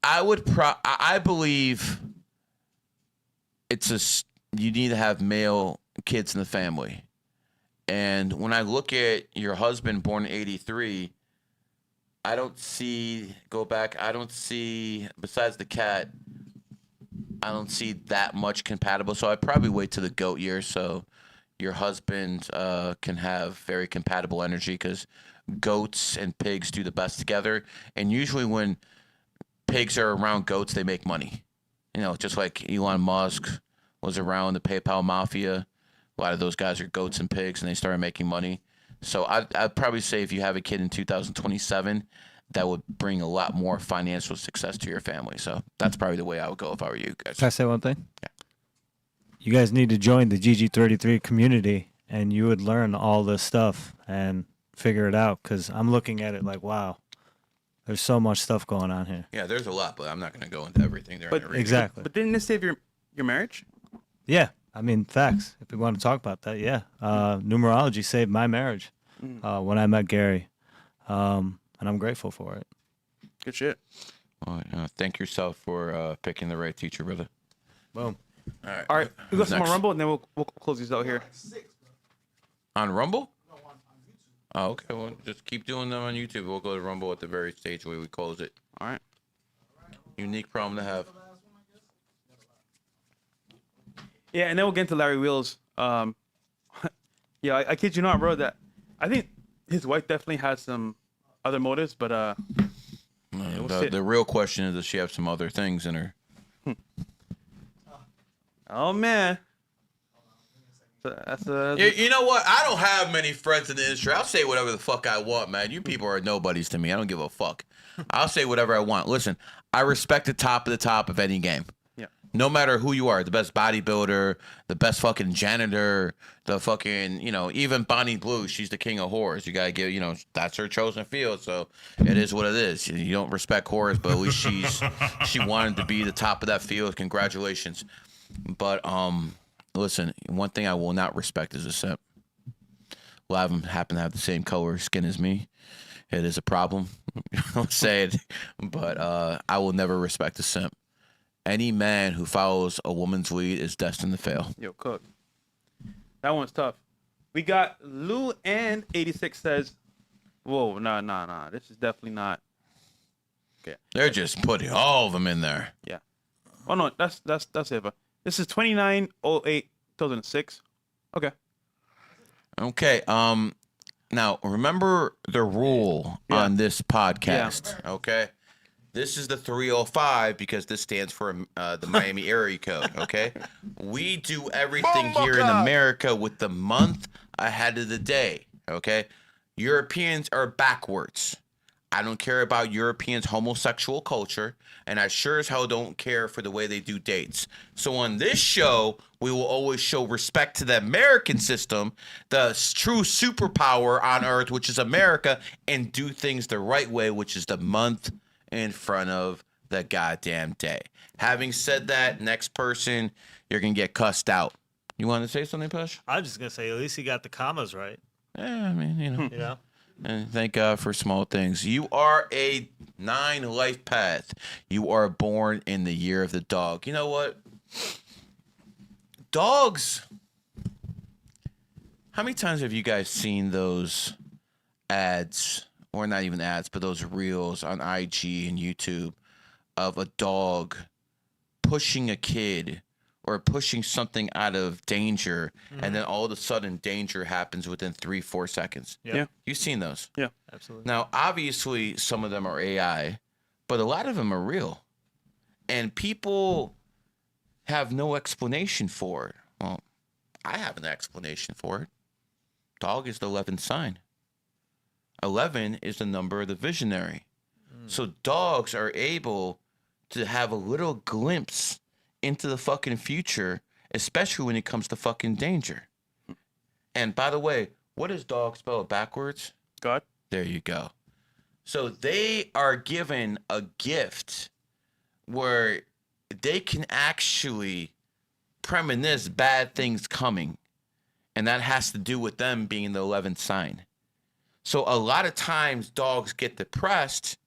I believe you need to have male kids in the family. And when I look at your husband born in 83, I don't see, besides the cat, I don't see that much compatible. So I'd probably wait till the goat year so your husband can have very compatible energy, because goats and pigs do the best together. And usually when pigs are around goats, they make money. Just like Elon Musk was around the PayPal mafia. A lot of those guys are goats and pigs, and they started making money. So I'd probably say if you have a kid in 2027, that would bring a lot more financial success to your family. So that's probably the way I would go if I were you guys. Can I say one thing? Yeah. You guys need to join the GG33 community, and you would learn all this stuff and figure it out, because I'm looking at it like, wow, There's so much stuff going on here. Yeah, there's a lot, but I'm not going to go into everything there. But Exactly. But didn't this save your marriage? Yeah, I mean, facts. If we want to talk about that, yeah. Numerology saved my marriage when I met Gary, and I'm grateful for it. Good shit. Well, thank yourself for picking the right teacher, brother. Boom. All right, we got Who's some more next? Rumble, and then we'll close these out here. On Rumble? Oh, okay. Well, just keep doing them on YouTube. We'll go to Rumble at the very stage where we close it. All right. Unique problem to have. Yeah, and then we'll get into Larry Wheels. Yeah, I kid you not, bro. That I think his wife definitely has some other motives, but we'll see. The real question is, does she have some other things in her? Oh man, that's You know what? I don't have many friends in the industry. I'll say whatever the fuck I want, man. You people are nobodies to me. I don't give a fuck. I'll say whatever I want. Listen, I respect the top of any game. yeah. No matter who you are, the best bodybuilder, the best fucking janitor, the fucking, even Bonnie Blue, she's the king of whores. You gotta give, that's her chosen field, so it is what it is. You don't respect whores, but at least she wanted to be the top of that field. Congratulations. But listen, one thing I will not respect is a simp. A lot of them happen to have the same color skin as me. It is a problem. I'll say it, but I will never respect a simp. Any man who follows a woman's lead is destined to fail. Yo, Cook. That one's tough. We got Lou and 86 says, "Whoa, nah. This is definitely not." Okay. They're just putting all of them in there. Yeah. Oh no, that's Eva. This is 29/08/2006. Okay. Okay. Now remember the rule on this podcast. Okay. This is the 305 because this stands for the Miami area code. Okay. We do everything here in America with the month ahead of the day. Okay. Europeans are backwards. I don't care about Europeans' homosexual culture, and I sure as hell don't care for the way they do dates. So on this show, we will always show respect to the American system, the true superpower on earth, which is America, and do things the right way, which is the month in front of the goddamn day. Having said that, next person, you're going to get cussed out. You want to say something, Push? I was just gonna say, at least he got the commas right. I mean, You know. And thank God for small things. You are a 9 life path. You are born in the year of the dog. You know what? Dogs. How many times have you guys seen those ads, or not even ads, but those reels on IG and YouTube of a dog pushing a kid or pushing something out of danger, and then all of a sudden danger happens within 3-4 seconds? Yeah. You've seen those. Yeah. Absolutely. Now, obviously, some of them are AI, but a lot of them are real. And people have no explanation for it. Well, I have an explanation for it. Dog is the 11th sign. 11 is the number of the visionary. So dogs are able to have a little glimpse into the fucking future, especially when it comes to fucking danger. And by the way, what does dog spell backwards? God. There you go. So they are given a gift where they can actually premonish bad things coming. And that has to do with them being the 11th sign. So a lot of times dogs get depressed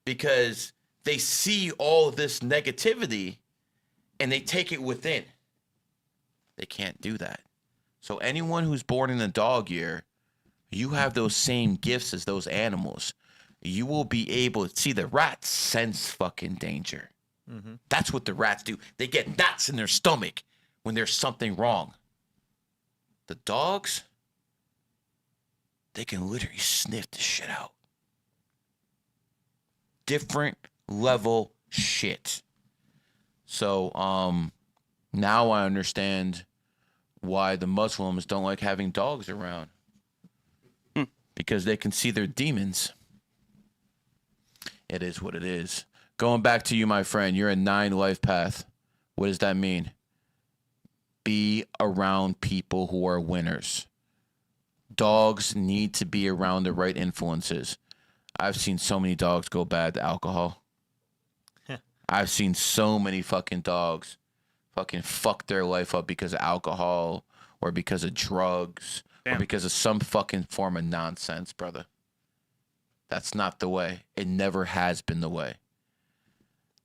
because they see all this negativity and they take it within. They can't do that. So anyone who's born in the dog year, you have those same gifts as those animals. You will be able to see the rats sense fucking danger. That's what the rats do. They get knots in their stomach when there's something wrong. The dogs, they can literally sniff the shit out. Different level shit. So now I understand why the Muslims don't like having dogs around. Because they can see their demons. It is what it is. Going back to you, my friend, you're a 9 life path. What does that mean? Be around people who are winners. Dogs need to be around the right influences. I've seen so many dogs go bad to alcohol. I've seen so many fucking dogs fucking fuck their life up because of alcohol or because of drugs or Damn. because of some fucking form of nonsense, brother. That's not the way. It never has been the way.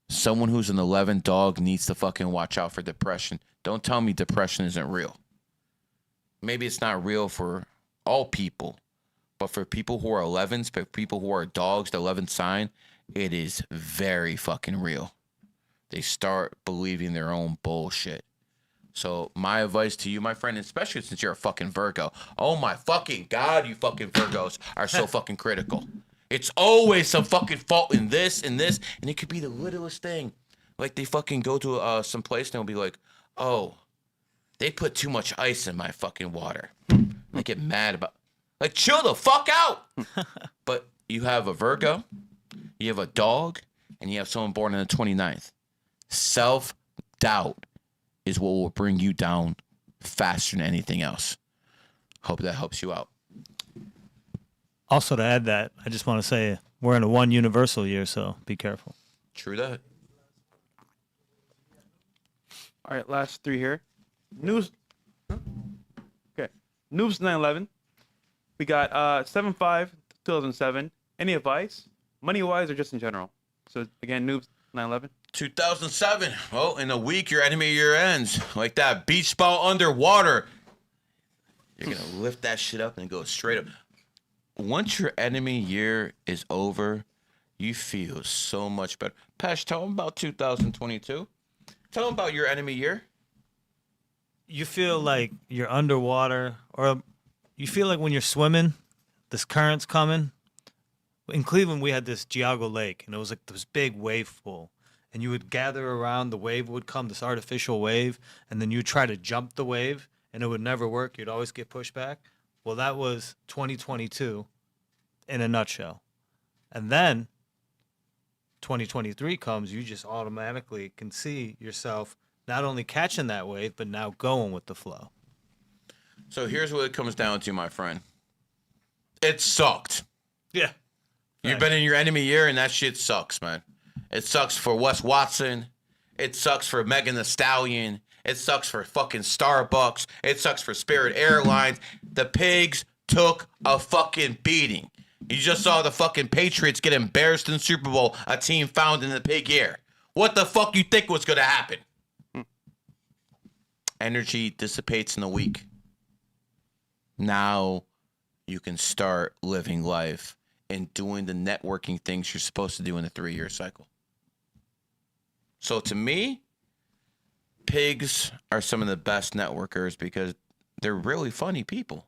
Someone who's an 11 dog needs to fucking watch out for depression. Don't tell me depression isn't real. Maybe it's not real for all people, but for people who are 11s, for people who are dogs, the 11th sign, it is very fucking real. They start believing their own bullshit. So my advice to you, my friend, especially since you're a fucking Virgo, oh my fucking God, you fucking Virgos are so fucking critical. It's always some fucking fault in this and this, and it could be the littlest thing. Like they fucking go to some place and they'll be like, oh, they put too much ice in my fucking water. I get mad about, like, chill the fuck out. But you have a Virgo, you have a dog, and you have someone born on the 29th. Self-doubt is what will bring you down faster than anything else. Hope that helps you out. Also, to add that, I just want to say we're in a one universal year, so be careful. True that. All right, last three here. News. Okay. Noobs 9/11. We got 7/5 2007. Any advice, money wise or just in general? So again, Noobs 9/11. 2007. Well, in a week, your enemy year ends. Like that beach ball underwater. You're going to lift that shit up and go straight up. Once your enemy year is over, you feel so much better. Pesh, tell them about 2022. Tell them about your enemy year. You feel like you're underwater, or you feel like when you're swimming, this current's coming. In Cleveland, we had this Geauga Lake, and it was like this big wave pool. And you would gather around, the wave would come, this artificial wave, and then you'd try to jump the wave, and it would never work. You'd always get pushed back. Well, that was 2022 in a nutshell. And then 2023 comes, you just automatically can see yourself not only catching that wave, but now going with the flow. So here's what it comes down to, my friend. It sucked. Yeah. You've been in your enemy year, and that shit sucks, man. It sucks for Wes Watson. It sucks for Megan Thee Stallion. It sucks for fucking Starbucks. It sucks for Spirit Airlines. The pigs took a fucking beating. You just saw the fucking Patriots get embarrassed in the Super Bowl, a team found in the pig year. What the fuck you think was going to happen? Energy dissipates in a week. Now you can start living life and doing the networking things you're supposed to do in the 3-year cycle. So to me, pigs are some of the best networkers because they're really funny people.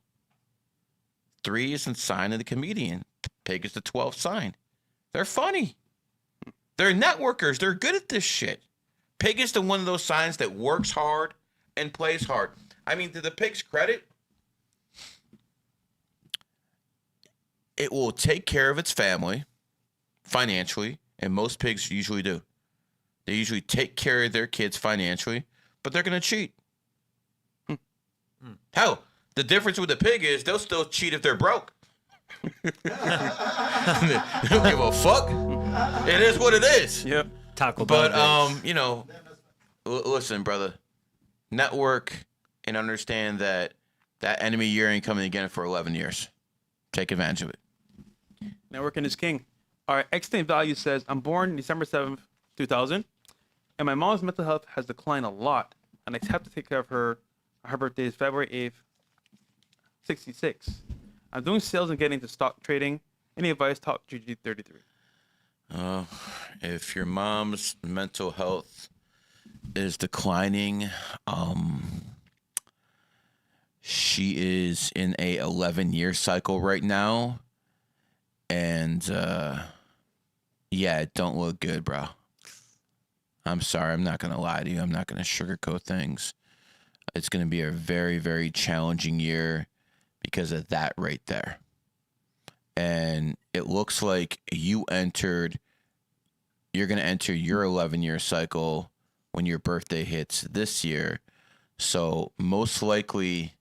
3 is the sign of the comedian. Pig is the 12th sign. They're funny. They're networkers. They're good at this shit. Pig is the one of those signs that works hard and plays hard. I mean, to the pig's credit, it will take care of its family financially, and most pigs usually do. They usually take care of their kids financially, but they're going to cheat. Hell, the difference with the pig is they'll still cheat if they're broke. They don't give a fuck. It is what it is. Yep. Taco Bell. But, you know, listen, brother. Network and understand that that enemy year ain't coming again for 11 years. Take advantage of it. Networking is king. All right, Extant Value says, I'm born December 7th, 2000, and my mom's mental health has declined a lot, and I have to take care of her. Her birthday is February 8th, 66. I'm doing sales and getting into stock trading. Any advice? Talk GG33. If your mom's mental health is declining, she is in a 11-year cycle right now. And, yeah, it don't look good, bro. I'm sorry. I'm not going to lie to you. I'm not going to sugarcoat things. It's going to be a very, very challenging year because of that right there. And it looks like you're going to enter your 11-year cycle when your birthday hits this year. So most likely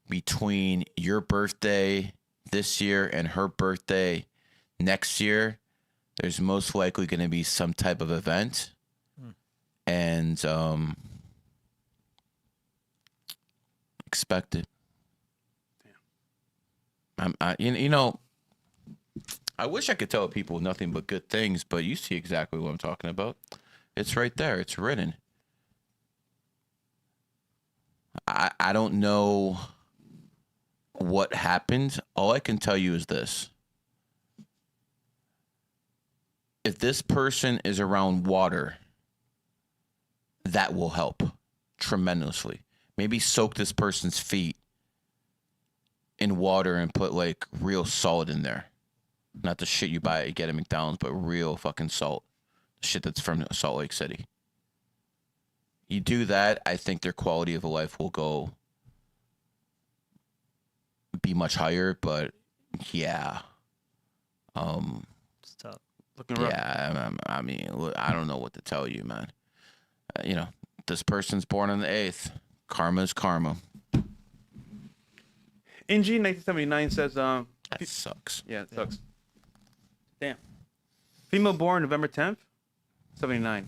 between your birthday this year and her birthday next year, there's most likely going to be some type of event. And expect it. You know, I wish I could tell people nothing but good things, but you see exactly what I'm talking about. It's right there. It's written. I don't know what happened. All I can tell you is this. If this person is around water, that will help tremendously. Maybe soak this person's feet in water and put like real salt in there. Not the shit you get at McDonald's, but real fucking salt. Shit that's from Salt Lake City. You do that, I think their quality of life will be much higher, but yeah. It's tough. Looking rough. Yeah, I mean, I don't know what to tell you, man. You know, this person's born on the 8th. Karma's karma. NG 1979 says, That sucks. yeah, it sucks. Damn. Female born November 10th, 79.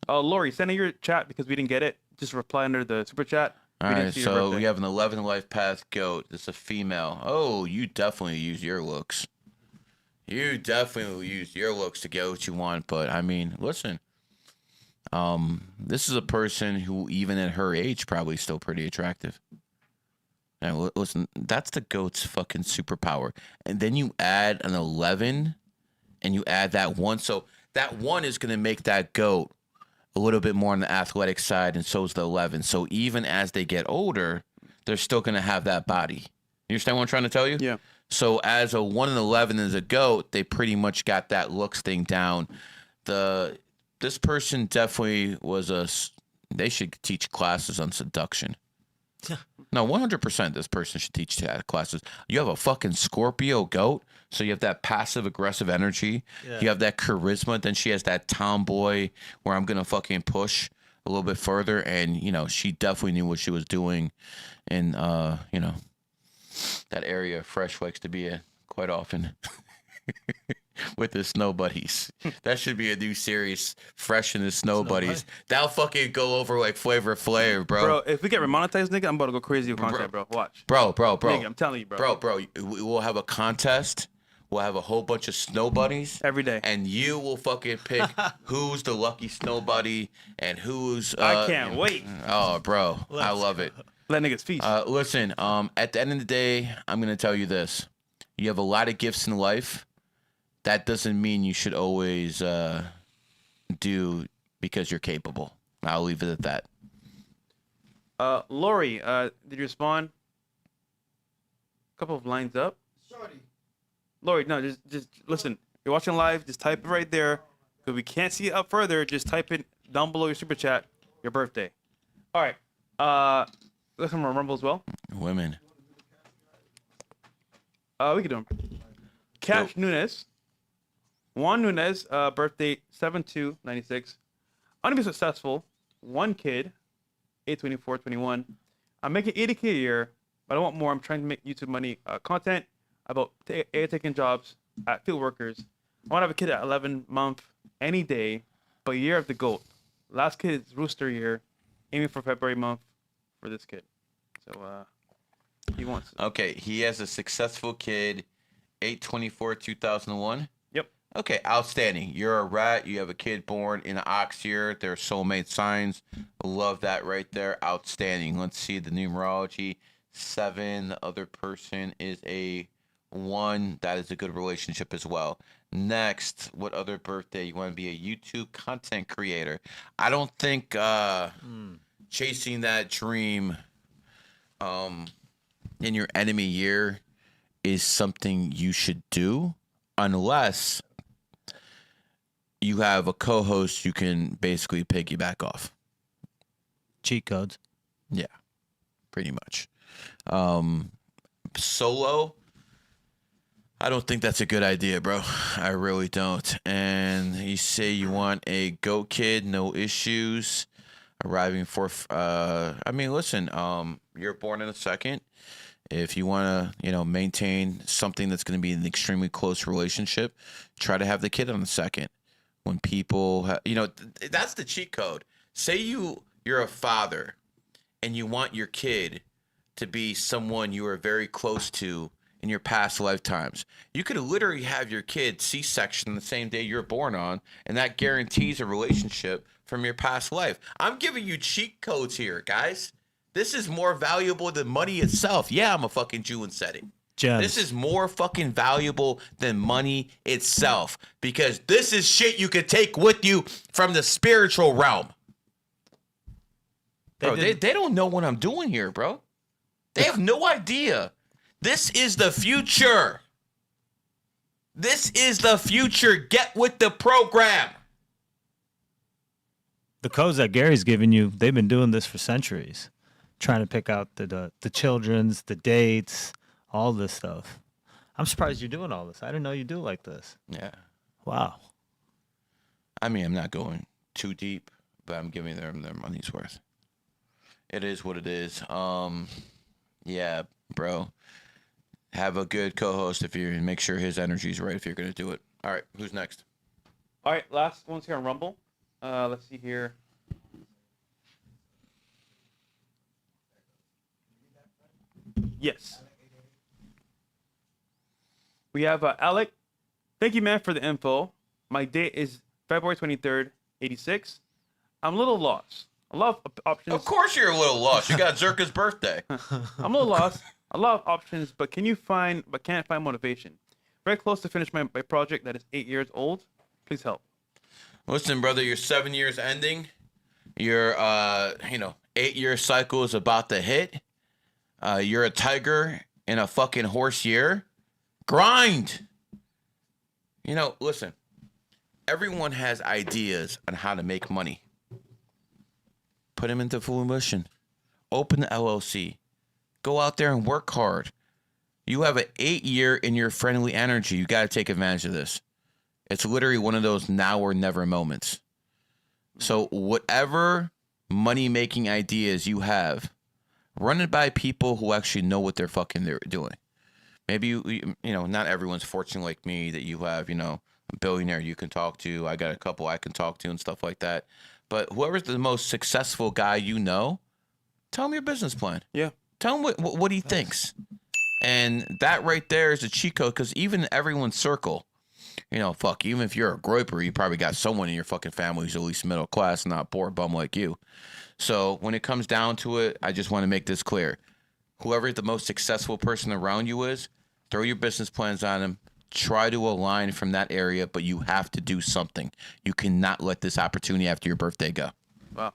Lori, send in your chat because we didn't get it. Just reply under the super chat. All We didn't right, see your so birthday. we have an 11 life path goat. It's a female. Oh, you definitely use your looks. You definitely use your looks to get what you want. But I mean, listen. This is a person who, even at her age, probably still pretty attractive. Now, listen, that's the goat's fucking superpower. And then you add an 11, and you add that 1. So that 1 is going to make that goat a little bit more on the athletic side, and so is the 11. So even as they get older, they're still going to have that body. You understand what I'm trying to tell you? Yeah. So as a 1 and 11 as a goat, they pretty much got that looks thing down. This person definitely they should teach classes on seduction. No, 100% this person should teach classes. You have a fucking Scorpio goat, so you have that passive aggressive energy. Yeah. You have that charisma. Then she has that tomboy where I'm going to fucking push a little bit further. And, you know, she definitely knew what she was doing in, you know, that area Fresh likes to be in quite often. With the Snow Buddies. That should be a new series, Fresh and the Snow Buddies. That'll fucking go over like Flavor Flav, bro. Bro, if we get remonetized, nigga, I'm about to go crazy with content, bro. Watch. Bro. Nigga, I'm telling you, bro. Bro, we'll have a contest. We'll have a whole bunch of Snow Buddies. Every day. And you will fucking pick who's the lucky Snow Buddy and who's... I can't wait. Oh, bro. I love it. Let niggas feast. Listen, at the end of the day, I'm going to tell you this. You have a lot of gifts in life. That doesn't mean you should always do because you're capable. I'll leave it at that. Lori, did you respond? A couple of lines up. Shorty. Lori, no, just listen. You're watching live. Just type it right there. Because we can't see it up further. Just type it down below your super chat. Your birthday. All right. Let's come on Rumble as well. Women. We can do them. Cash Nunes. Juan Nunes, birthday 7/2/96. I want to be successful. 1 kid, 8/24/21. I'm making 80K a year, but I want more. I'm trying to make YouTube money content about taking jobs at field workers. I want to have a kid at 11 month any day, but year of the goat. Last kid is rooster year, aiming for February month for this kid. So he wants. Okay, he has a successful kid, 8/24/2001. Yep. Okay, outstanding. You're a rat. You have a kid born in an ox year. They're soulmate signs. Love that right there. Outstanding. Let's see the numerology. 7. The other person is a 1. That is a good relationship as well. Next, what other birthday? You want to be a YouTube content creator. I don't think chasing that dream in your enemy year is something you should do unless you have a co-host you can basically piggyback off. Cheat codes. Yeah, pretty much. Solo, I don't think that's a good idea, bro. I really don't. And you say you want a goat kid, no issues. arriving for. I mean, listen. You're born in a second. If you want to, maintain something that's going to be an extremely close relationship, try to have the kid on the second. When people, that's the cheat code. Say you're a father, and you want your kid to be someone you are very close to in your past lifetimes. You could literally have your kid C-section the same day you're born on, and that guarantees a relationship from your past life. I'm giving you cheat codes here, guys. This is more valuable than money itself. Yeah, I'm a fucking Jew and said it. Gems. This is more fucking valuable than money itself, because this is shit you could take with you from the spiritual realm. Bro, they don't know what I'm doing here, bro. They have no idea. This is the future. This is the future. Get with the program. The codes that Gary's giving you, they've been doing this for centuries, trying to pick out the children's, the dates, all this stuff. I'm surprised you're doing all this. I didn't know you do like this. Yeah. Wow. I mean, I'm not going too deep, but I'm giving them their money's worth. It is what it is. Yeah, bro. Have a good co-host if you make sure his energy's right if you're gonna do it. All right, who's next? All right, last one's here on Rumble. Let's see here. Yes. We have Alec. Thank you, man, for the info. My date is February 23rd, 86. I'm a little lost. A lot of options. Of course you're a little lost. You got Zerka's birthday. I'm a little lost. A lot of options, but can't find motivation. Very close to finish my project that is 8 years old. Please help. Listen, brother, your 7 years ending. Your 8-year cycle is about to hit. You're a tiger in a fucking horse year. Grind. Listen. Everyone has ideas on how to make money. Put them into fruition. Open the LLC. Go out there and work hard. You have an 8-year in your friendly energy. You got to take advantage of this. It's literally one of those now or never moments. So whatever money-making ideas you have, run it by people who actually know what they're doing. Maybe, not everyone's fortunate like me that you have, a billionaire you can talk to. I got a couple I can talk to and stuff like that. But whoever's the most successful guy tell him your business plan. Yeah. Tell him what he thinks. And that right there is a cheat code, because even in everyone's circle, even if you're a groper, you probably got someone in your fucking family who's at least middle class, not poor bum like you. So when it comes down to it, I just want to make this clear. Whoever the most successful person around you is, throw your business plans on them. Try to align from that area, but you have to do something. You cannot let this opportunity after your birthday go. Wow.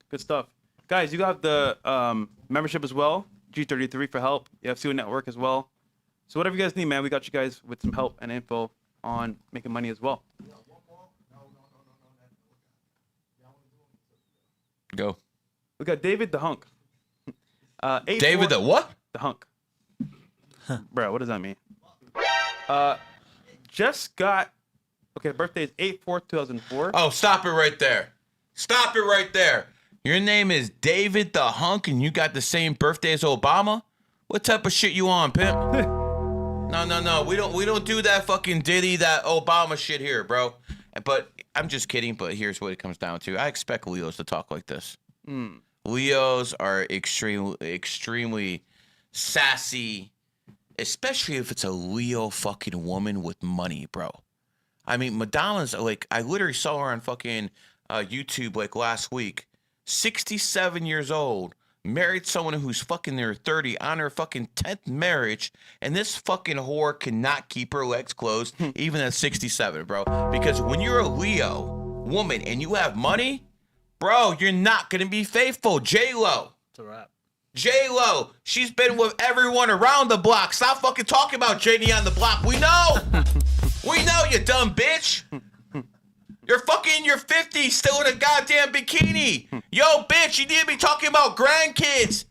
Good stuff. Guys, you got the membership as well. G33 for help. You have Seal Network as well. So whatever you guys need, man, we got you guys with some help and info on making money as well. Go. We got David the Hunk. David the what? The Hunk. Bro, what does that mean? Just got... Okay, birthday is 8/4/2004. Oh, stop it right there. Stop it right there. Your name is David the Hunk, and you got the same birthday as Obama? What type of shit you on, pimp? No. We don't do that fucking Diddy, that Obama shit here, bro. But I'm just kidding, but here's what it comes down to. I expect Leos to talk like this. Leos are extremely sassy, especially if it's a Leo fucking woman with money, bro. I mean, Madonna's I literally saw her on fucking YouTube last week. 67 years old, married someone who's fucking near 30 on her fucking 10th marriage, and this fucking whore cannot keep her legs closed even at 67, bro. Because when you're a Leo woman and you have money, bro, you're not gonna be faithful. J-Lo. It's a wrap. J-Lo, she's been with everyone around the block. Stop fucking talking about JD on the block. We know. We know, you dumb bitch. You're fucking in your 50s, still in a goddamn bikini. Yo, bitch, you need to be talking about grandkids.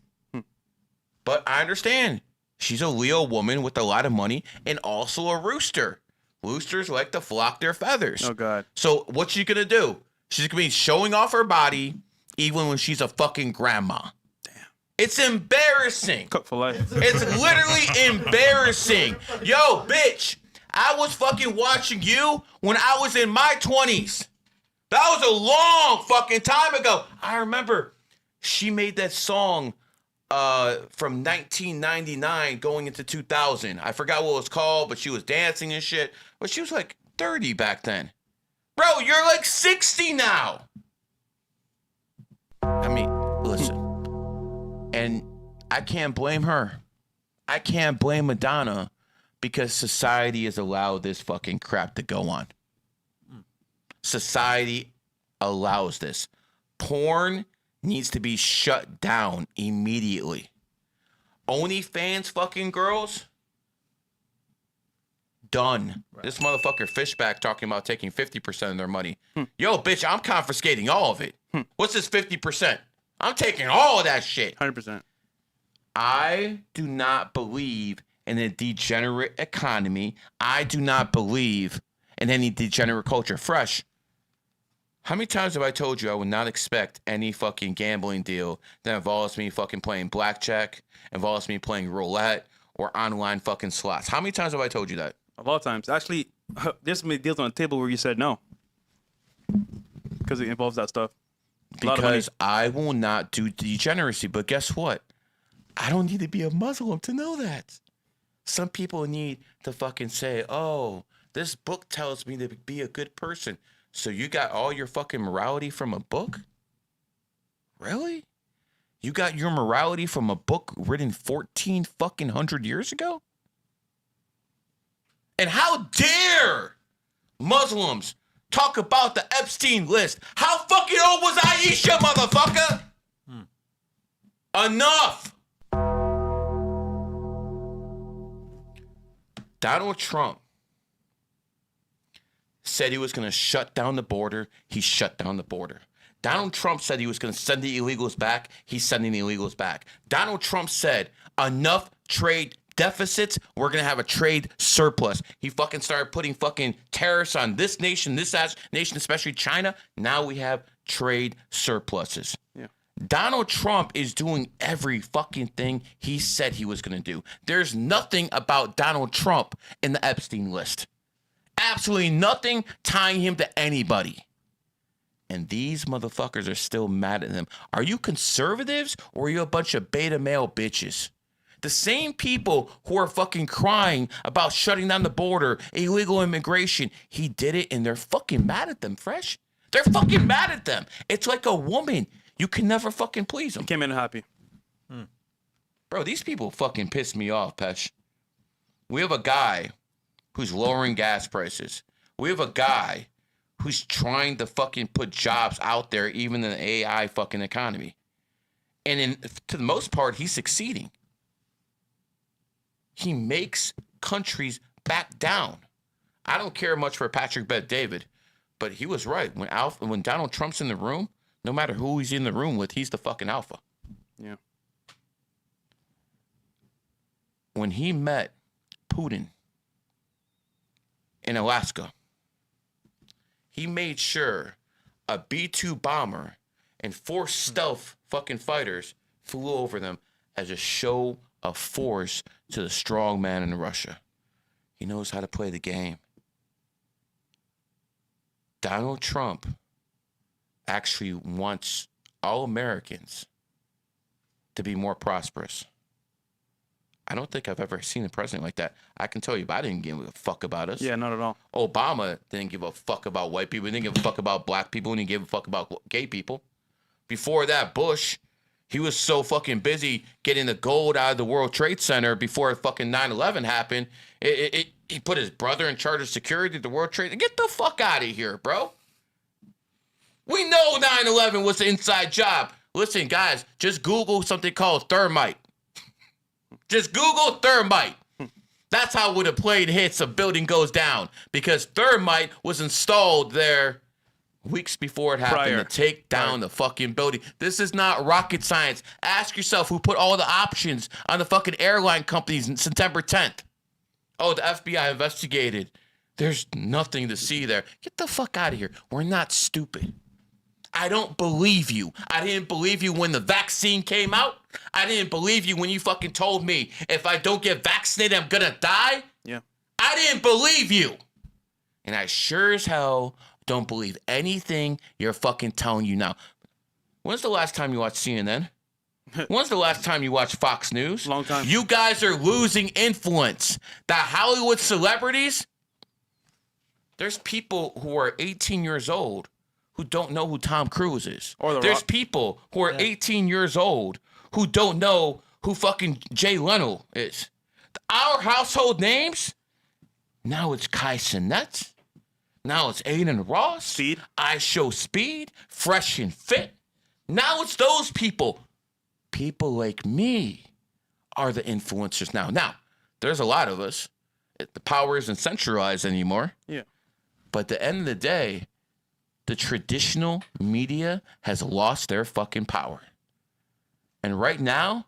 But I understand. She's a Leo woman with a lot of money and also a rooster. Roosters like to flock their feathers. Oh, God. So what's she going to do? She's going to be showing off her body, even when she's a fucking grandma. Damn. It's embarrassing. Cook for life. It's literally embarrassing. Yo, bitch, I was fucking watching you when I was in my 20s. That was a long fucking time ago. I remember she made that song from 1999 going into 2000. I forgot what it was called, but she was dancing and shit. But she was like 30 back then. Bro, you're like 60 now. I mean, listen. And I can't blame her. I can't blame Madonna because society has allowed this fucking crap to go on. Society allows this. Porn needs to be shut down immediately. OnlyFans fucking girls, done. Right. This motherfucker Fishback talking about taking 50% of their money. Yo, bitch, I'm confiscating all of it. What's this 50%? I'm taking all of that shit. 100%. I do not believe in a degenerate economy. I do not believe in any degenerate culture. Fresh. How many times have I told you I would not expect any fucking gambling deal that involves me fucking playing blackjack, involves me playing roulette, or online fucking slots? How many times have I told you that? A lot of times. Actually, there's some deals on the table where you said no. Because it involves that stuff. Because I will not do degeneracy. But guess what? I don't need to be a Muslim to know that. Some people need to fucking say, oh, this book tells me to be a good person. So you got all your fucking morality from a book? Really? You got your morality from a book written 14 fucking hundred years ago? And how dare Muslims talk about the Epstein list? How fucking old was Aisha, motherfucker? Enough! Donald Trump said he was going to shut down the border. He shut down the border. Donald Trump said he was going to send the illegals back. He's sending the illegals back. Donald Trump said enough trade deficits. We're going to have a trade surplus. He fucking started putting fucking tariffs on this nation, nation, especially China. Now we have trade surpluses. Yeah. Donald Trump is doing every fucking thing he said he was going to do. There's nothing about Donald Trump in the Epstein list. Absolutely nothing tying him to anybody. And these motherfuckers are still mad at him. Are you conservatives or are you a bunch of beta male bitches? The same people who are fucking crying about shutting down the border, illegal immigration, he did it and they're fucking mad at them, Fresh. They're fucking mad at them. It's like a woman. You can never fucking please them. You came in happy. Bro, these people fucking piss me off, Pesh. We have a guy who's lowering gas prices. We have a guy who's trying to fucking put jobs out there, even in the AI fucking economy. And to the most part, he's succeeding. He makes countries back down. I don't care much for Patrick Bet-David, but he was right. When Donald Trump's in the room, no matter who he's in the room with, he's the fucking alpha. Yeah. When he met Putin in Alaska, he made sure a B-2 bomber and 4 stealth fucking fighters flew over them as a show of force to the strong man in Russia. He knows how to play the game. Donald Trump actually wants all Americans to be more prosperous. I don't think I've ever seen a president like that. I can tell you, but I didn't give a fuck about us. Yeah, not at all. Obama didn't give a fuck about white people. He didn't give a fuck about black people. He didn't give a fuck about gay people. Before that, Bush, he was so fucking busy getting the gold out of the World Trade Center before fucking 9/11 happened. He put his brother in charge of security at the World Trade. Get the fuck out of here, bro. We know 9/11 was an inside job. Listen, guys, just Google something called thermite. Just Google thermite. That's how when a plane hits, a building goes down. Because thermite was installed there weeks before it happened to take down the fucking building. This is not rocket science. Ask yourself who put all the options on the fucking airline companies on September 10th. Oh, the FBI investigated. There's nothing to see there. Get the fuck out of here. We're not stupid. I don't believe you. I didn't believe you when the vaccine came out. I didn't believe you when you fucking told me if I don't get vaccinated, I'm gonna die. Yeah. I didn't believe you. And I sure as hell don't believe anything you're fucking telling you now. When's the last time you watched CNN? When's the last time you watched Fox News? Long time. You guys are losing influence. The Hollywood celebrities, there's people who are 18 years old who don't know who Tom Cruise is. Or The There's Rock. people who are 18 years old who don't know who fucking Jay Leno is. Our household names, now it's Kai Cenat. Now it's Aiden Ross. Speed. I Show Speed. Fresh and Fit. Now it's those people. People like me are the influencers now. Now, there's a lot of us. The power isn't centralized anymore. Yeah. But at the end of the day, the traditional media has lost their fucking power. And right now,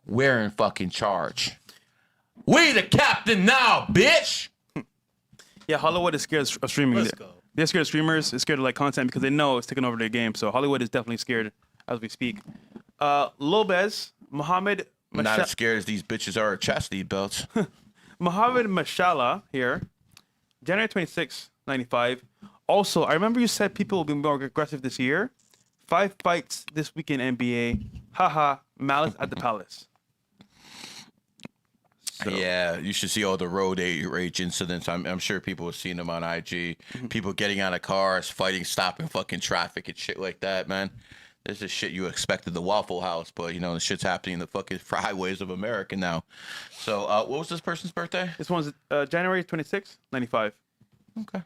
we're in fucking charge. We the captain now, bitch! Yeah, Hollywood is scared of streaming. Let's go. They're scared of streamers. They're scared of like content because they know it's taking over their game. So Hollywood is definitely scared as we speak. Lobez, Mohammed I'm not as scared as these bitches are at chastity belts. Mohammed Mashallah here, January 26, 95. Also, I remember you said people will be more aggressive this year. 5 fights this week in NBA. Haha, Malice at the Palace. So, Yeah, you should see all the road rage incidents. I'm sure people have seen them on IG. People getting out of cars, fighting, stopping fucking traffic and shit like that, man. This is shit you expected the Waffle House, but you know, the shit's happening in the fucking highways of America now. So, what was this person's birthday? This one's January 26, 95. Okay.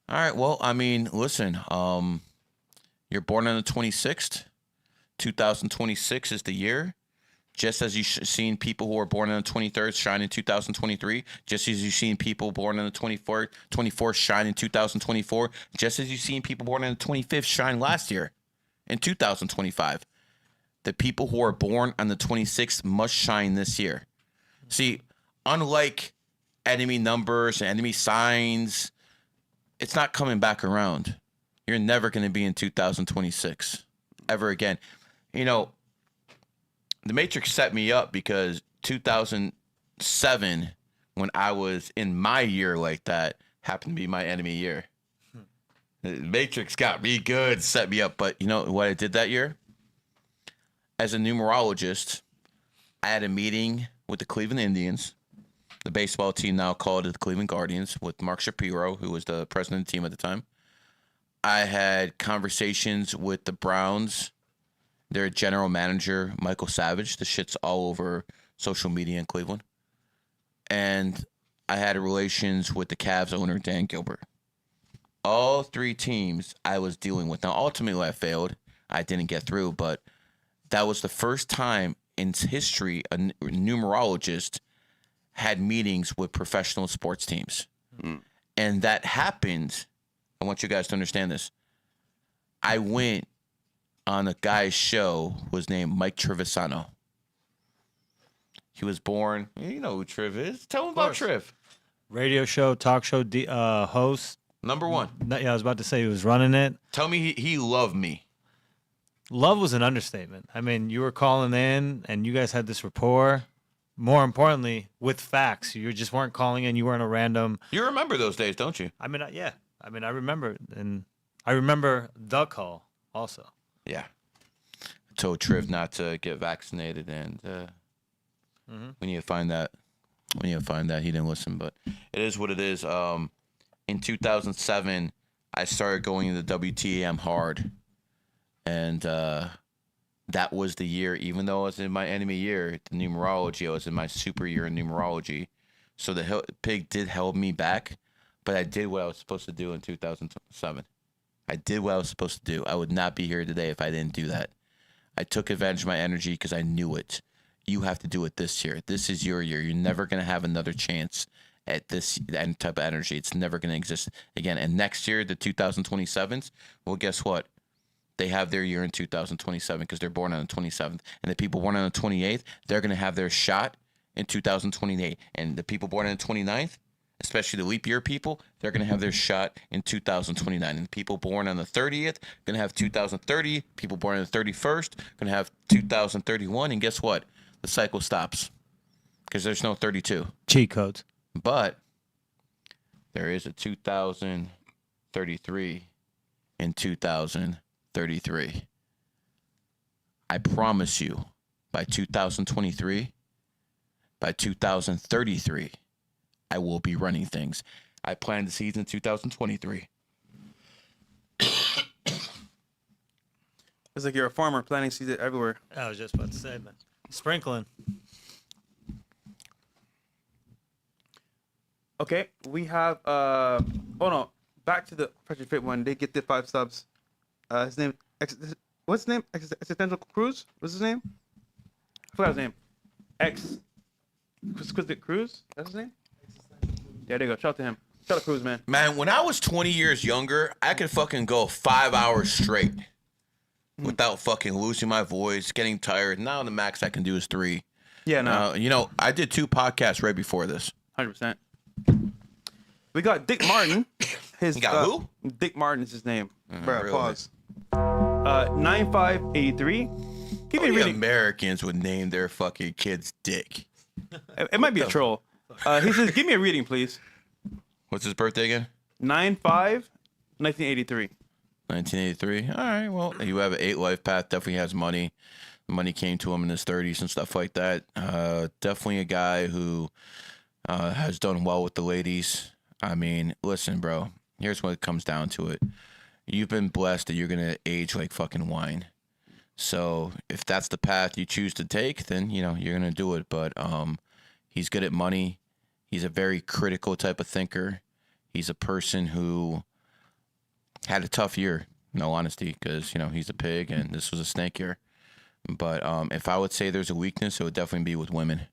All right. Well, I mean, listen, you're born on the 26th. 2026 is the year. Just as you've seen people who are born on the 23rd shine in 2023, just as you've seen people born on the 24th shine in 2024, just as you've seen people born on the 25th shine last year in 2025. The people who are born on the 26th must shine this year. See, unlike enemy numbers and enemy signs, it's not coming back around. You're never going to be in 2026 ever again. You know, the Matrix set me up because 2007, when I was in my year like that, happened to be my enemy year. The Matrix got me good, set me up. But you know what I did that year? As a numerologist, I had a meeting with the Cleveland Indians, the baseball team now called the Cleveland Guardians, with Mark Shapiro, who was the president of the team at the time. I had conversations with the Browns, their general manager, Michael Savage. The shit's all over social media in Cleveland. And I had relations with the Cavs owner, Dan Gilbert. All 3 teams I was dealing with. Now, ultimately, I failed. I didn't get through, but that was the first time in history a numerologist had meetings with professional sports teams. And that happened. I want you guys to understand this. I went on a guy's show who was named Mike Trevisano. He was born, you know who Triv is. Tell him about Triv. Radio show, talk show host. Number 1. Yeah, I was about to say he was running it. Tell me he loved me. Love was an understatement. I mean, you were calling in and you guys had this rapport. More importantly, with facts. You just weren't calling in. You weren't a random. You remember those days, don't you? I mean, yeah. I mean, I remember. And I remember the call also. Yeah. I told Triv not to get vaccinated, and we need to find that. We need to find that. He didn't listen, but it is what it is. In 2007, I started going to the WTAM hard, and that was the year. Even though I was in my enemy year, the numerology, I was in my super year in numerology. So the pig did hold me back, but I did what I was supposed to do in 2007. I did what I was supposed to do. I would not be here today if I didn't do that. I took advantage of my energy because I knew it. You have to do it this year. This is your year. You're never going to have another chance at this type of energy. It's never going to exist again. And next year, the 2027s, well, guess what? They have their year in 2027 because they're born on the 27th. And the people born on the 28th, they're going to have their shot in 2028. And the people born on the 29th, especially the leap year people, they're going to have their shot in 2029. And people born on the 30th, going to have 2030. People born on the 31st, going to have 2031. And guess what? The cycle stops because there's no 32. Cheat codes. But there is a 2033 in 2033. I promise you, by 2023, by 2033, I will be running things. I planned the season in 2023. It's like you're a farmer planting seeds everywhere. I was just about to say, man. Sprinkling. Okay, we have oh no, back to the Pressure Fit one. They get the 5 subs. His name, what's his name? Existential Cruz. What's his name? I forgot his name. Exquisite Cruz. That's his name. Yeah, there you go. Shout out to him. Shout out Cruz, man. Man, when I was 20 years younger, I could fucking go 5 hours straight without fucking losing my voice, getting tired. Now the max I can do is 3. Yeah, no, You know, I did 2 podcasts right before this. 100%. We got Dick Martin. His You got who? Dick Martin is his name. Bruh, really? pause. 9583. Give me a Only reading. Americans would name their fucking kids Dick. It might be a troll. He says, "Give me a reading, please." What's his birthday again? 9/5/1983. 1983. All right. Well, you have an 8 life path. Definitely has money. Money came to him in his 30s and stuff like that. Definitely a guy who has done well with the ladies. I mean, listen, bro. Here's what it comes down to it. You've been blessed that you're gonna age like fucking wine. So if that's the path you choose to take, then you know you're gonna do it. But he's good at money. He's a very critical type of thinker. He's a person who had a tough year, in all honesty, because you know he's a pig and this was a snake year. But if I would say there's a weakness, it would definitely be with women.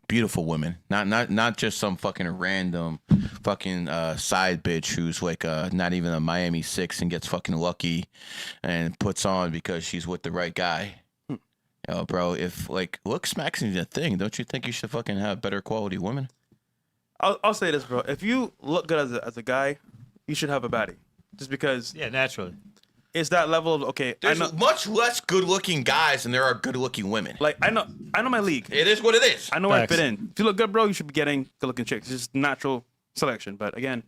Beautiful women, not just some fucking random fucking side bitch who's like not even a Miami 6 and gets fucking lucky and puts on because she's with the right guy. Yo, bro, if like look smacks is a thing, don't you think you should fucking have better quality women? I'll say this, bro. If you look good as a guy, you should have a baddie. Just because Yeah, naturally. it's that level of okay. There's I know, much less good-looking guys than there are good-looking women. like I know my league. It is what it is. I know where I Facts. fit in. If you look good, bro, you should be getting good-looking chicks. It's just natural selection. But again,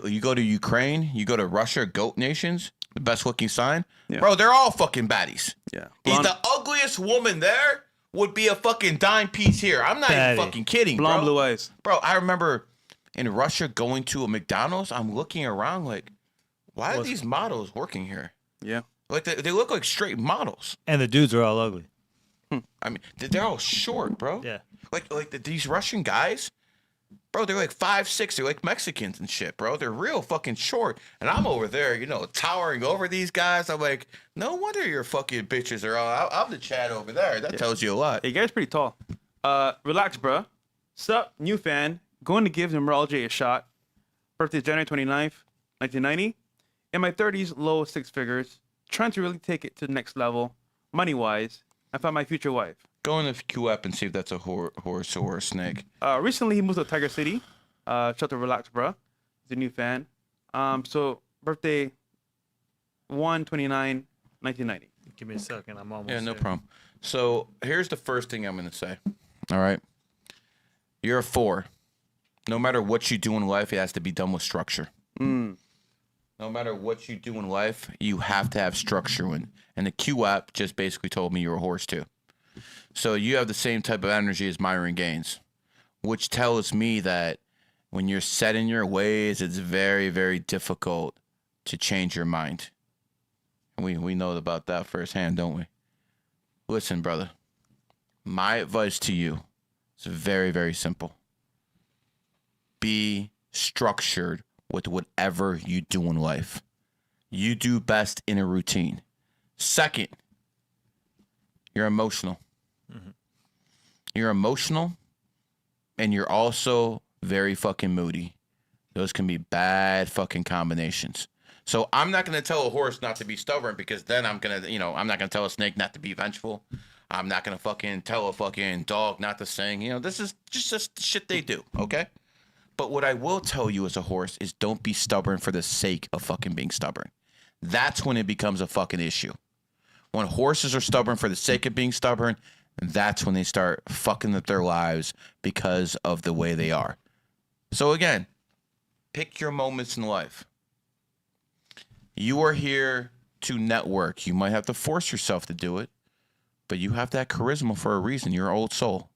You go to Ukraine, you go to Russia, goat nations, the best-looking sign, Yeah. bro. They're all fucking baddies. yeah, The ugliest woman there would be a fucking dime piece here. I'm not Baddie. even fucking kidding, blonde, bro. blue eyes. Bro, I remember in Russia going to a McDonald's. I'm looking around like, why are these models working here? Yeah, Like they look like straight models. And the dudes are all ugly. I mean, they're all short, bro. Yeah. Like these Russian guys, bro. They're like 5'6". They're like Mexicans and shit, bro. They're real fucking short. And I'm over there, you know, towering over these guys. I'm like, no wonder your fucking bitches are all. I'm the Chad over there. That tells you a lot. hey, you guys pretty tall. Relax, bro. Sup, new fan. Going to give Numerology a shot. Birthday is January 29th, 1990. In my 30s, low 6 figures. Trying to really take it to the next level, money-wise. I found my future wife. Go in the Q app and see if that's a horse or a snake. Recently, he moved to Tiger City. Shout out to Relax, bro. He's a new fan. So, birthday 1/29/1990. Give me a second. I'm almost Yeah, no there. problem. So here's the first thing I'm gonna say. All right, you're a 4. No matter what you do in life, it has to be done with structure. No matter what you do in life, you have to have structure in. And the Q app just basically told me you're a horse too. So you have the same type of energy as Myron Gaines, which tells me that when you're set in your ways, it's very, very difficult to change your mind. And we know about that firsthand, don't we? Listen, brother, my advice to you is very, very simple. Be structured with whatever you do in life. You do best in a routine. Second, you're emotional. You're emotional and you're also very fucking moody. Those can be bad fucking combinations. So I'm not going to tell a horse not to be stubborn because then I'm going to, I'm not going to tell a snake not to be vengeful. I'm not going to fucking tell a fucking dog not to sing. This is just shit they do, okay? But what I will tell you as a horse is don't be stubborn for the sake of fucking being stubborn. That's when it becomes a fucking issue. When horses are stubborn for the sake of being stubborn, that's when they start fucking up their lives because of the way they are. So again, pick your moments in life. You are here to network. You might have to force yourself to do it, but you have that charisma for a reason. You're an old soul.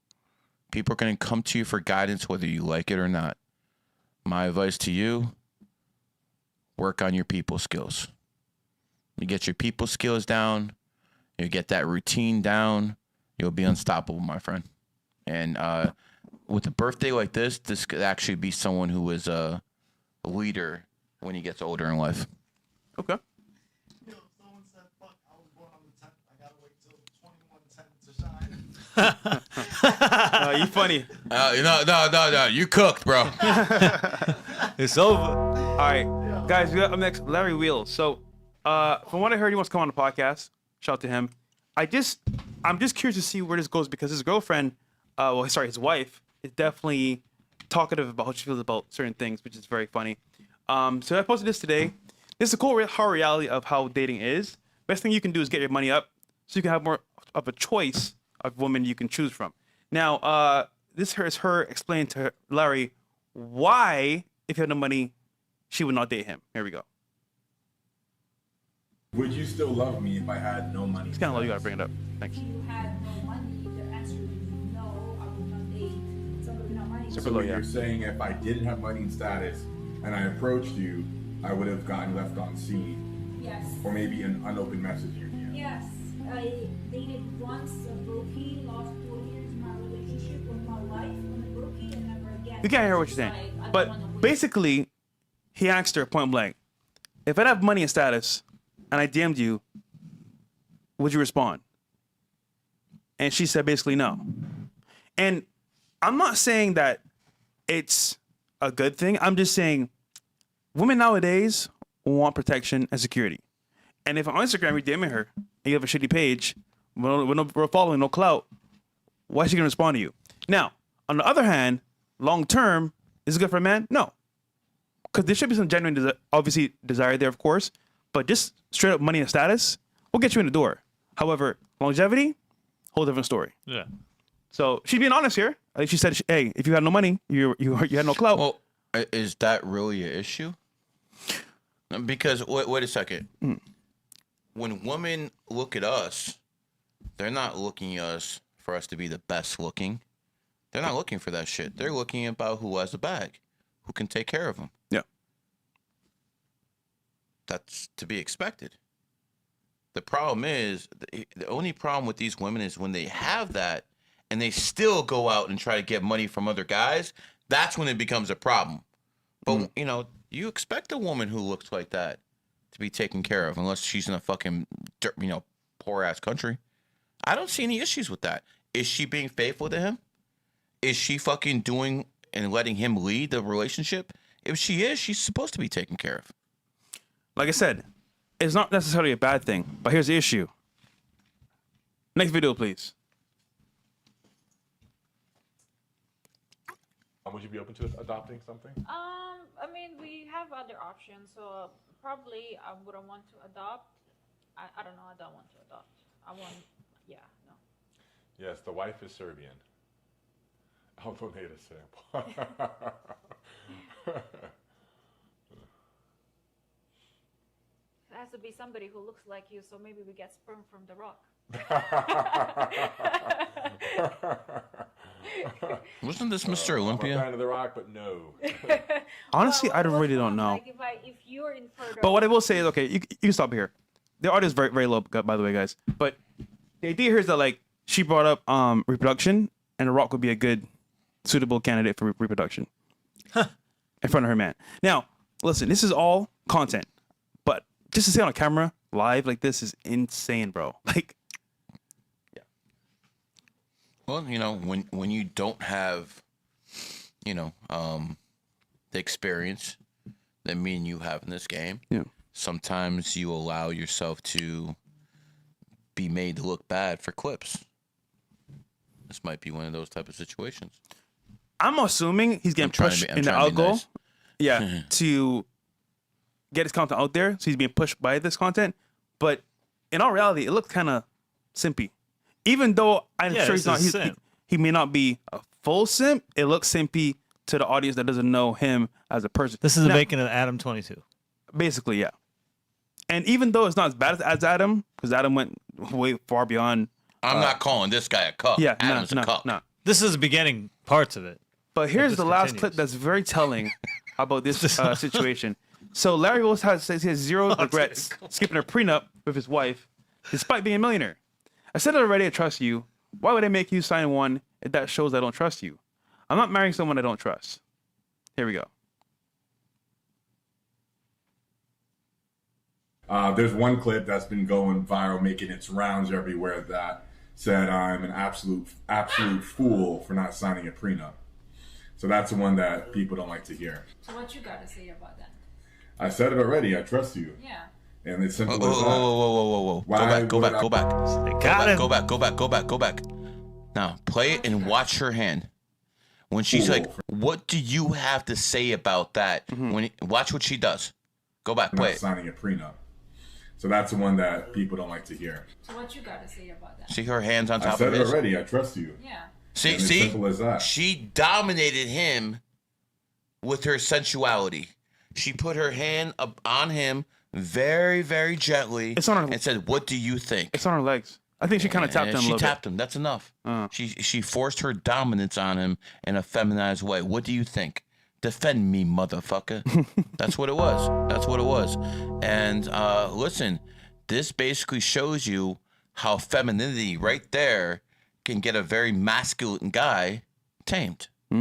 People are going to come to you for guidance whether you like it or not. My advice to you, work on your people skills. You get your people skills down, you get that routine down, you'll be unstoppable, my friend. And with a birthday like this could actually be someone who is a leader when he gets older in life. Okay. Yo, someone said, fuck, I was born on the 10th. I gotta wait till 2110 to shine. You funny. No. You cooked, bro. It's over. All right, guys, we got up next Larry Wheels. So, from what I heard, he wants to come on the podcast. Shout out to him. I'm just curious to see where this goes because his girlfriend, his wife, is definitely talkative about how she feels about certain things, which is very funny. So I posted this today. This is a cool hard reality of how dating is. Best thing you can do is get your money up so you can have more of a choice of women you can choose from. Now, this is her explaining to Larry why, if you had no money, she would not date him. Here we go. Would you still love me if I had no money? It's kind of low. You gotta bring it up. Thanks. If you had no money, the answer would be no, I would not date someone without money. Super So low, yeah. you're saying if I didn't have money and status and I approached you, I would have gotten left on scene, Yes. or maybe an unopened message in your DM. Yes. I dated once, broke it, lost 4 years in my relationship with my life, when I broke it, and never again. We can't hear what you're saying. But basically, he asked her point blank, if I have money and status and I DM'd you, would you respond? And she said basically no. And I'm not saying that it's a good thing. I'm just saying women nowadays want protection and security. And if on Instagram you're DMing her and you have a shitty page, with no following, no clout, why is she gonna respond to you? Now, on the other hand, long term, is it good for a man? No. Because there should be some genuine, obviously, desire there, of course. But just straight up money and status will get you in the door. However, longevity, whole different story. Yeah. So she's being honest here. Like she said, hey, if you had no money, you had no clout. Well, is that really an issue? Because wait a second. When women look at us, they're not looking at us for us to be the best looking. They're not looking for that shit. They're looking about who has a bag, who can take care of them. Yeah. That's to be expected. The problem is, the only problem with these women is when they have that and they still go out and try to get money from other guys, that's when it becomes a problem. But, you know, you expect a woman who looks like that to be taken care of unless she's in a fucking, poor-ass country. I don't see any issues with that. Is she being faithful to him? Is she fucking doing and letting him lead the relationship? If she is, she's supposed to be taken care of. Like I said, it's not necessarily a bad thing, but here's the issue. Next video, please. Would you be open to adopting something? I mean, we have other options, so probably I wouldn't want to adopt. I don't know, I don't want to adopt. No. Yes, the wife is Serbian. I'll donate a sample. It has to be somebody who looks like you, so maybe we get sperm from the rock. Wasn't this Mr. I'm a Olympia? fan of The Rock, but no. Honestly, I really Well, don't know. Like if you're infertile. But what I will say is, okay, you can stop here. The art is very, very low, by the way, guys. But the idea here is that, like, she brought up reproduction, and The Rock would be a good, suitable candidate for reproduction in front of her man. Now, listen, this is all content, but just to say on a camera, live like this is insane, bro. Like, Well, when you don't have, the experience that me and you have in this game, yeah. sometimes you allow yourself to be made to look bad for clips. This might be one of those type of situations. I'm assuming he's getting pushed in the algo. Nice. Yeah, to get his content out there. So he's being pushed by this content. But in all reality, it looks kind of simpy. Even though I'm sure he's not, he may not be a full simp. It looks simpy to the audience that doesn't know him as a person. This is the making of Adam 22. Basically, yeah. And even though it's not as bad as Adam, because Adam went way far beyond. I'm not calling this guy a cuck. Yeah, Adam's a cuck. No. This is the beginning parts of it. But here's the last clip that's very telling about this situation. So Larry Willis says he has zero regrets skipping a prenup with his wife, despite being a millionaire. I said it already, I trust you. Why would I make you sign one if that shows I don't trust you? I'm not marrying someone I don't trust. Here we go. There's one clip that's been going viral, making its rounds everywhere, that said I'm an absolute fool for not signing a prenup. So that's the one that people don't like to hear. So what you got to say about that? I said it already. I trust you. Yeah. And it's simple as that. Whoa. Go back. Now, play it and watch her hand. When she's like, what do you have to say about that? Watch what she does. Go back, play it. Signing a prenup. So that's the one that people don't like to hear. So what you got to say about that? See her hands on top of his? I said it already. I trust you. Yeah. See, simple as that. She dominated him with her sensuality. She put her hand up on him very, very gently and said, what do you think? It's on her legs. I think she kind of tapped him a little bit. She tapped him. That's enough. She forced her dominance on him in a feminized way. What do you think? Defend me, motherfucker. That's what it was. And listen, this basically shows you how femininity right there can get a very masculine guy tamed. I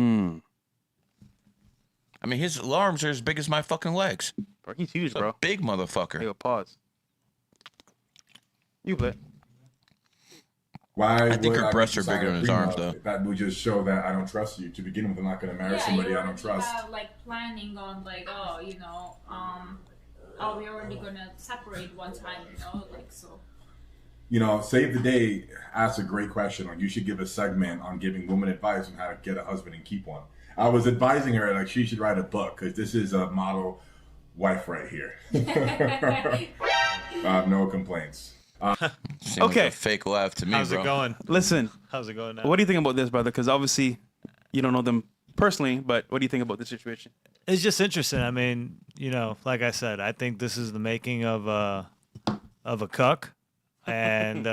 mean, his arms are as big as my fucking legs. Bro, he's huge, bro. Big motherfucker. Hey, yo, pause. You play. Why? I think her breasts are bigger than his arms, though. That would just show that I don't trust you. To begin with, I'm not going to marry somebody I don't trust. Like planning on are we already gonna separate one time? So. Save the Day asks a great question. Like, you should give a segment on giving women advice on how to get a husband and keep one. I was advising her like she should write a book because this is a model wife right here. I have no complaints. Okay. Like a fake laugh to me, How's bro. it going? Listen. How's it going now? What do you think about this, brother? Because obviously you don't know them personally, but what do you think about this situation? It's just interesting. I mean, like I said, I think this is the making of a cuck. And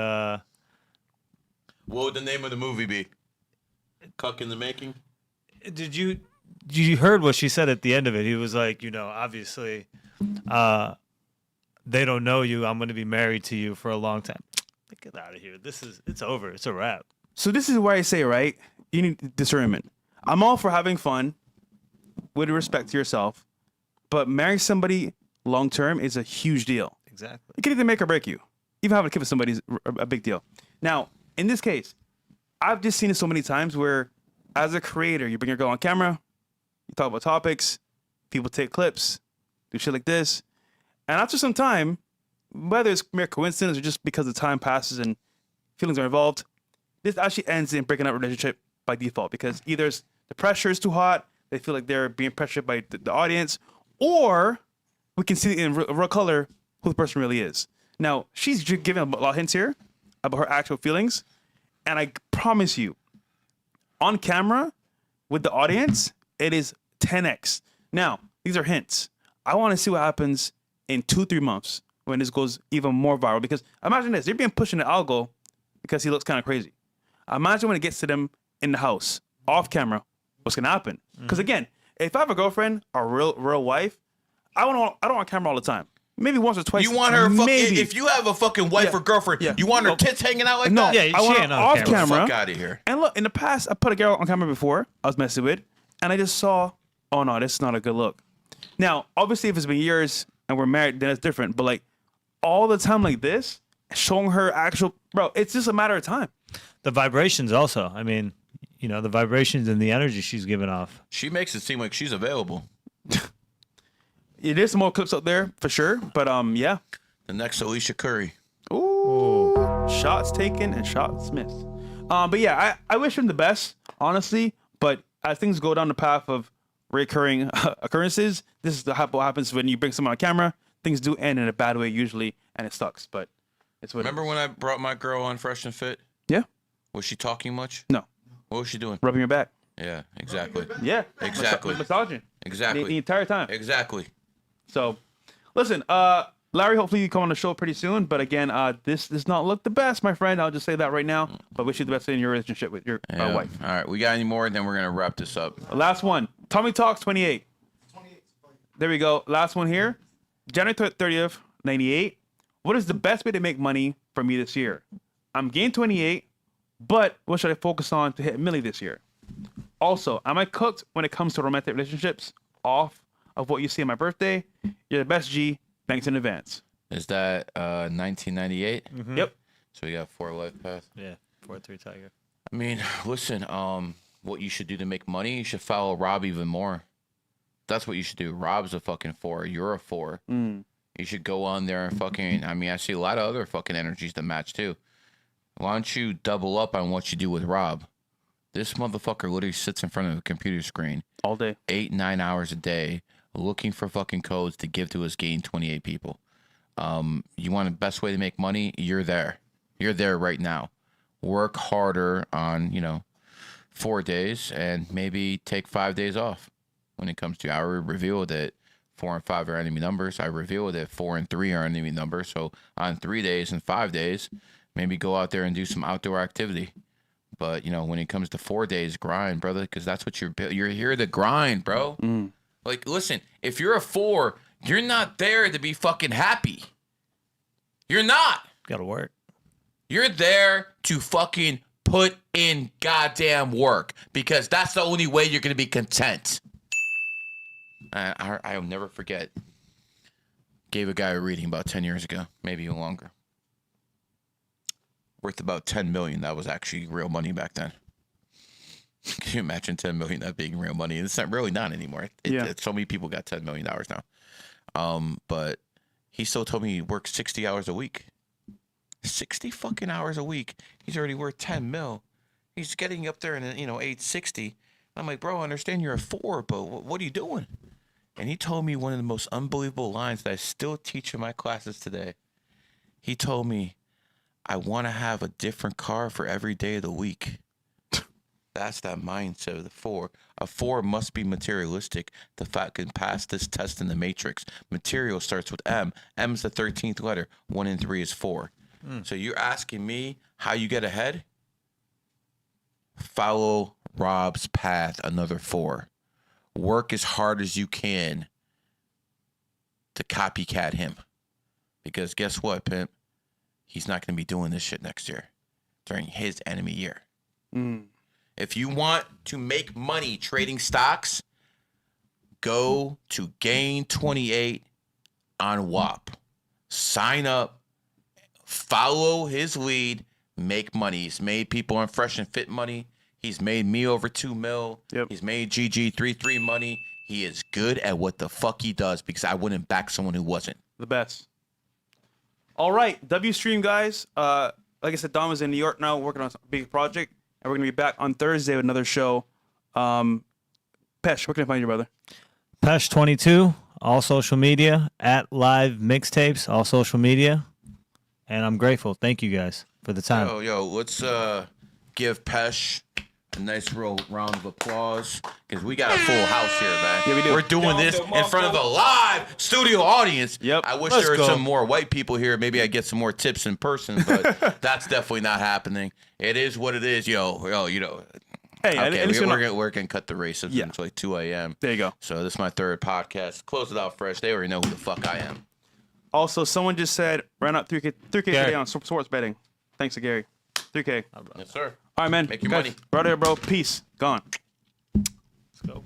what would the name of the movie be? Cuck in the Making? Did you heard what she said at the end of it? He was like, obviously, they don't know you. I'm going to be married to you for a long time. Get out of here. It's over. It's a wrap. So this is why I say, right? You need discernment. I'm all for having fun with respect to yourself, but marrying somebody long term is a huge deal. Exactly. It can either make or break you. Even having a kid with somebody is a big deal. Now, in this case, I've just seen it so many times where, as a creator, you bring your girl on camera, you talk about topics, people take clips, do shit like this, and after some time, whether it's mere coincidence or just because the time passes and feelings are involved, this actually ends in breaking up a relationship by default because either the pressure is too hot, they feel like they're being pressured by the audience, or we can see in real color who the person really is. Now, she's giving a lot of hints here about her actual feelings, and I promise you, on camera with the audience, it is 10x. Now, these are hints. I want to see what happens in 2-3 months when this goes even more viral. Because imagine this, they're being pushed in the algo because he looks kind of crazy. Imagine when it gets to them in the house, off camera, what's gonna happen? Because again, if I have a girlfriend, a real wife, I don't want camera all the time. Maybe once or twice. You want her fucking, if you have a fucking wife or girlfriend, you want her tits hanging out like that? Yeah, I want her off camera. Fuck out of here. And look, in the past, I put a girl on camera before I was messing with, and I just saw, oh no, this is not a good look. Now, obviously, if it's been years and we're married, then it's different. But like all the time like this, showing her actual, bro, it's just a matter of time. The vibrations also. I mean, the vibrations and the energy she's giving off. She makes it seem like she's available. It is some more clips out there for sure, but yeah. The next Alicia Curry. Ooh, shots taken and shots missed. But yeah, I wish him the best, honestly. But as things go down the path of recurring occurrences, this is what happens when you bring someone on camera. Things do end in a bad way usually, and it sucks. But it's what. Remember when I brought my girl on Fresh and Fit? Yeah. Was she talking much? No. What was she doing? Rubbing your back. Yeah, exactly. Yeah. Exactly. Massaging. Exactly. The entire time. Exactly. So, listen, Larry, hopefully you come on the show pretty soon. But again, this does not look the best, my friend. I'll just say that right now. But wish you the best in your relationship with your Yeah. wife. All right, we got any more? Then we're gonna wrap this up. Last one. Tommy Talks 28. There we go. Last one here. January 30th, 98. What is the best way to make money for me this year? I'm gained 28, but what should I focus on to hit a milli this year? Also, am I cooked when it comes to romantic relationships off of what you see on my birthday? You're the best, G. Thanks in advance. Is that 1998? Yep. So we got 4 Lifepath. Yeah, 4-3 Tiger. I mean, listen, what you should do to make money, you should follow Rob even more. That's what you should do. Rob's a fucking 4. You're a 4. You should go on there and fucking, I mean, I see a lot of other fucking energies that match too. Why don't you double up on what you do with Rob? This motherfucker literally sits in front of a computer screen all day, 8-9 hours a day, looking for fucking codes to give to his gain 28 people. You want the best way to make money? You're there. You're there right now. Work harder on, 4 days and maybe take 5 days off. When it comes to, I revealed that 4 and 5 are enemy numbers. I revealed that 4 and 3 are enemy numbers. So on 3 days and 5 days, maybe go out there and do some outdoor activity. But when it comes to 4 days, grind, brother, because that's what you're here to grind, bro. Like, listen, if you're a 4, you're not there to be fucking happy. You're not. Gotta work. You're there to fucking put in goddamn work because that's the only way you're gonna be content. I'll never forget. Gave a guy a reading about 10 years ago, maybe even longer. Worth about 10 million. That was actually real money back then. Can you imagine 10 million that being real money? It's not really not anymore. So many people got $10 million now. But he still told me he works 60 hours a week. 60 fucking hours a week. He's already worth 10 mil. He's getting up there in age 60. I'm like, bro, I understand you're a 4, but what are you doing? And he told me one of the most unbelievable lines that I still teach in my classes today. He told me, I want to have a different car for every day of the week. That's that mindset of the 4. A 4 must be materialistic. The fact can pass this test in the matrix. Material starts with M. M is the 13th letter. 1 and 3 is 4. So you're asking me how you get ahead? Follow Rob's path, another 4. Work as hard as you can to copycat him. Because guess what, pimp? He's not going to be doing this shit next year during his enemy year. If you want to make money trading stocks, go to Gain 28 on WAP. Sign up, follow his lead, make money. He's made people on Fresh and Fit money. He's made me over 2 mil. Yep. He's made GG33 money. He is good at what the fuck he does because I wouldn't back someone who wasn't. The best. All right, W Stream guys. Like I said, Dom is in New York now working on a big project, and we're gonna be back on Thursday with another show. Pesh, where can I find you, brother? Pesh22, all social media, at Live Mixtapes, all social media. And I'm grateful. Thank you guys for the time. Yo, let's give Pesh a nice real round of applause because we got a full house here, man. Yeah, we do. We're doing this in front of a live studio audience. Yep. I wish Let's there were go. some more white people here. Maybe I get some more tips in person, but that's definitely not happening. It is what it is, yo. Hey, Okay, at least we're gonna cut the racism Yeah. until like 2 a.m. There you go. So this is my 3rd podcast. Close it out fresh. They already know who the fuck I am. Also, someone just said ran up 3K today on sports betting. Thanks to Gary. 3K. Yes, sir. All right, man. Make your Guys, money. right there, bro. Peace. Gone. Let's go.